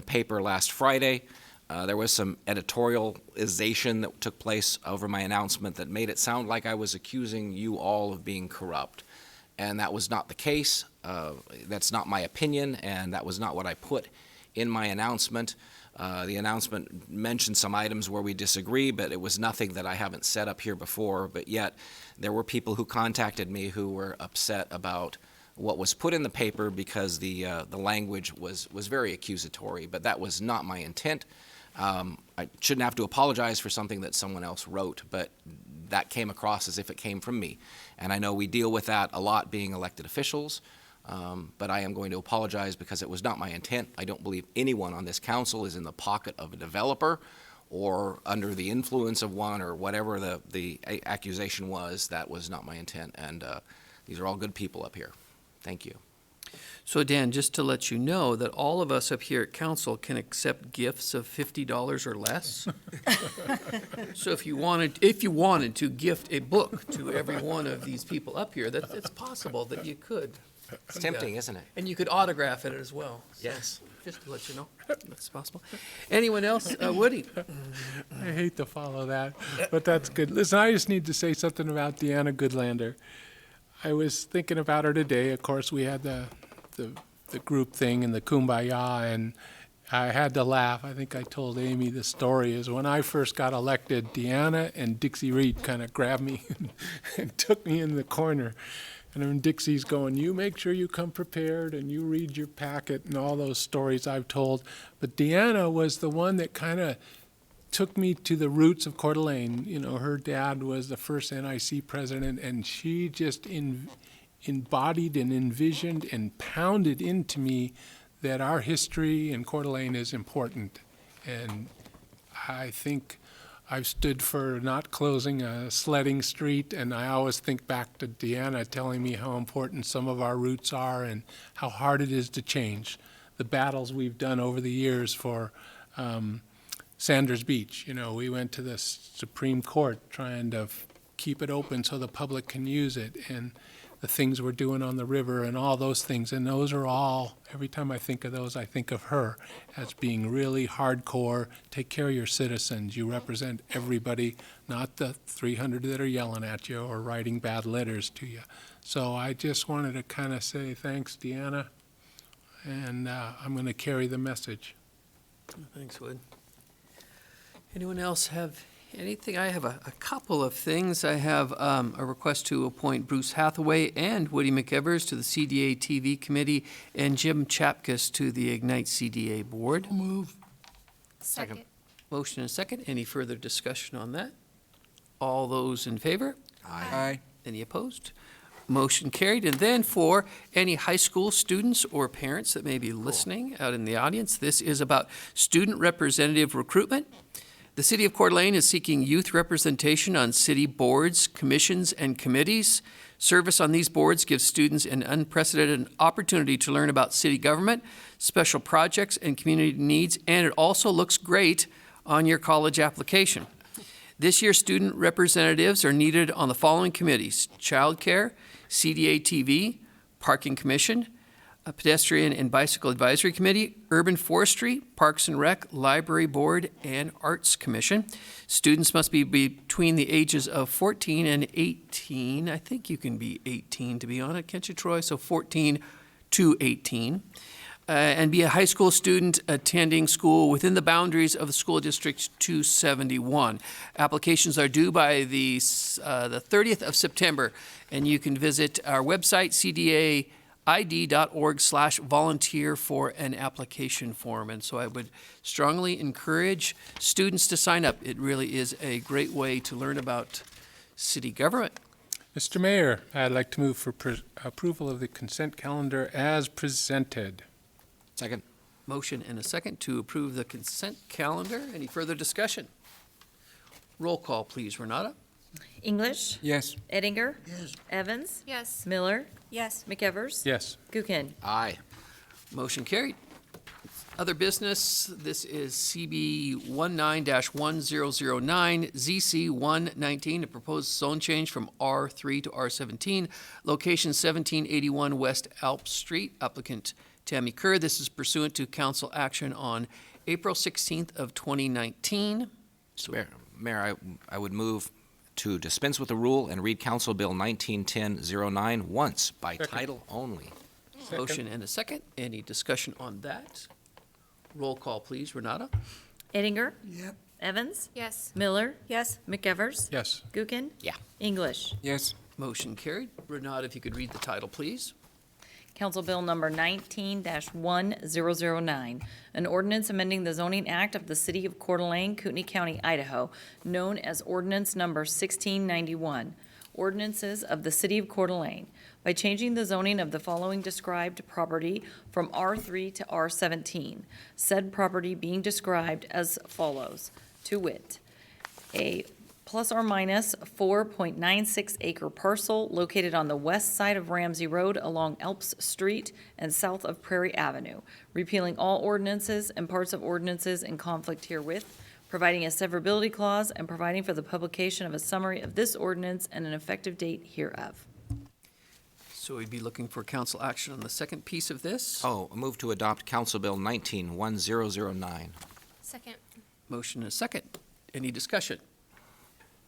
paper last Friday. There was some editorialization that took place over my announcement that made it sound like I was accusing you all of being corrupt. And that was not the case. That's not my opinion, and that was not what I put in my announcement. The announcement mentioned some items where we disagree, but it was nothing that I haven't said up here before. But yet, there were people who contacted me who were upset about what was put in the paper because the language was very accusatory. But that was not my intent. I shouldn't have to apologize for something that someone else wrote, but that came across as if it came from me. And I know we deal with that a lot being elected officials, but I am going to apologize because it was not my intent. I don't believe anyone on this council is in the pocket of a developer or under the influence of one or whatever the accusation was. That was not my intent, and these are all good people up here. Thank you. So Dan, just to let you know that all of us up here at council can accept gifts of $50 or less. So if you wanted to gift a book to every one of these people up here, it's possible that you could. It's tempting, isn't it? And you could autograph it as well. Yes. Just to let you know, that's possible. Anyone else? Woody? I hate to follow that, but that's good. Listen, I just need to say something about Deanna Goodlander. I was thinking about her today. Of course, we had the group thing and the kumbaya, and I had to laugh. I think I told Amy the story is when I first got elected, Deanna and Dixie Reed kind of grabbed me and took me in the corner. And then Dixie's going, you make sure you come prepared and you read your packet and all those stories I've told. But Deanna was the one that kind of took me to the roots of Coeur d'Alene. You know, her dad was the first NIC president, and she just embodied and envisioned and pounded into me that our history in Coeur d'Alene is important. And I think I've stood for not closing a sledding street, and I always think back to Deanna telling me how important some of our roots are and how hard it is to change. The battles we've done over the years for Sanders Beach. You know, we went to the Supreme Court trying to keep it open so the public can use it, and the things we're doing on the river and all those things. And those are all, every time I think of those, I think of her as being really hardcore. Take care of your citizens. You represent everybody, not the 300 that are yelling at you or writing bad letters to you. So I just wanted to kind of say thanks, Deanna, and I'm going to carry the message. Thanks, Wood. Anyone else have anything? I have a couple of things. I have a request to appoint Bruce Hathaway and Woody McEvers to the CDA TV Committee and Jim Chapkus to the Ignite CDA Board. Move. Second. Motion and second. Any further discussion on that? All those in favor? Aye. Any opposed? Motion carried. And then for any high school students or parents that may be listening out in the audience, this is about student representative recruitment. The City of Coeur d'Alene is seeking youth representation on city boards, commissions, and committees. Service on these boards gives students an unprecedented opportunity to learn about city government, special projects, and community needs, and it also looks great on your college application. This year, student representatives are needed on the following committees: Child Care, CDA TV, Parking Commission, a Pedestrian and Bicycle Advisory Committee, Urban Forestry, Parks and Rec, Library Board, and Arts Commission. Students must be between the ages of 14 and 18. I think you can be 18 to be on it, can't you, Troy? So 14 to 18. And be a high school student attending school within the boundaries of the school district 271. Applications are due by the 30th of September, and you can visit our website, cdaid.org/volunteer for an application form. And so I would strongly encourage students to sign up. It really is a great way to learn about city government. Mr. Mayor, I'd like to move for approval of the consent calendar as presented. Second. Motion and a second to approve the consent calendar. Any further discussion? Roll call, please, Renata. English? Yes. Eddinger? Yes. Evans? Yes. Miller? Yes. McEvers? Yes. Gookin? Aye. Motion carried. Other business, this is CB 19-1009, ZC 119, a proposed zone change from R3 to R17, location 1781 West Alp Street, applicant Tammy Coeur. This is pursuant to council action on April 16th of 2019. Mayor, I would move to dispense with the rule and read Council Bill 1910-09 once by title only. Motion and a second. Any discussion on that? Roll call, please. Renata? Edinger? Yep. Evans? Yes. Miller? Yes. McEvers? Yes. Gookin? Yeah. English? Yes. Motion carried. Renata, if you could read the title, please. Council Bill number 19-1009, an ordinance amending the zoning act of the city of Coeur d'Alene, Kootenai County, Idaho, known as ordinance number 1691, ordinances of the city of Coeur d'Alene, by changing the zoning of the following described property from R3 to R17, said property being described as follows, to wit, a plus or minus 4.96 acre parcel located on the west side of Ramsey Road along Elps Street and south of Prairie Avenue, repealing all ordinances and parts of ordinances in conflict herewith, providing a severability clause, and providing for the publication of a summary of this ordinance and an effective date hereof. So we'd be looking for council action on the second piece of this. Oh, a move to adopt Council Bill 19-1009. Second. Motion and a second. Any discussion?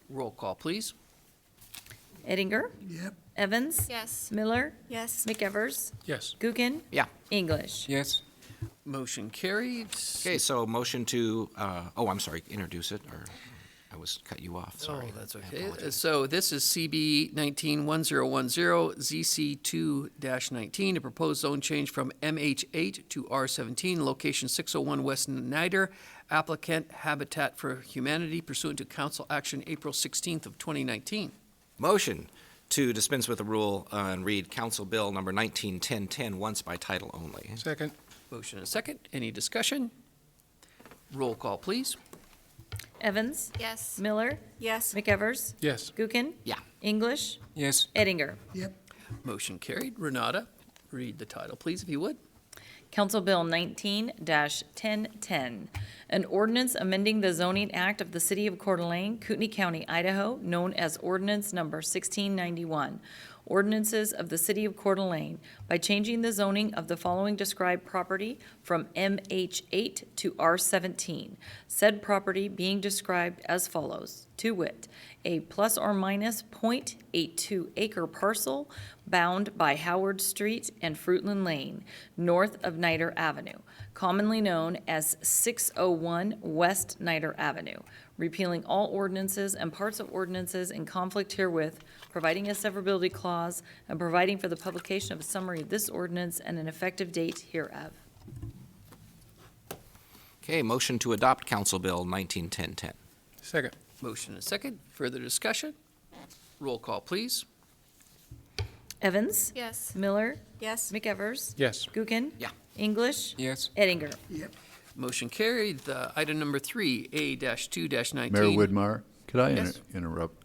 Roll call, please. Edinger? Yep. Evans? Yes. Miller? Yes. McEvers? Yes. Gookin? Yeah. English? Yes. Motion carried. Okay, so motion to, I'm sorry, introduce it, or I was cut you off, sorry. Oh, that's I okay. apologize. So this is CB 19-1010, ZC2-19, a proposed zone change from MH8 to R17, location 601 West Niter, applicant Habitat for Humanity, pursuant to council action April 16th of 2019. Motion to dispense with the rule and read Council Bill number 191010 once by title only. Second. Motion and a second. Any discussion? Roll call, please. Evans? Yes. Miller? Yes. McEvers? Yes. Gookin? Yeah. English? Yes. Edinger? Yep. Motion carried. Renata, read the title, please, if you would. Council Bill 19-1010, an ordinance amending the zoning act of the city of Coeur d'Alene, Kootenai County, Idaho, known as ordinance number 1691, ordinances of the city of Coeur d'Alene, by changing the zoning of the following described property from MH8 to R17, said property being described as follows, to wit, a plus or minus .82 acre parcel bound by Howard Street and Fruitland Lane, north of Niter Avenue, commonly known as 601 West Niter Avenue, repealing all ordinances and parts of ordinances in conflict herewith, providing a severability clause, and providing for the publication of a summary of this ordinance and an effective date hereof. Okay, motion to adopt Council Bill 191010. Second. Motion and a second. Further discussion? Roll call, please. Evans? Yes. Miller? Yes. McEvers? Yes. Gookin? Yeah. English? Yes. Edinger? Yep. Motion carried. Item number 3, A-2-19. Mayor Widmar, could I Yes. interrupt?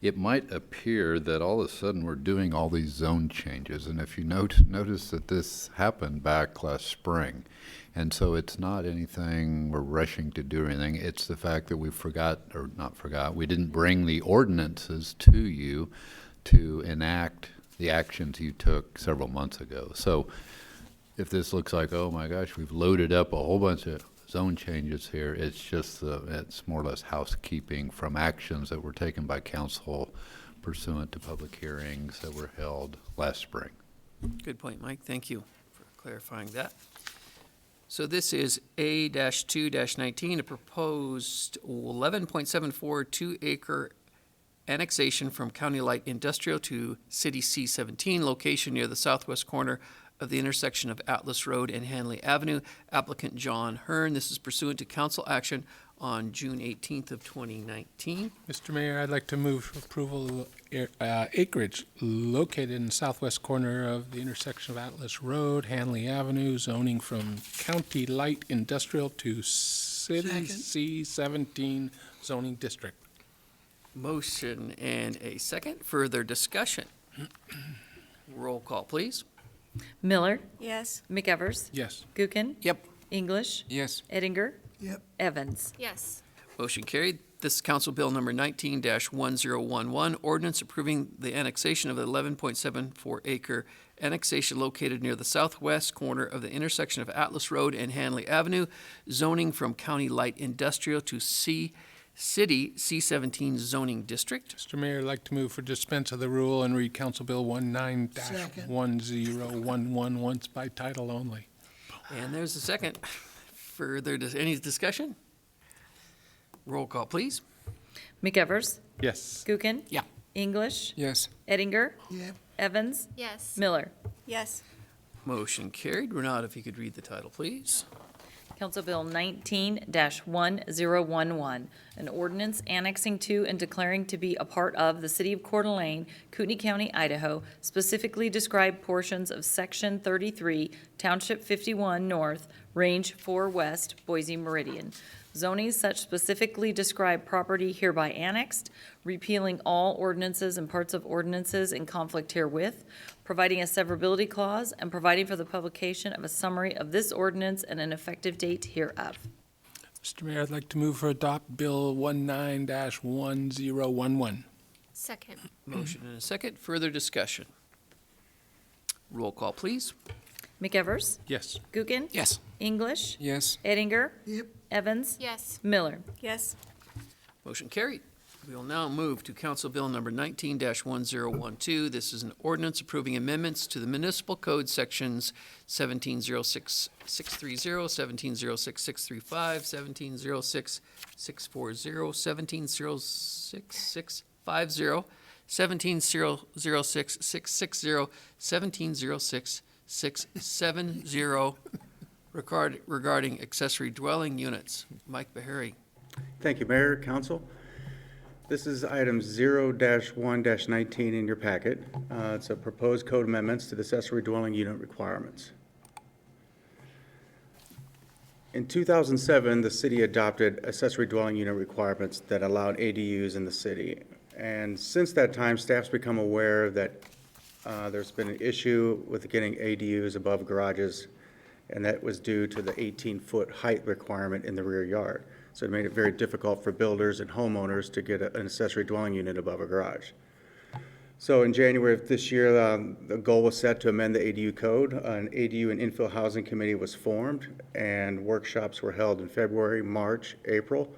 It might appear that all of a sudden we're doing all these zone changes, and if you notice that this happened back last spring, and so it's not anything we're rushing to do or anything, it's the fact that we we didn't bring the ordinances to you to enact the actions you took several months ago. So if this looks like, oh my gosh, we've loaded up a whole bunch of zone changes here, it's just, it's more or less housekeeping from actions that were taken by council pursuant to public hearings that were held last spring. Good point, Mike. Thank you for clarifying that. So this is A-2-19, a proposed 11.74 2-acre annexation from County Light Industrial to City C-17, location near the southwest corner of the intersection of Atlas Road and Hanley Avenue. Applicant John Hearn. This is pursuant to council action on June 18th of 2019. Mr. Mayor, I'd like to move approval of acreage located in the southwest corner of the intersection of Atlas Road, Hanley Avenue, zoning from County Light Industrial to City C-17 zoning district. Motion and a second. Further discussion. Roll call, please. Miller? Yes. McEvers? Yes. Gookin? Yep. English? Yes. Edinger? Yep. Evans? Yes. Motion carried. This is Council Bill number 19-1011, ordinance approving the annexation of the 11.74 acre annexation located near the southwest corner of the intersection of Atlas Road and Hanley Avenue, zoning from County Light Industrial to City C17 zoning district. Mr. Mayor, I'd like to move for dispense of the rule and read Council Bill 19-1011 once by title only. And there's a second. Any discussion? Roll call, please. McEvers? Yes. Gookin? Yeah. English? Yes. Eddinger? Yep. Evans? Yes. Miller? Yes. Motion carried. Renata, if you could read the title, please. Council Bill 19-1011, an ordinance annexing to and declaring to be a part of the City of Coeur d'Alene, Kootenai County, Idaho, specifically described portions of Section 33, Township 51 North, Range 4 West, Boise Meridian. Zoning such specifically described property hereby annexed, repealing all ordinances and parts of ordinances in conflict herewith, providing a severability clause, and providing for the publication of a summary of this ordinance and an effective date hereof. Mr. Mayor, I'd like to move for adopt Bill 19-1011. Second. Motion and a second. Further discussion. Roll call, please. McEvers? Yes. Gookin? Yes. English? Yes. Eddinger? Yep. Evans? Yes. Miller? Yes. Motion carried. We will now move to Council Bill number 19-1012. This is an ordinance approving amendments to the Municipal Code Sections 1706-630, 1706-635, 1706-640, 1706-650, 1706-660, 1706-670 regarding accessory dwelling units. Mike Bahari. Thank you, Mayor, Council. This is item 0-1-19 in your packet. It's a proposed code amendments to the accessory dwelling unit requirements. In 2007, the city adopted accessory dwelling unit requirements that allowed ADUs in the city. And since that time, staff's become aware that there's been an issue with getting ADUs above garages, and that was due to the 18-foot height requirement in the rear yard. So it made it very difficult for builders and homeowners to get an accessory dwelling unit above a garage. So in January of this year, the goal was set to amend the ADU code. An ADU and infill housing committee was formed, and workshops were held in February, March, April,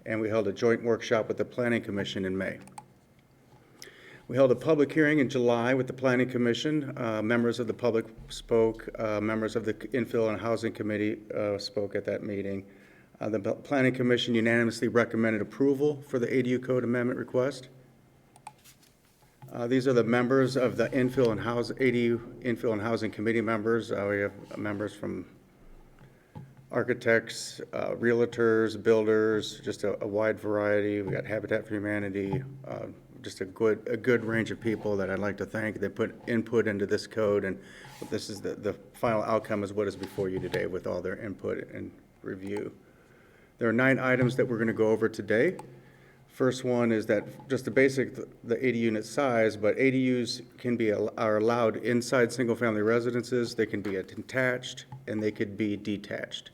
and we held a joint workshop with the Planning Commission in May. We held a public hearing in July with the Planning Commission. Members of the public spoke. Members of the Infill and Housing Committee spoke at that meeting. The Planning Commission unanimously recommended approval for the ADU code amendment request. These are the members of the ADU Infill and Housing Committee members. We have members from architects, realtors, builders, just a wide variety. We got Habitat for Humanity, just a good range of people that I'd like to thank. They put input into this code, and this is the final outcome is what is before you today with all their input and review. There are 9 items that we're going to go over today. First one is that just the basic, the ADU unit size, but ADUs are allowed inside single-family residences. They can be attached, and they could be detached.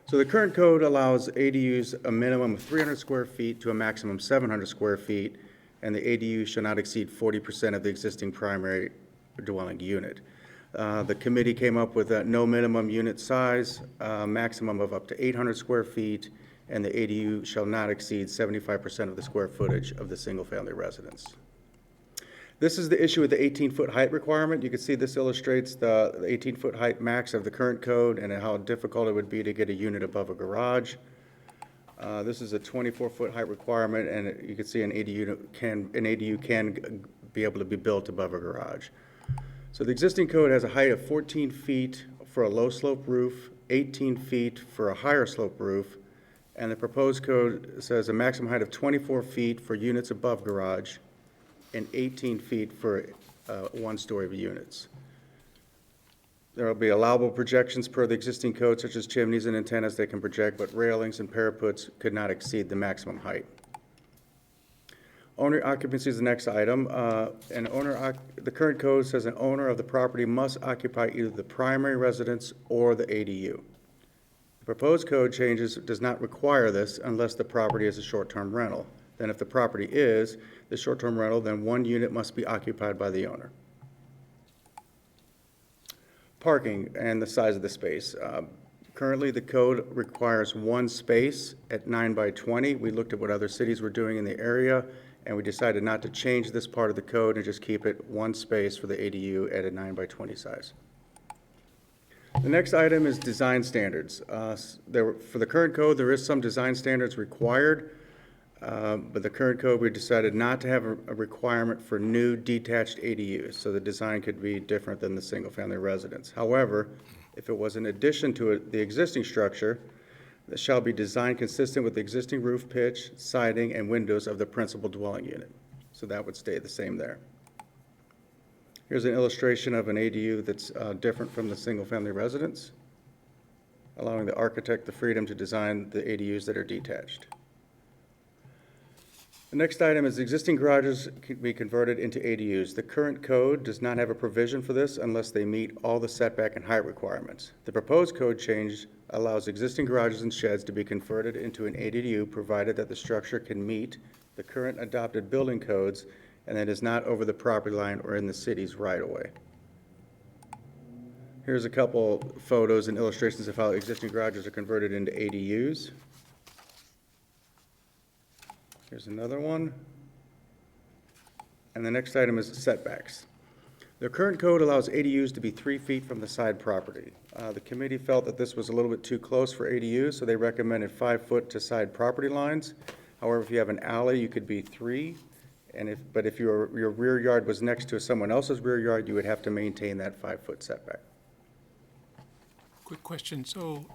So the current code allows ADUs a minimum of 300 square feet to a maximum of 700 square feet, and the ADU shall not exceed 40% of the existing primary dwelling unit. The committee came up with a no minimum unit size, maximum of up to 800 square feet, and the ADU shall not exceed 75% of the square footage of the single-family residence. This is the issue with the 18-foot height requirement. You can see this illustrates the 18-foot height max of the current code and how difficult it would be to get a unit above a garage. This is a 24-foot height requirement, and you can see an ADU can be able to be built above a garage. So the existing code has a height of 14 feet for a low slope roof, 18 feet for a higher slope roof, and the proposed code says a maximum height of 24 feet for units above garage and 18 feet for one-story units. There will be allowable projections per the existing code, such as chimneys and antennas they can project, but railings and parapets could not exceed the maximum height. Owner occupancy is the next item. The current code says an owner of the property must occupy either the primary residence or the ADU. The proposed code changes does not require this unless the property is a short-term rental. Then if the property is the short-term rental, then one unit must be occupied by the owner. Parking and the size of the space. Currently, the code requires one space at 9 by 20. We looked at what other cities were doing in the area, and we decided not to change this part of the code and just keep it one space for the ADU at a 9 by 20 size. The next item is design standards. For the current code, there is some design standards required, but the current code, we decided not to have a requirement for new detached ADUs, so the design could be different than the single-family residence. However, if it was in addition to the existing structure, that shall be designed consistent with the existing roof pitch, siding, and windows of the principal dwelling unit. So that would stay the same there. Here's an illustration of an ADU that's different from the single-family residence, allowing the architect the freedom to design the ADUs that are detached. The next item is existing garages can be converted into ADUs. The current code does not have a provision for this unless they meet all the setback and height requirements. The proposed code change allows existing garages and sheds to be converted into an ADU provided that the structure can meet the current adopted building codes and that is not over the property line or in the city's right-of-way. Here's a couple photos and illustrations of how existing garages are converted into ADUs. Here's another one. And the next item is setbacks. The current code allows ADUs to be 3 feet from the side property. The committee felt that this was a little bit too close for ADUs, so they recommended 5 foot to side property lines. However, if you have an alley, you could be 3. But if your rear yard was next to someone else's rear yard, you would have to maintain that 5-foot setback. Quick question. So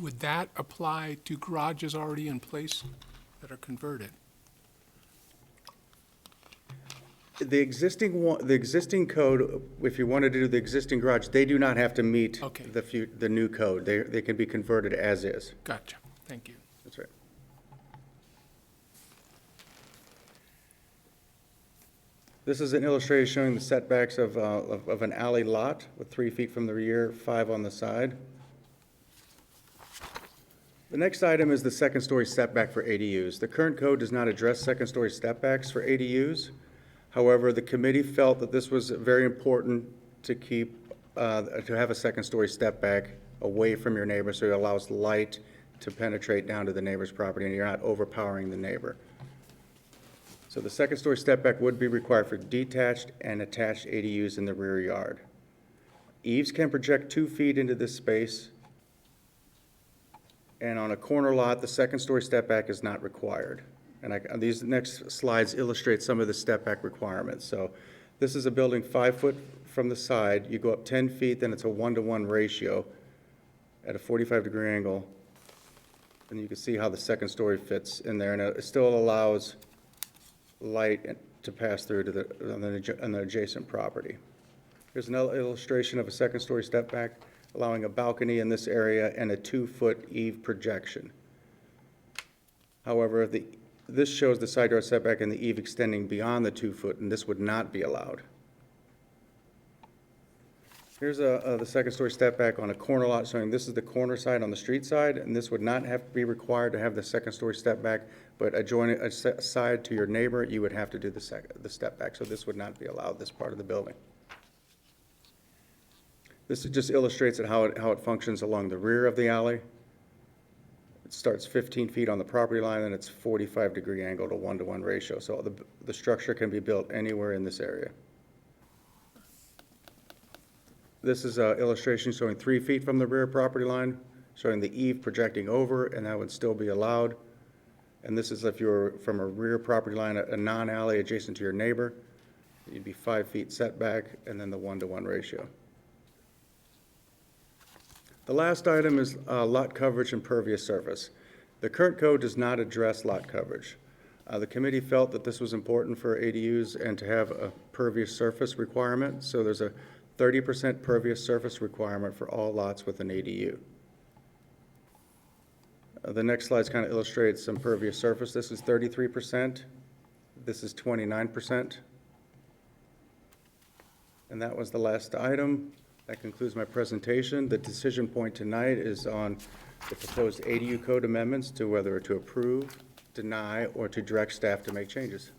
would that apply to garages already in place that are converted? The existing code, if you wanted to do the existing garage, they do not have to meet the new code. They can be converted as is. Gotcha. Thank you. That's right. This is an illustration showing the setbacks of an alley lot with 3 feet from the rear, 5 on the side. The next item is the second-story setback for ADUs. The current code does not address second-story setbacks for ADUs. However, the committee felt that this was very important to have a second-story step back away from your neighbor so it allows light to penetrate down to the neighbor's property and you're not overpowering the neighbor. So the second-story step back would be required for detached and attached ADUs in the rear yard. Eaves can project 2 feet into this space, and on a corner lot, the second-story step back is not required. And these next slides illustrate some of the step back requirements. So this is a building 5 foot from the side. You go up 10 feet, then it's a 1-to-1 ratio at a 45-degree angle. And you can see how the second story fits in there. And it still allows light to pass through to on the adjacent property. Here's another illustration of a second-story step back, allowing a balcony in this area and a 2-foot eave projection. However, this shows the side yard setback and the eave extending beyond the 2 foot, and this would not be allowed. Here's the second-story step back on a corner lot showing this is the corner side on the street side, and this would not have to be required to have the second-story step back, but adjoining a side to your neighbor, you would have to do the step back, so this would not be allowed, this part of the building. This just illustrates how it functions along the rear of the alley. It starts 15 feet on the property line, and it's 45-degree angle to 1-to-1 ratio. So the structure can be built anywhere in this area. This is an illustration showing 3 feet from the rear property line, showing the eave projecting over, and that would still be allowed. And this is if you're from a rear property line, a non-alley adjacent to your neighbor, you'd be 5 feet setback, and then the 1-to-1 ratio. The last item is lot coverage and pervious surface. The current code does not address lot coverage. The committee felt that this was important for ADUs and to have a pervious surface requirement. So there's a 30% pervious surface requirement for all lots with an ADU. The next slide kind of illustrates some pervious surface. This is 33%. This is 29%. And that was the last item. That concludes my presentation. The decision point tonight is on the proposed ADU code amendments to whether to approve, deny, or to direct staff to make changes.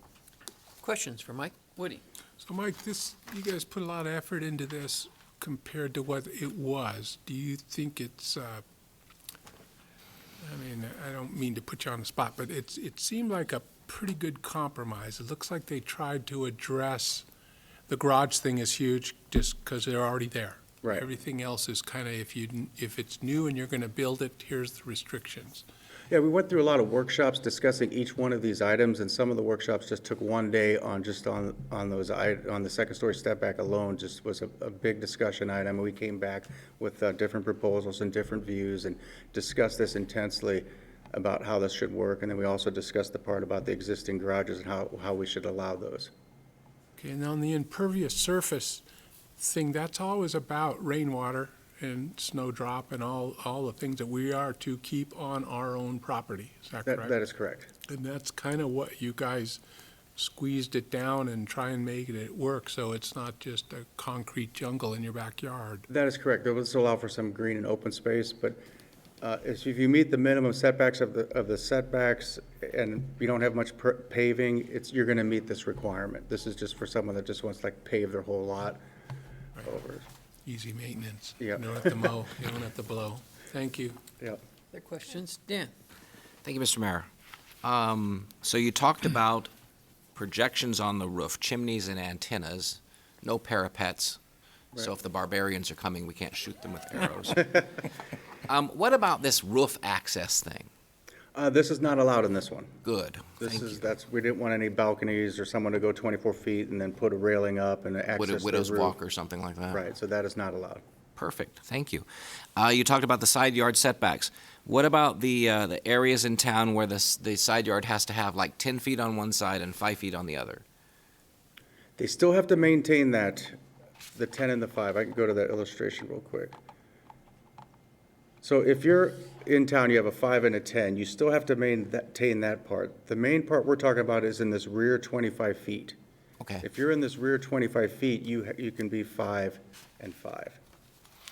Questions for Mike? Woody? So Mike, you guys put a lot of effort into this compared to what it was? Do you think it's, I mean, I don't mean to put you on the spot, but it seemed like a pretty good compromise. It looks like they tried to address, the garage thing is huge just because they're already there. Right. Everything else is kind of, if it's new and you're going to build it, here's the restrictions. Yeah, we went through a lot of workshops discussing each one of these items, and some of the workshops just took one day on those, on the second story step back alone, just was a big discussion item. We came back with different proposals and different views and discussed this intensely about how this should work, and then we also discussed the part about the existing garages and how we should allow those. Okay, and on the impervious surface thing, that's always about rainwater and snowdrop and all the things that we are to keep on our own property. Is that correct? That is correct. And that's kind of what you guys squeezed it down and try and make it work, so it's not just a concrete jungle in your backyard. That is correct. There was allow for some green and open space, but if you meet the minimum setbacks of the setbacks and you don't have much paving, you're going to meet this requirement. This is just for someone that just wants to like pave their whole lot over. Easy maintenance. Yeah. You don't have to mow, you don't have to blow. Thank you. Yeah. Other questions? Dan? Thank you, Mr. Mayor. So you talked about projections on the roof, chimneys and antennas, no parapets. So Right. if the barbarians are coming, we can't shoot them with arrows. What about this roof access thing? This is not allowed in this one. Good. Thank you. We didn't want any balconies or someone to go 24 feet and then put a railing up and access Would a the widow's roof. walk or something like that? Right, so that is not allowed. Perfect, thank you. You talked about the side yard setbacks. What about the areas in town where the side yard has to have like 10 feet on one side and 5 feet on the other? They still have to maintain that, the 10 and the 5. I can go to that illustration real quick. So if you're in town, you have a 5 and a 10, you still have to maintain that part. The main part we're talking about is in this rear 25 feet. Okay. If you're in this rear 25 feet, you can be 5 and 5.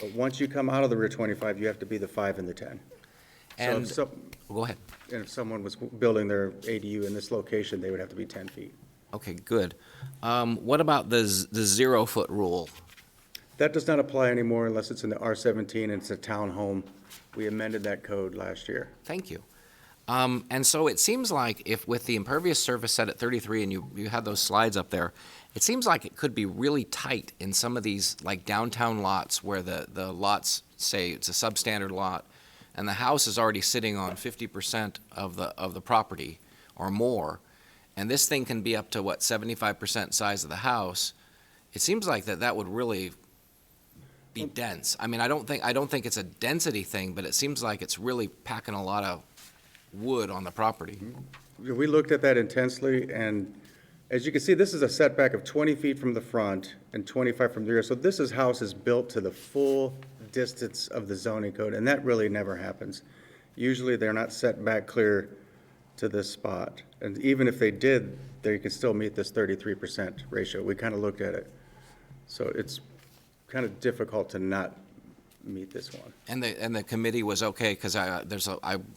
But once you come out of the rear 25, you have to be the 5 and the 10. And, So go ahead. and if someone was building their ADU in this location, they would have to be 10 feet. Okay, good. What about the 0 foot rule? That does not apply anymore unless it's in the R17 and it's a townhome. We amended that code last year. Thank you. And so it seems like if with the impervious surface set at 33 and you had those slides up there, it seems like it could be really tight in some of these like downtown lots where the lots say it's a substandard lot and the house is already sitting on 50% of the property or more, and this thing can be up to what, 75% size of the house. It seems like that would really be dense. I mean, I don't think it's a density thing, but it seems like it's really packing a lot of wood on the property. We looked at that intensely, and as you can see, this is a setback of 20 feet from the front and 25 from the rear. So this house is built to the full distance of the zoning code, and that really never happens. Usually, they're not set back clear to this spot. And even if they did, they could still meet this 33% ratio. We kind of looked at it. So it's kind of difficult to not meet this one. And the committee was okay, because I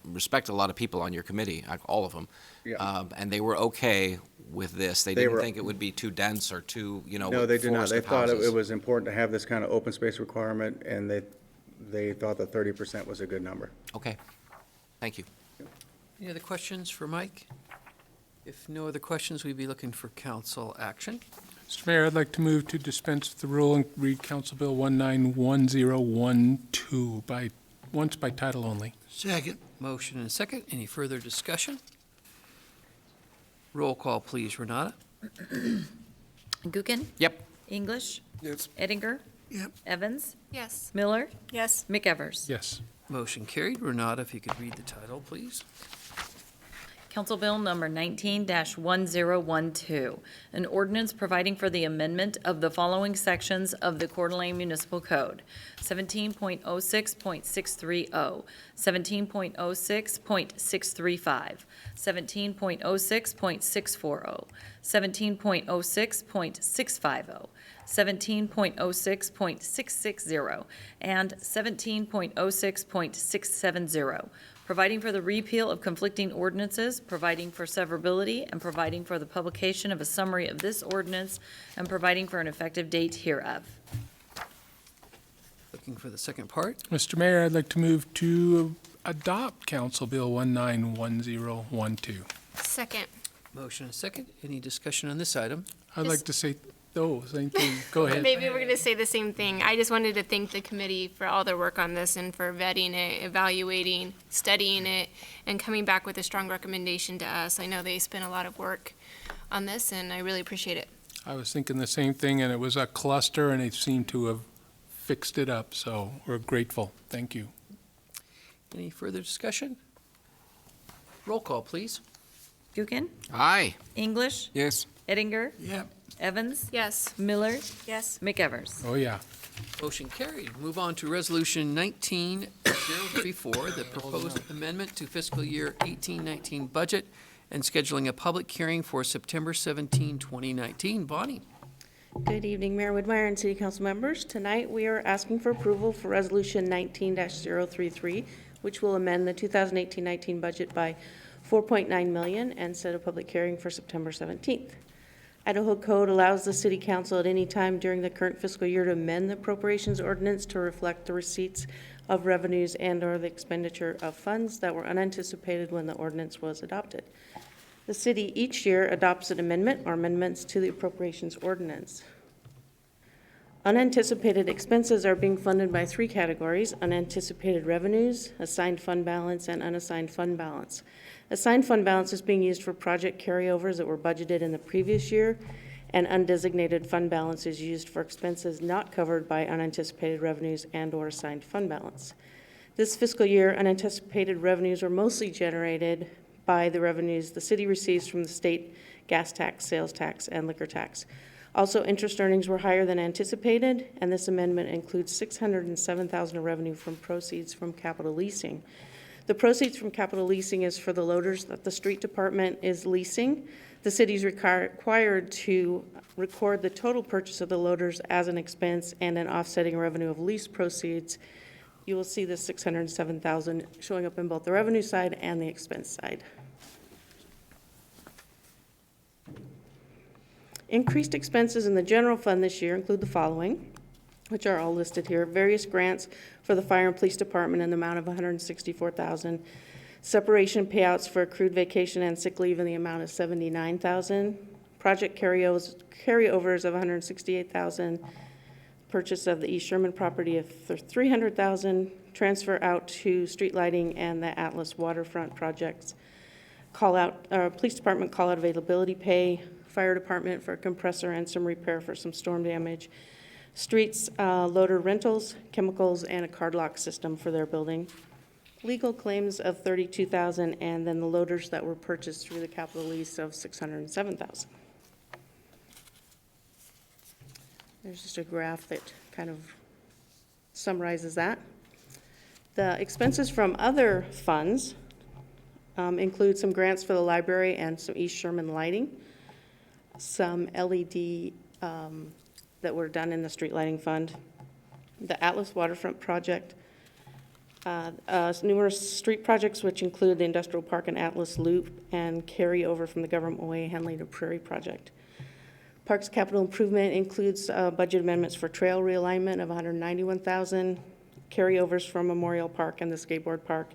respect a lot of people on your committee, all of them. Yeah. And they were okay with this. They didn't think it would be too dense or too, No, they did not. forest They of thought houses. it was important to have this kind of open space requirement, and they thought that 30% was a good number. Okay, thank you. Any other questions for Mike? If no other questions, we'd be looking for council action. Mr. Mayor, I'd like to move to dispense with the rule and read Council Bill 191012 once by title only. Second. Motion and a second. Any further discussion? Roll call, please, Renata. Gookin? Yep. English? Yes. Eddinger? Yep. Evans? Yes. Miller? Yes. McEvers? Yes. Motion carried. Renata, if you could read the title, please. Council Bill number 19-1012, an ordinance providing for the amendment of the following sections of the Coeur d'Alene Municipal Code: 17.06.630, 17.06.635, 17.06.640, 17.06.650, 17.06.660, and 17.06.670, providing for the repeal of conflicting ordinances, providing for severability, and providing for the publication of a summary of this ordinance, and providing for an effective date hereof. Looking for the second part. Mr. Mayor, I'd like to move to adopt Council Bill 191012. Second. Motion and second. Any discussion on this item? I'd like to say, same thing. Go ahead. Maybe we're going to say the same thing. I just wanted to thank the committee for all their work on this and for vetting it, evaluating, studying it, and coming back with a strong recommendation to us. I know they spent a lot of work on this, and I really appreciate it. I was thinking the same thing, and it was a cluster, and they seem to have fixed it up, so we're grateful. Thank you. Any further discussion? Roll call, please. Gookin? Aye. English? Yes. Eddinger? Yep. Evans? Yes. Miller? Yes. McEvers? Oh, yeah. Motion carried. Move on to Resolution 19034, the proposed amendment to fiscal year 1819 budget and scheduling a public hearing for September 17, 2019. Bonnie. Good evening, Mayor Whitmire and City Council members. Tonight, we are asking for approval for Resolution 19-033, which will amend the 2018-19 budget by $4.9 million and set a public hearing for September 17th. Idaho Code allows the City Council at any time during the current fiscal year to amend the appropriations ordinance to reflect the receipts of revenues and/or the expenditure of funds that were unanticipated when the ordinance was adopted. The city each year adopts an amendment or amendments to the appropriations ordinance. Unanticipated expenses are being funded by three categories: unanticipated revenues, assigned fund balance, and unassigned fund balance. Assigned fund balance is being used for project carryovers that were budgeted in the previous year, and undesignated fund balance is used for expenses not covered by unanticipated revenues and/or assigned fund balance. This fiscal year, unanticipated revenues were mostly generated by the revenues the city receives from the state gas tax, sales tax, and liquor tax. Also, interest earnings were higher than anticipated, and this amendment includes $607,000 of revenue from proceeds from capital leasing. The proceeds from capital leasing is for the loaders that the street department is leasing. The city is required to record the total purchase of the loaders as an expense and an offsetting revenue of lease proceeds. You will see the $607,000 showing up in both the revenue side and the expense side. Increased expenses in the general fund this year include the following, which are all listed here: various grants for the fire and police department in the amount of $164,000, separation payouts for accrued vacation and sick leave in the amount of $79,000, project carryovers of $168,000, purchase of the East Sherman property of $300,000, transfer out to street lighting and the Atlas Waterfront projects, police department call out availability pay, fire department for a compressor and some repair for some storm damage, streets loader rentals, chemicals, and a card lock system for their building, legal claims of $32,000, and then the loaders that were purchased through the capital lease of $607,000. There's just a graph that kind of summarizes that. The expenses from other funds include some grants for the library and some East Sherman lighting, some LED that were done in the street lighting fund, the Atlas Waterfront project, numerous street projects which include the Industrial Park and Atlas Loop, and carryover from the Government Way Henley to Prairie project. Parks capital improvement includes budget amendments for trail realignment of $191,000, carryovers from Memorial Park and the skateboard park,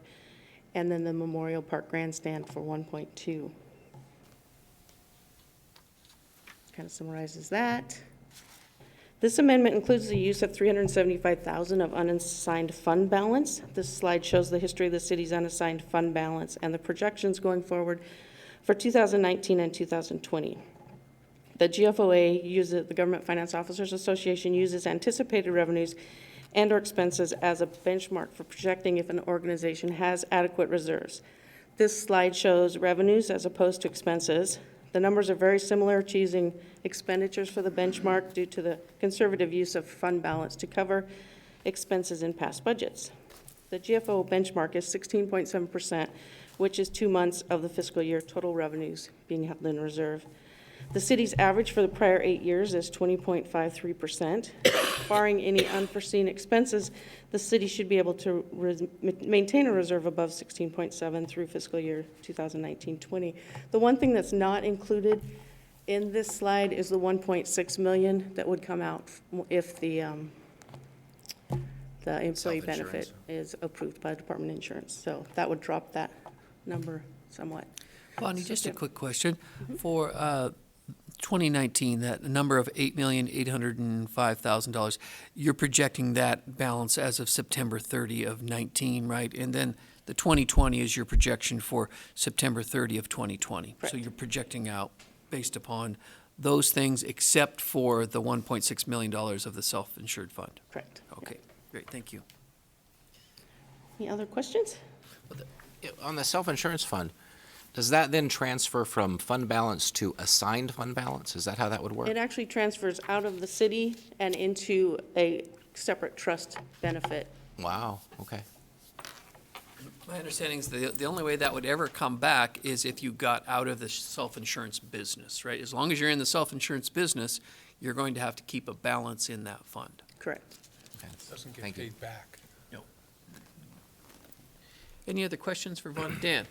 and then the Memorial Park grandstand for $1.2. Kind of summarizes that. This amendment includes the use of $375,000 of unassigned fund balance. This slide shows the history of the city's unassigned fund balance and the projections going forward for 2019 and 2020. The GFOA, the Government Finance Officers Association, uses anticipated revenues and/or expenses as a benchmark for projecting if an organization has adequate reserves. This slide shows revenues as opposed to expenses. The numbers are very similar to using expenditures for the benchmark due to the conservative use of fund balance to cover expenses in past budgets. The GFO benchmark is 16.7%, which is 2 months of the fiscal year total revenues being held in reserve. The city's average for the prior 8 years is 20.53%. Barring any unforeseen expenses, the city should be able to maintain a reserve above 16.7 through fiscal year 2019-20. The one thing that's not included in this slide is the $1.6 million that would come out if the the employee benefit Self-insurance. is approved by Department of Insurance. So that would drop that number somewhat. Bonnie, just a quick question. For 2019, that number of $8,805,000, you're projecting that balance as of September 30 of 19, right? And then the 2020 is your projection for September 30 of 2020. So you're projecting out based upon those things except for the $1.6 million of the self-insured fund? Correct. Okay, great, thank you. Any other questions? On the self-insurance fund, does that then transfer from fund balance to assigned fund balance? Is that how that would work? It actually transfers out of the city and into a separate trust benefit. Wow, okay. My understanding is the only way that would ever come back is if you got out of the self-insurance business, right? As long as you're in the self-insurance business, you're going to have to keep a balance in that fund. Correct. Doesn't get Thank you. paid back. No. Any other questions for Von Dan?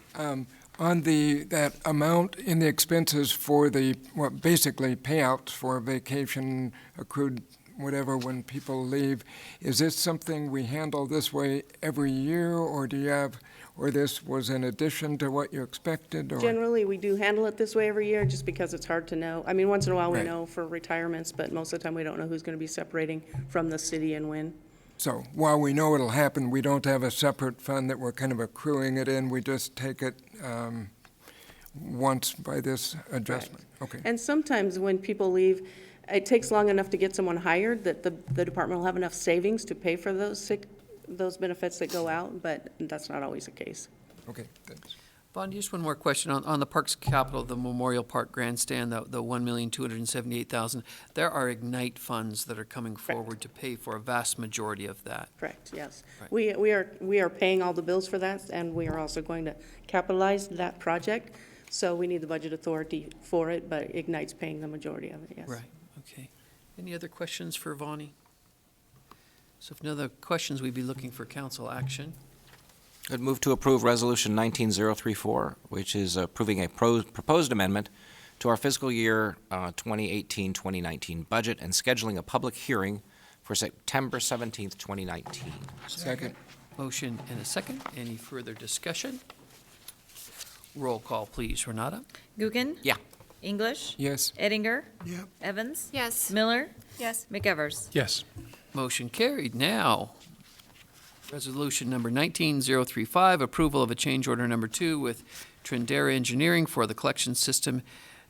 On that amount in the expenses for the, basically payouts for vacation, accrued whatever, when people leave, is this something we handle this way every year, or do you have, or this was in addition to what you expected, or? Generally, we do handle it this way every year, just because it's hard to know. I mean, once in a while we Right. know for retirements, but most of the time we don't know who's going to be separating from the city and when. So while we know it'll happen, we don't have a separate fund that we're kind of accruing it in, we just take it once by this adjustment? Okay. And sometimes when people leave, it takes long enough to get someone hired that the department will have enough savings to pay for those benefits that go out, but that's not always the case. Okay, thanks. Bon, just one more question on the Parks Capital, the Memorial Park Grandstand, the $1,278,000. There are Ignite funds that are coming forward to pay for a vast majority of that. Correct, yes. Right. We are paying all the bills for that, and we are also going to capitalize that project. So we need the budget authority for it, but Ignite's paying the majority of it, yes. Right, okay. Any other questions for Vonnie? So if no other questions, we'd be looking for council action. I'd move to approve Resolution 19034, which is approving a proposed amendment to our fiscal year 2018-2019 budget and scheduling a public hearing for September 17th, 2019. Second. Motion and a second. Any further discussion? Roll call, please. Renata? Gookin? Yeah. English? Yes. Eddinger? Yep. Evans? Yes. Miller? Yes. McEvers? Yes. Motion carried. Now, resolution number 19035, approval of a change order number 2 with Trendera Engineering for the collection system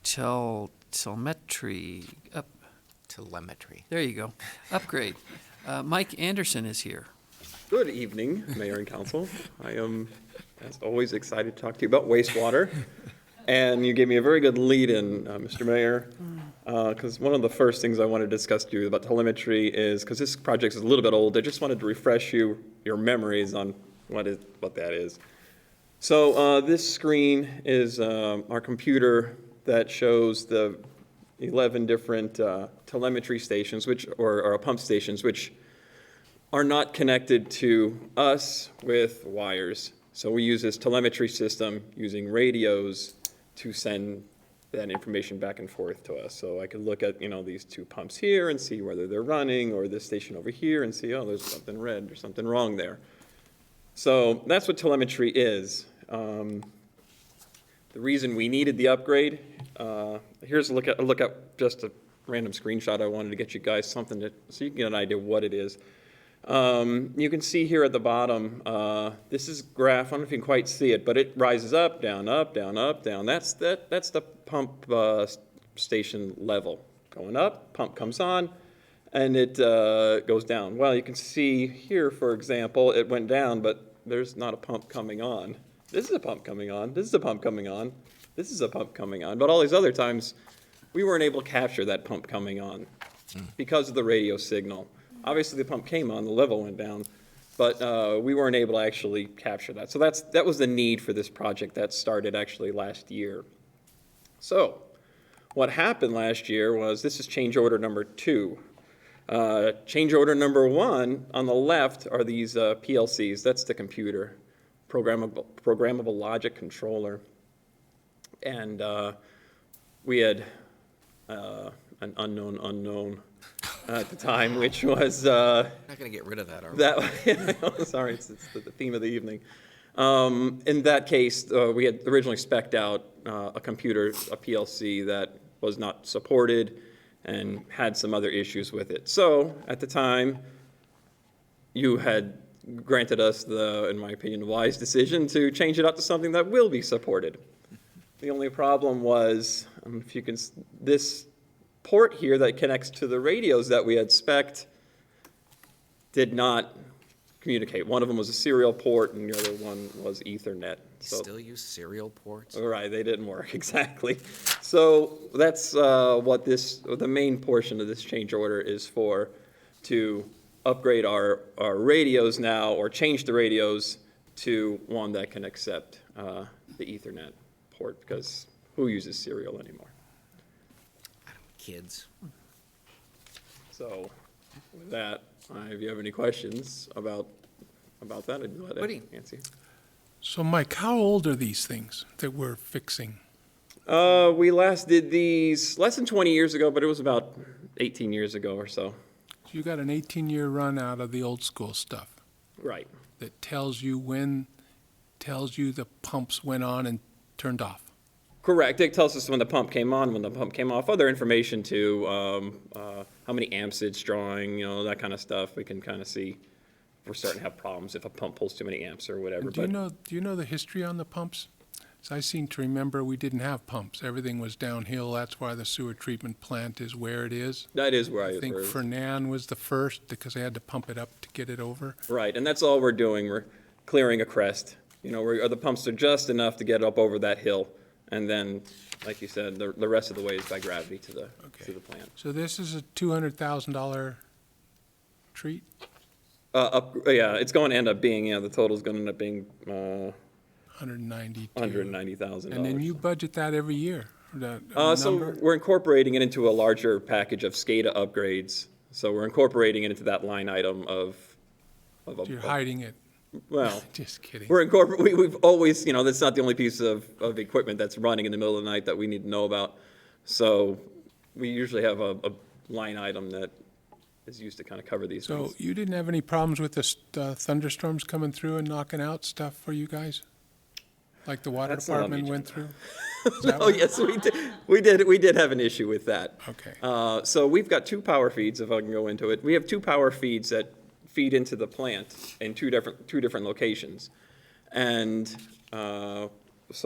telemetry. Telemetry. There you go. Upgrade. Mike Anderson is here. Good evening, Mayor and Council. I am, as always, excited to talk to you about wastewater. And you gave me a very good lead-in, Mr. Mayor, because one of the first things I want to discuss to you about telemetry is, because this project is a little bit old, I just wanted to refresh your memories on what that is. So this screen is our computer that shows the 11 different telemetry stations, or pump stations, which are not connected to us with wires. So we use this telemetry system using radios to send that information back and forth to us. So I could look at, these 2 pumps here and see whether they're running, or this station over here and see, oh, there's something red, there's something wrong there. So that's what telemetry is. The reason we needed the upgrade, here's a look at just a random screenshot. I wanted to get you guys something so you can get an idea of what it is. You can see here at the bottom, this is graph, I don't know if you can quite see it, but it rises up, down, up, down, up, down. That's the pump station level. Going up, pump comes on, and it goes down. Well, you can see here, for example, it went down, but there's not a pump coming on. This is a pump coming on, this is a pump coming on, this is a pump coming on. But all these other times, we weren't able to capture that pump coming on because of the radio signal. Obviously, the pump came on, the level went down, but we weren't able to actually capture that. So that was the need for this project that started actually last year. So what happened last year was, this is change order number 2. Change order number 1 on the left are these PLCs. That's the computer, programmable logic controller. And we had an unknown at the time, which was Not going to get rid of that, are we? that. Sorry, it's the theme of the evening. In that case, we had originally spec'd out a computer, a PLC that was not supported and had some other issues with it. So at the time, you had granted us the, in my opinion, wise decision to change it up to something that will be supported. The only problem was, if you can, this port here that connects to the radios that we had spec'd did not communicate. One of them was a serial port and the other one was Ethernet. You still use serial ports? Right, they didn't work, exactly. So that's what the main portion of this change order is for, to upgrade our radios now, or change the radios to one that can accept the Ethernet port, because who uses serial anymore? Kids. So with that, if you have any questions about that, I'd let Woody. Nancy. So Mike, how old are these things that we're fixing? We last did these less than 20 years ago, but it was about 18 years ago or so. You got an 18-year run out of the old school stuff. Right. That tells you the pumps went on and turned off. Correct. It tells us when the pump came on, when the pump came off, other information too, how many amps it's drawing, that kind of stuff. We can kind of see if we're starting to have problems if a pump pulls too many amps or whatever. And do you know the history on the pumps? So I seem to remember we didn't have pumps. Everything was downhill. That's why the sewer treatment plant is where it is. That is where I think Fernan was the first because they had to pump it up to get it over. Right, and that's all we're doing. We're clearing a crest. The pumps are just enough to get up over that hill. And then, like you said, the rest of the way is by gravity to the plant. So this is a $200,000 treat? Yeah, it's going to end up being, the total's going to end up being $190,000. $190,000. And then you budget that every year? So we're incorporating it into a larger package of SCADA upgrades. So we're incorporating it into that line item of You're hiding it. Well, just kidding. We've always, that's not the only piece of equipment that's running in the middle of the night that we need to know about. So we usually have a line item that is used to kind of cover these things. So you didn't have any problems with the thunderstorms coming through and knocking out stuff for you guys? Like the water department went through? Oh, yes, we did. We did have an issue with that. Okay. So we've got two power feeds, if I can go into it. We have two power feeds that feed into the plant in two different locations. And so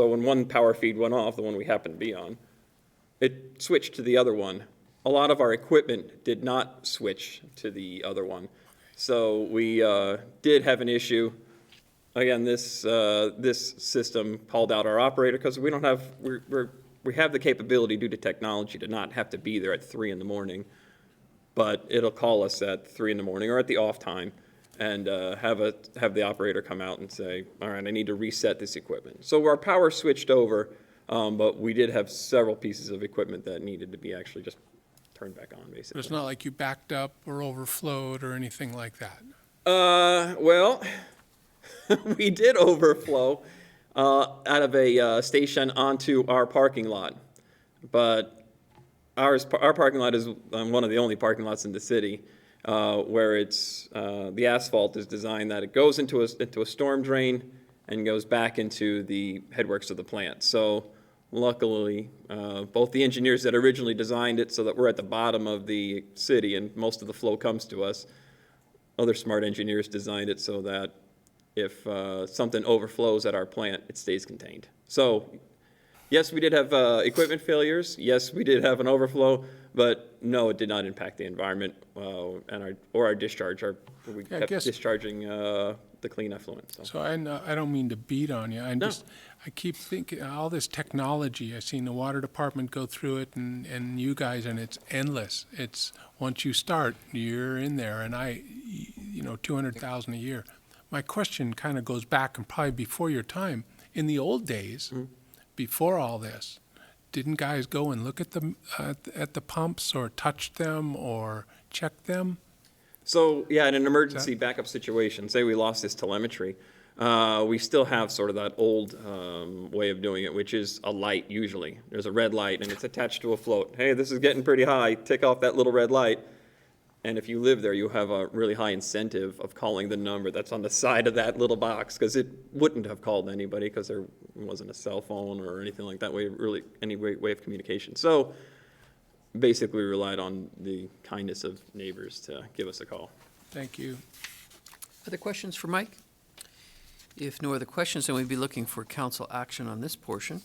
when one power feed went off, the one we happened to be on, it switched to the other one. A lot of our equipment did not switch to the other one. So we did have an issue. Again, this system called out our operator because we don't have, we have the capability due to technology to not have to be there at 3 in the morning. But it'll call us at 3 in the morning or at the off time and have the operator come out and say, all right, I need to reset this equipment. So our power switched over, but we did have several pieces of equipment that needed to be actually just turned back on, basically. It's not like you backed up or overflowed or anything like that? Well, we did overflow out of a station onto our parking lot, but our parking lot is one of the only parking lots in the city where it's the asphalt is designed that it goes into a storm drain and goes back into the headworks of the plant. So luckily, both the engineers that originally designed it so that we're at the bottom of the city and most of the flow comes to us, other smart engineers designed it so that if something overflows at our plant, it stays contained. So yes, we did have equipment failures. Yes, we did have an overflow, but no, it did not impact the environment and our discharge. We kept discharging the clean effluent. So I don't mean to beat on you. I keep thinking all this technology. I've seen the water department go through it, and you guys, and it's endless. It's once you start, you're in there, and $200,000 a year. My question kind of goes back and probably before your time. In the old days. Before all this, didn't guys go and look at the pumps or touch them or check them? So yeah, in an emergency backup situation, say we lost this telemetry, we still have sort of that old way of doing it, which is a light usually. There's a red light and it's attached to a float. Hey, this is getting pretty high. Tick off that little red light. And if you live there, you have a really high incentive of calling the number that's on the side of that little box, because it wouldn't have called anybody because there wasn't a cell phone or anything like that, any way of communication. So basically we relied on the kindness of neighbors to give us a call. Thank you. Other questions for Mike? If no other questions, then we'd be looking for council action on this portion.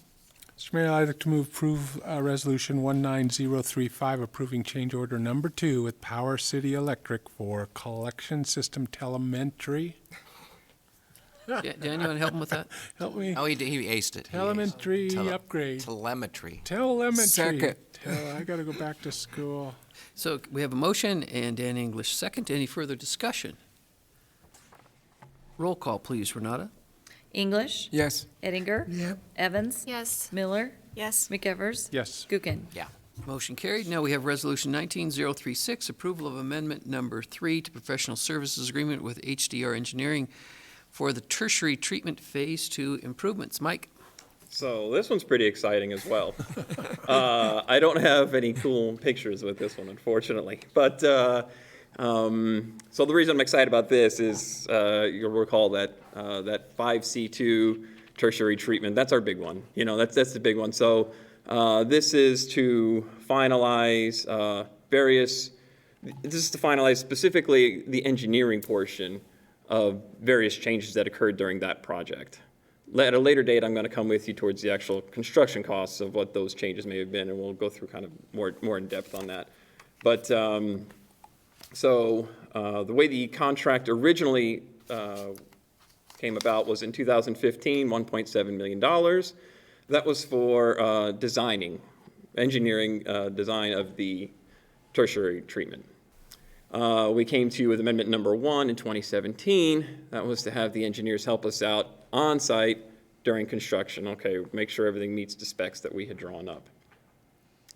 Mr. Mayor, I'd like to approve Resolution 19035, approving change order number 2 with Power City Electric for collection system telemetry. Dan, you want to help him with that? Help me. Oh, he aced it. Telemetry upgrade. Telemetry. Telemetry. Second. I got to go back to school. So we have a motion and Dan English second. Any further discussion? Roll call, please, Renata. English? Yes. Eddinger? Yep. Evans? Yes. Miller? Yes. McEvers? Yes. Gookin? Yeah. Motion carried. Now we have Resolution 19036, approval of amendment number 3 to professional services agreement with HDR Engineering for the tertiary treatment phase 2 improvements. Mike? So this one's pretty exciting as well. I don't have any cool pictures with this one, unfortunately. But so the reason I'm excited about this is you'll recall that that 5C2 tertiary treatment. That's our big one. You know, that's the big one. So this is to finalize This is to finalize specifically the engineering portion of various changes that occurred during that project. At a later date, I'm going to come with you towards the actual construction costs of what those changes may have been, and we'll go through kind of more in depth on that. But the way the contract originally came about was in 2015, $1.7 million. That was for engineering design of the tertiary treatment. We came to you with amendment number 1 in 2017. That was to have the engineers help us out on site during construction. Okay, make sure everything meets the specs that we had drawn up.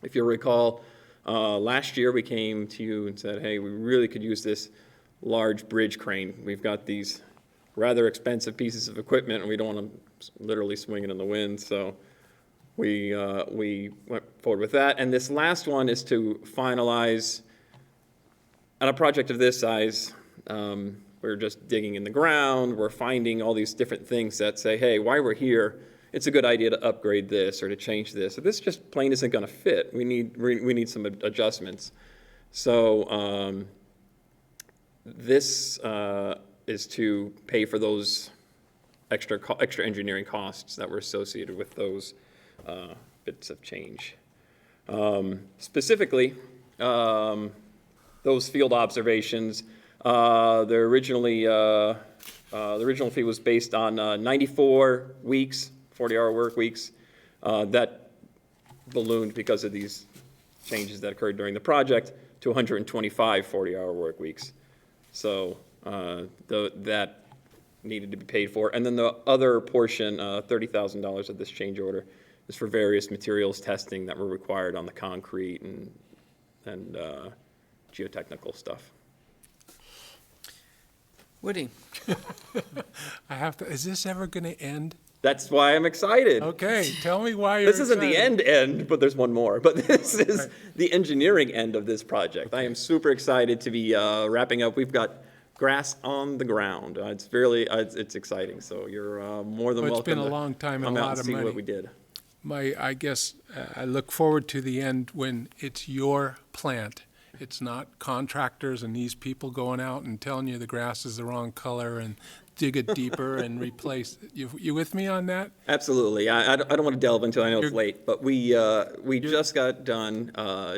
If you'll recall, last year we came to you and said, hey, we really could use this large bridge crane. We've got these rather expensive pieces of equipment and we don't want to literally swing it in the wind. So we went forward with that. And this last one is to finalize on a project of this size. We're just digging in the ground. We're finding all these different things that say, hey, while we're here, it's a good idea to upgrade this or to change this. So this just plain isn't going to fit. We need some adjustments. So this is to pay for those extra engineering costs that were associated with those bits of change. Specifically, those field observations. The original fee was based on 94 weeks, 40-hour work weeks. That ballooned because of these changes that occurred during the project to 125 40-hour work weeks. So that needed to be paid for. And then the other portion, $30,000 of this change order, is for various materials testing that were required on the concrete and geotechnical stuff. Woody. Is this ever going to end? That's why I'm excited. Okay, tell me why you're This isn't the end, but there's one more. But this is the engineering end of this project. I am super excited to be wrapping up. We've got grass on the ground. It's exciting. So you're more than welcome. It's been a long time and a lot of money. See what we did. I guess I look forward to the end when it's your plant. It's not contractors and these people going out and telling you the grass is the wrong color and dig it deeper and replace it. You with me on that? Absolutely. I don't want to delve into it. I know it's late, but we just got done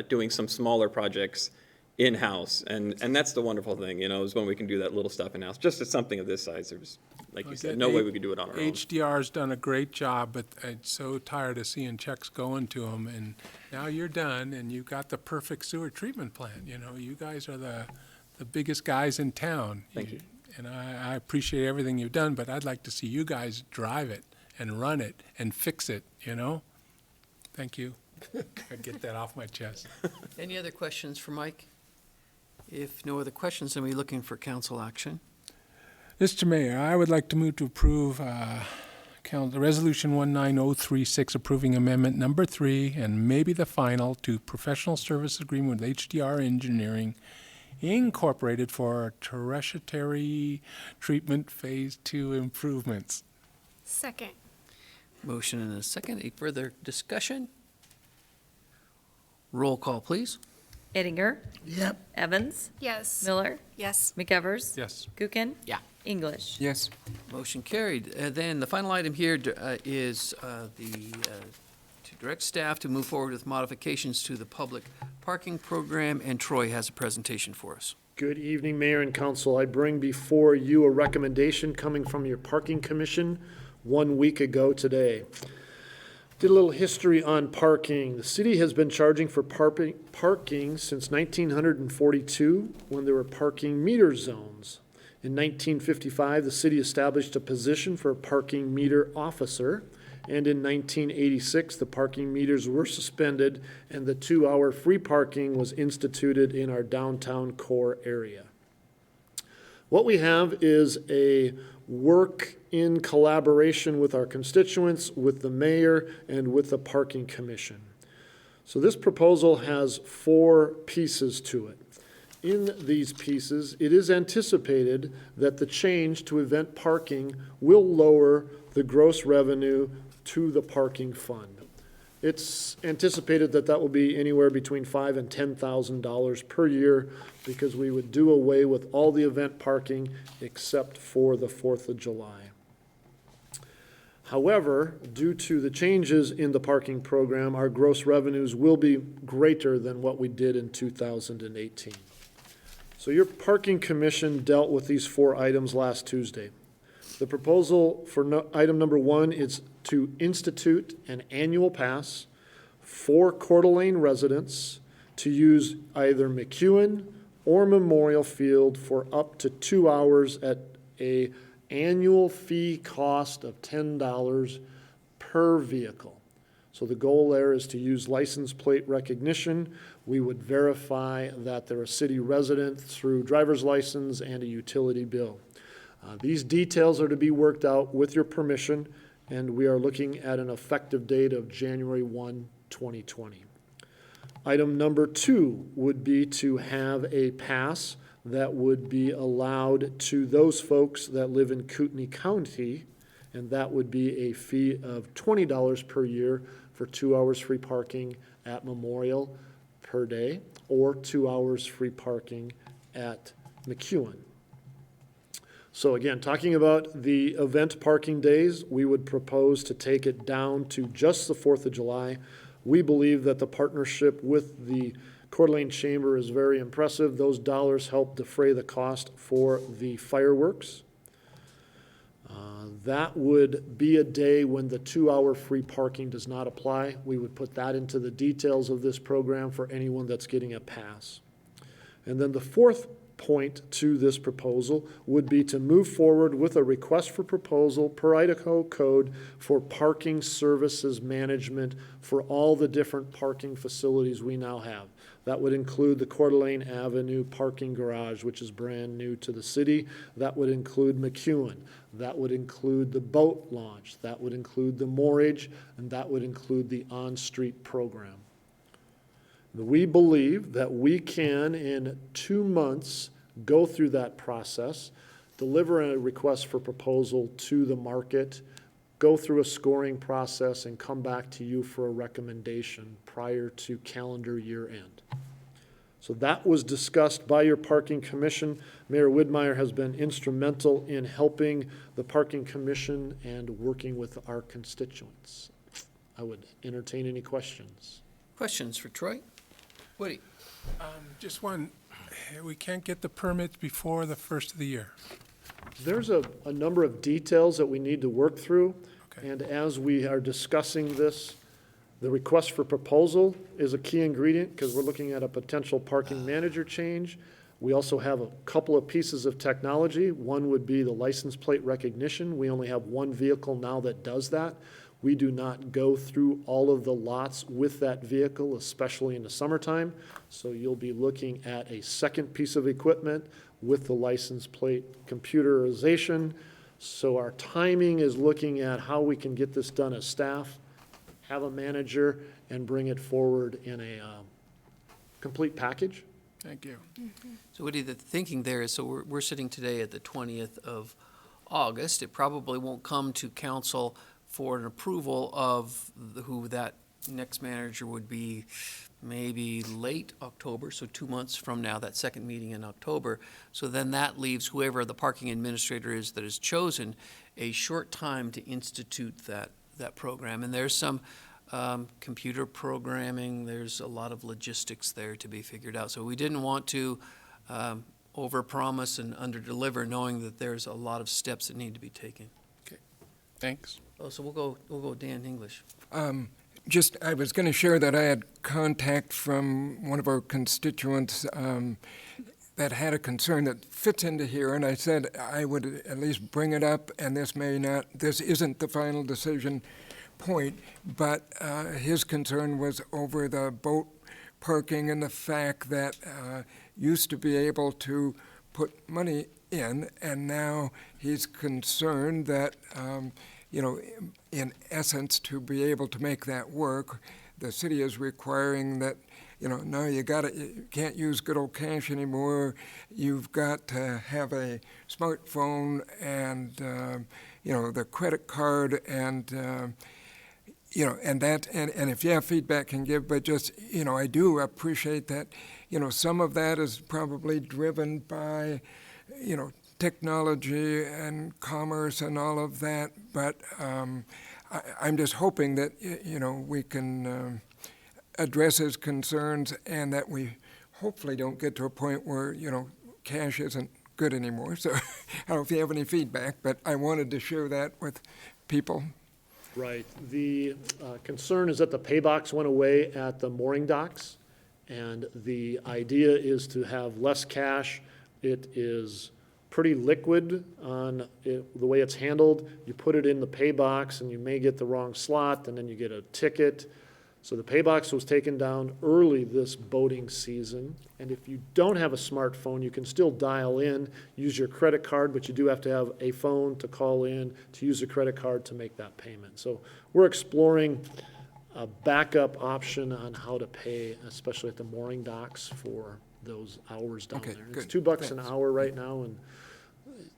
doing some smaller projects in-house, and that's the wonderful thing, is when we can do that little stuff in-house. Just at something of this size, there was, like you said, no way we could do it on our own. HDR's done a great job, but I'm so tired of seeing checks going to them, and now you're done, and you've got the perfect sewer treatment plant. You guys are the biggest guys in town. Thank you. And I appreciate everything you've done, but I'd like to see you guys drive it and run it and fix it, Thank you. I'd get that off my chest. Any other questions for Mike? If no other questions, then we're looking for council action. Mr. Mayor, I would like to move to approve Resolution 19036, approving amendment number 3 and maybe the final to professional service agreement with HDR Engineering, Incorporated for tertiary treatment phase 2 improvements. Second. Motion and a second. Any further discussion? Roll call, please. Eddinger. Yep. Evans. Yes. Miller. Yes. McEvers. Yes. Gookin. Yeah. English. Yes. Motion carried. Then the final item here is to direct staff to move forward with modifications to the public parking program, and Troy has a presentation for us. Good evening, Mayor and Council. I bring before you a recommendation coming from your Parking Commission 1 week ago today. Did a little history on parking. The city has been charging for parking since 1942, when there were parking meter zones. In 1955, the city established a position for a parking meter officer, and in 1986, the parking meters were suspended and the 2-hour free parking was instituted in our downtown core area. What we have is a work in collaboration with our constituents, with the mayor, and with the Parking Commission. So this proposal has 4 pieces to it. In these pieces, it is anticipated that the change to event parking will lower the gross revenue to the parking fund. It's anticipated that that will be anywhere between $5,000 and $10,000 per year, because we would do away with all the event parking except for the 4th of July. However, due to the changes in the parking program, our gross revenues will be greater than what we did in 2018. So your Parking Commission dealt with these 4 items last Tuesday. The proposal for item number 1 is to institute an annual pass for Coeur d'Alene residents to use either McEwen or Memorial Field for up to 2 hours at a annual fee cost of $10 per vehicle. So the goal there is to use license plate recognition. We would verify that they're a city resident through driver's license and a utility bill. These details are to be worked out with your permission, and we are looking at an effective date of January 1, 2020. Item number 2 would be to have a pass that would be allowed to those folks that live in Kootenai County, and that would be a fee of $20 per year for 2 hours free parking at Memorial per day, or 2 hours free parking at McEwen. So again, talking about the event parking days, we would propose to take it down to just the 4th of July. We believe that the partnership with the Coeur d'Alene Chamber is very impressive. Those dollars help defray the cost for the fireworks. That would be a day when the 2-hour free parking does not apply. We would put that into the details of this program for anyone that's getting a pass. And then the 4th point to this proposal would be to move forward with a request for proposal per Idaho code for parking services management for all the different parking facilities we now have. That would include the Coeur d'Alene Avenue parking garage, which is brand new to the city. That would include McEwen. That would include the boat launch. That would include the moorage, and that would include the on-street program. We believe that we can, in 2 months, go through that process, deliver a request for proposal to the market, go through a scoring process, and come back to you for a recommendation prior to calendar year end. So that was discussed by your Parking Commission. Mayor Widmeyer has been instrumental in helping the Parking Commission and working with our constituents. I would entertain any questions. Questions for Troy? Woody? Just one, we can't get the permits before the 1st of the year. There's a number of details that we need to work through. Okay. And as we are discussing this, the request for proposal is a key ingredient because we're looking at a potential parking manager change. We also have a couple of pieces of technology. One would be the license plate recognition. We only have 1 vehicle now that does that. We do not go through all of the lots with that vehicle, especially in the summertime. So you'll be looking at a second piece of equipment with the license plate computerization. So our timing is looking at how we can get this done as staff, have a manager, and bring it forward in a complete package. Thank you. So Woody, the thinking there is, so we're sitting today at the 20th of August. It probably won't come to council for an approval of who that next manager would be, maybe late October, so 2 months from now, that second meeting in October. So then that leaves whoever the parking administrator is that is chosen a short time to institute that program. And there's some computer programming, there's a lot of logistics there to be figured out. So we didn't want to overpromise and underdeliver, knowing that there's a lot of steps that need to be taken. Okay, thanks. Oh, so we'll go Dan English. I was going to share that I had contact from one of our constituents that had a concern that fits into here, and I said I would at least bring it up, and this isn't the final decision point, but his concern was over the boat parking and the fact that used to be able to put money in, and now he's concerned that in essence, to be able to make that work, the city is requiring that, now you can't use good old cash anymore. You've got to have a smartphone and, the credit card and, and if you have feedback can give, but just, I do appreciate that, some of that is probably driven by, technology and commerce and all of that, but I'm just hoping that, we can address his concerns and that we hopefully don't get to a point where, cash isn't good anymore. So I don't know if you have any feedback, but I wanted to share that with people. Right. The concern is that the pay box went away at the mooring docks, and the idea is to have less cash. It is pretty liquid on the way it's handled. You put it in the pay box and you may get the wrong slot and then you get a ticket. So the pay box was taken down early this boating season. And if you don't have a smartphone, you can still dial in, use your credit card, but you do have to have a phone to call in to use a credit card to make that payment. So we're exploring a backup option on how to pay, especially at the mooring docks for those hours down there. It's $2 an hour right now, and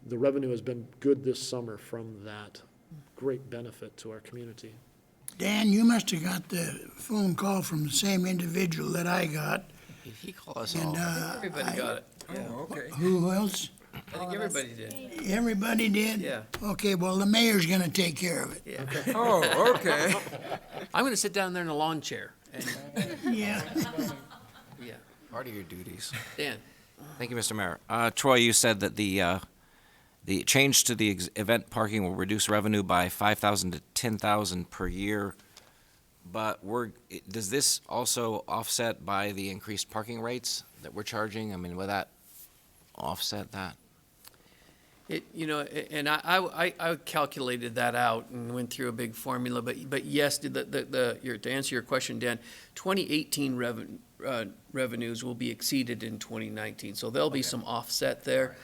the revenue has been good this summer from that. Great benefit to our community. Dan, you must have got the phone call from the same individual that I got. He called us And, all. Everybody got it. Yeah. Oh, okay. Who else? I think everybody did. Everybody did? Yeah. Okay, well, the mayor's gonna take care of it. Yeah. Oh, okay. I'm going to sit down there in a lawn chair. And, Yeah. yeah. Part of your duties. Dan. Thank you, Mr. Mayor. Troy, you said that the change to the event parking will reduce revenue by $5,000 to $10,000 per year, but does this also offset by the increased parking rates that we're charging? I mean, will that offset that? And I calculated that out and went through a big formula, but yes, to answer your question, Dan, 2018 revenues will be exceeded in 2019, so there'll be some offset there.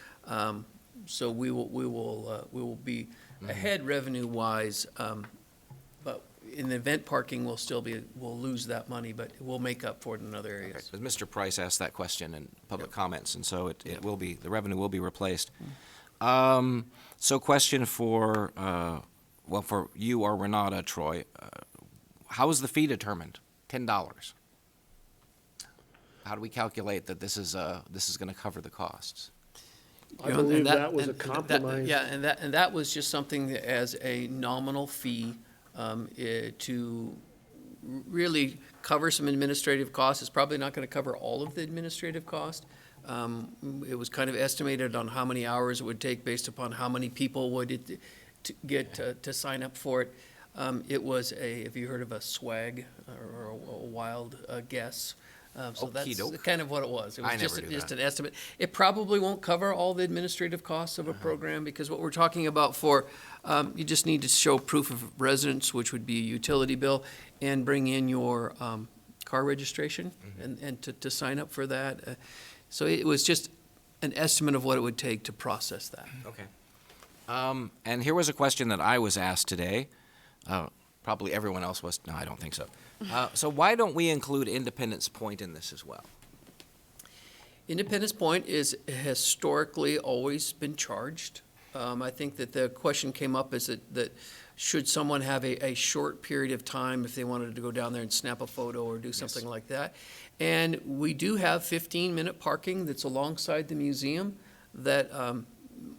So we will be ahead revenue-wise, but in the event parking, we'll lose that money, but we'll make up for it in other areas. Okay. Mr. Price asked that question in public comments, and so the revenue will be replaced. So question for you or Renata, Troy, how is the fee determined? $10. How do we calculate that this is going to cover the costs? I believe that was a compromise. And that was just something that as a nominal fee to really cover some administrative costs. It's probably not going to cover all of the administrative cost. It was kind of estimated on how many hours it would take based upon how many people would get to sign up for it. It was have you heard of a swag or a wild guess? So that's kind of what it was. It was just an estimate. It probably won't cover all the administrative costs of a program, because what we're talking about you just need to show proof of residence, which would be a utility bill, and bring in your car registration and to sign up for that. So it was just an estimate of what it would take to process that. Okay. And here was a question that I was asked today. Probably everyone else was. No, I don't think so. So why don't we include Independence Point in this as well? Independence Point is historically always been charged. I think that the question came up is that should someone have a short period of time if they wanted to go down there and snap a photo or do something like that? And we do have 15-minute parking that's alongside the museum that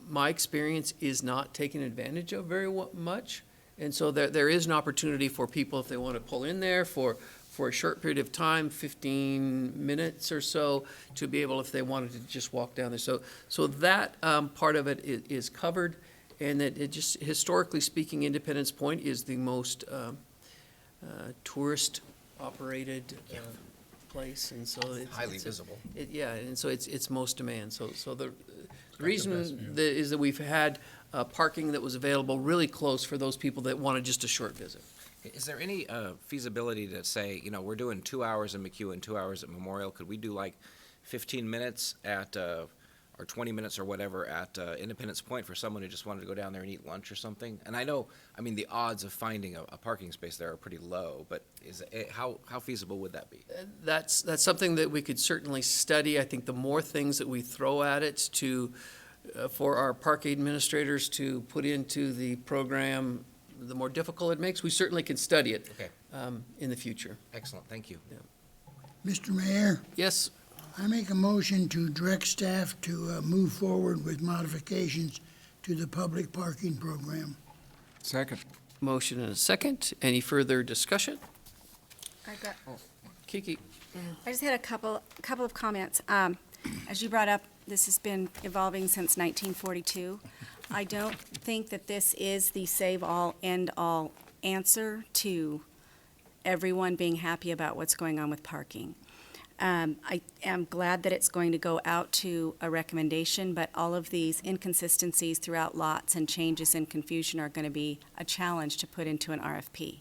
my experience is not taken advantage of very much. And so there is an opportunity for people if they want to pull in there for a short period of time, 15 minutes or so, to be able, if they wanted to just walk down there. So that part of it is covered, and that it just, historically speaking, Independence Point is the most tourist-operated place, and so it's Highly visible. Yeah, and so it's most demand. So the reason is that we've had parking that was available really close for those people that wanted just a short visit. Is there any feasibility to say, we're doing 2 hours in McEwen, 2 hours at Memorial? Could we do like 15 minutes at, or 20 minutes or whatever at Independence Point for someone who just wanted to go down there and eat lunch or something? And I know, the odds of finding a parking space there are pretty low, but how feasible would that be? That's something that we could certainly study. I think the more things that we throw at it for our park administrators to put into the program, the more difficult it makes. We certainly can study it in the future. Excellent, thank you. Yeah. Mr. Mayor, Yes, I make a motion to direct staff to move forward with modifications to the public parking program. Second. motion and a second. Any further discussion? I've got, Kiki? I just had a couple of comments. As you brought up, this has been evolving since 1942. I don't think that this is the save-all, end-all answer to everyone being happy about what's going on with parking. I am glad that it's going to go out to a recommendation, but all of these inconsistencies throughout lots and changes and confusion are going to be a challenge to put into an RFP.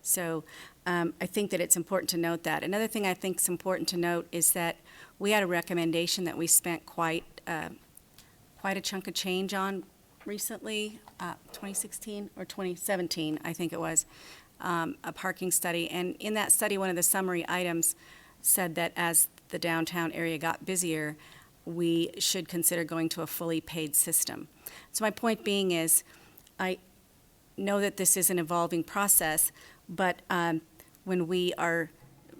So I think that it's important to note that. Another thing I think is important to note is that we had a recommendation that we spent quite a chunk of change on recently, 2016 or 2017, I think it was, a parking study. And in that study, one of the summary items said that as the downtown area got busier, we should consider going to a fully paid system. So my point being is, I know that this is an evolving process, but when we are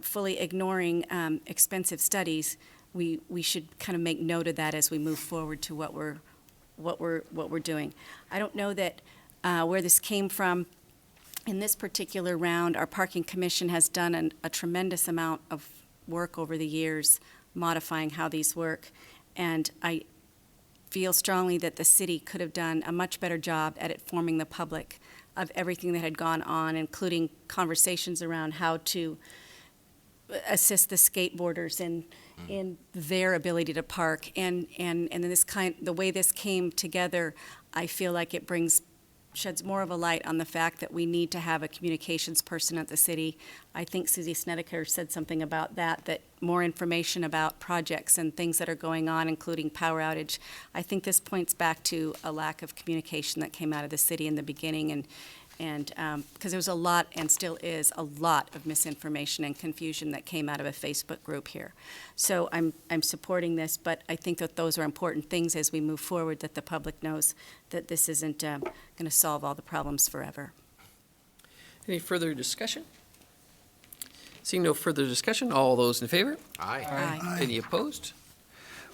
fully ignoring expensive studies, we should kind of make note of that as we move forward to what we're doing. I don't know that where this came from. In this particular round, our parking commission has done a tremendous amount of work over the years modifying how these work, and I feel strongly that the city could have done a much better job at informing the public of everything that had gone on, including conversations around how to assist the skateboarders in their ability to park. And the way this came together, I feel like it sheds more of a light on the fact that we need to have a communications person at the city. I think Susie Snedeker said something about that more information about projects and things that are going on, including power outage. I think this points back to a lack of communication that came out of the city in the beginning, and because there was a lot, and still is, a lot of misinformation and confusion that came out of a Facebook group here. So I'm supporting this, but I think that those are important things as we move forward, that the public knows that this isn't going to solve all the problems forever. Any further discussion? Seeing no further discussion, all those in favor? Aye. Aye. Any opposed?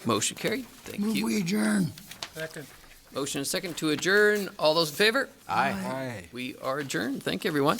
Motion carried. Thank Move you. we adjourn. Second. Motion and second to adjourn. All those in favor? Aye. Aye. We are adjourned. Thank you, everyone.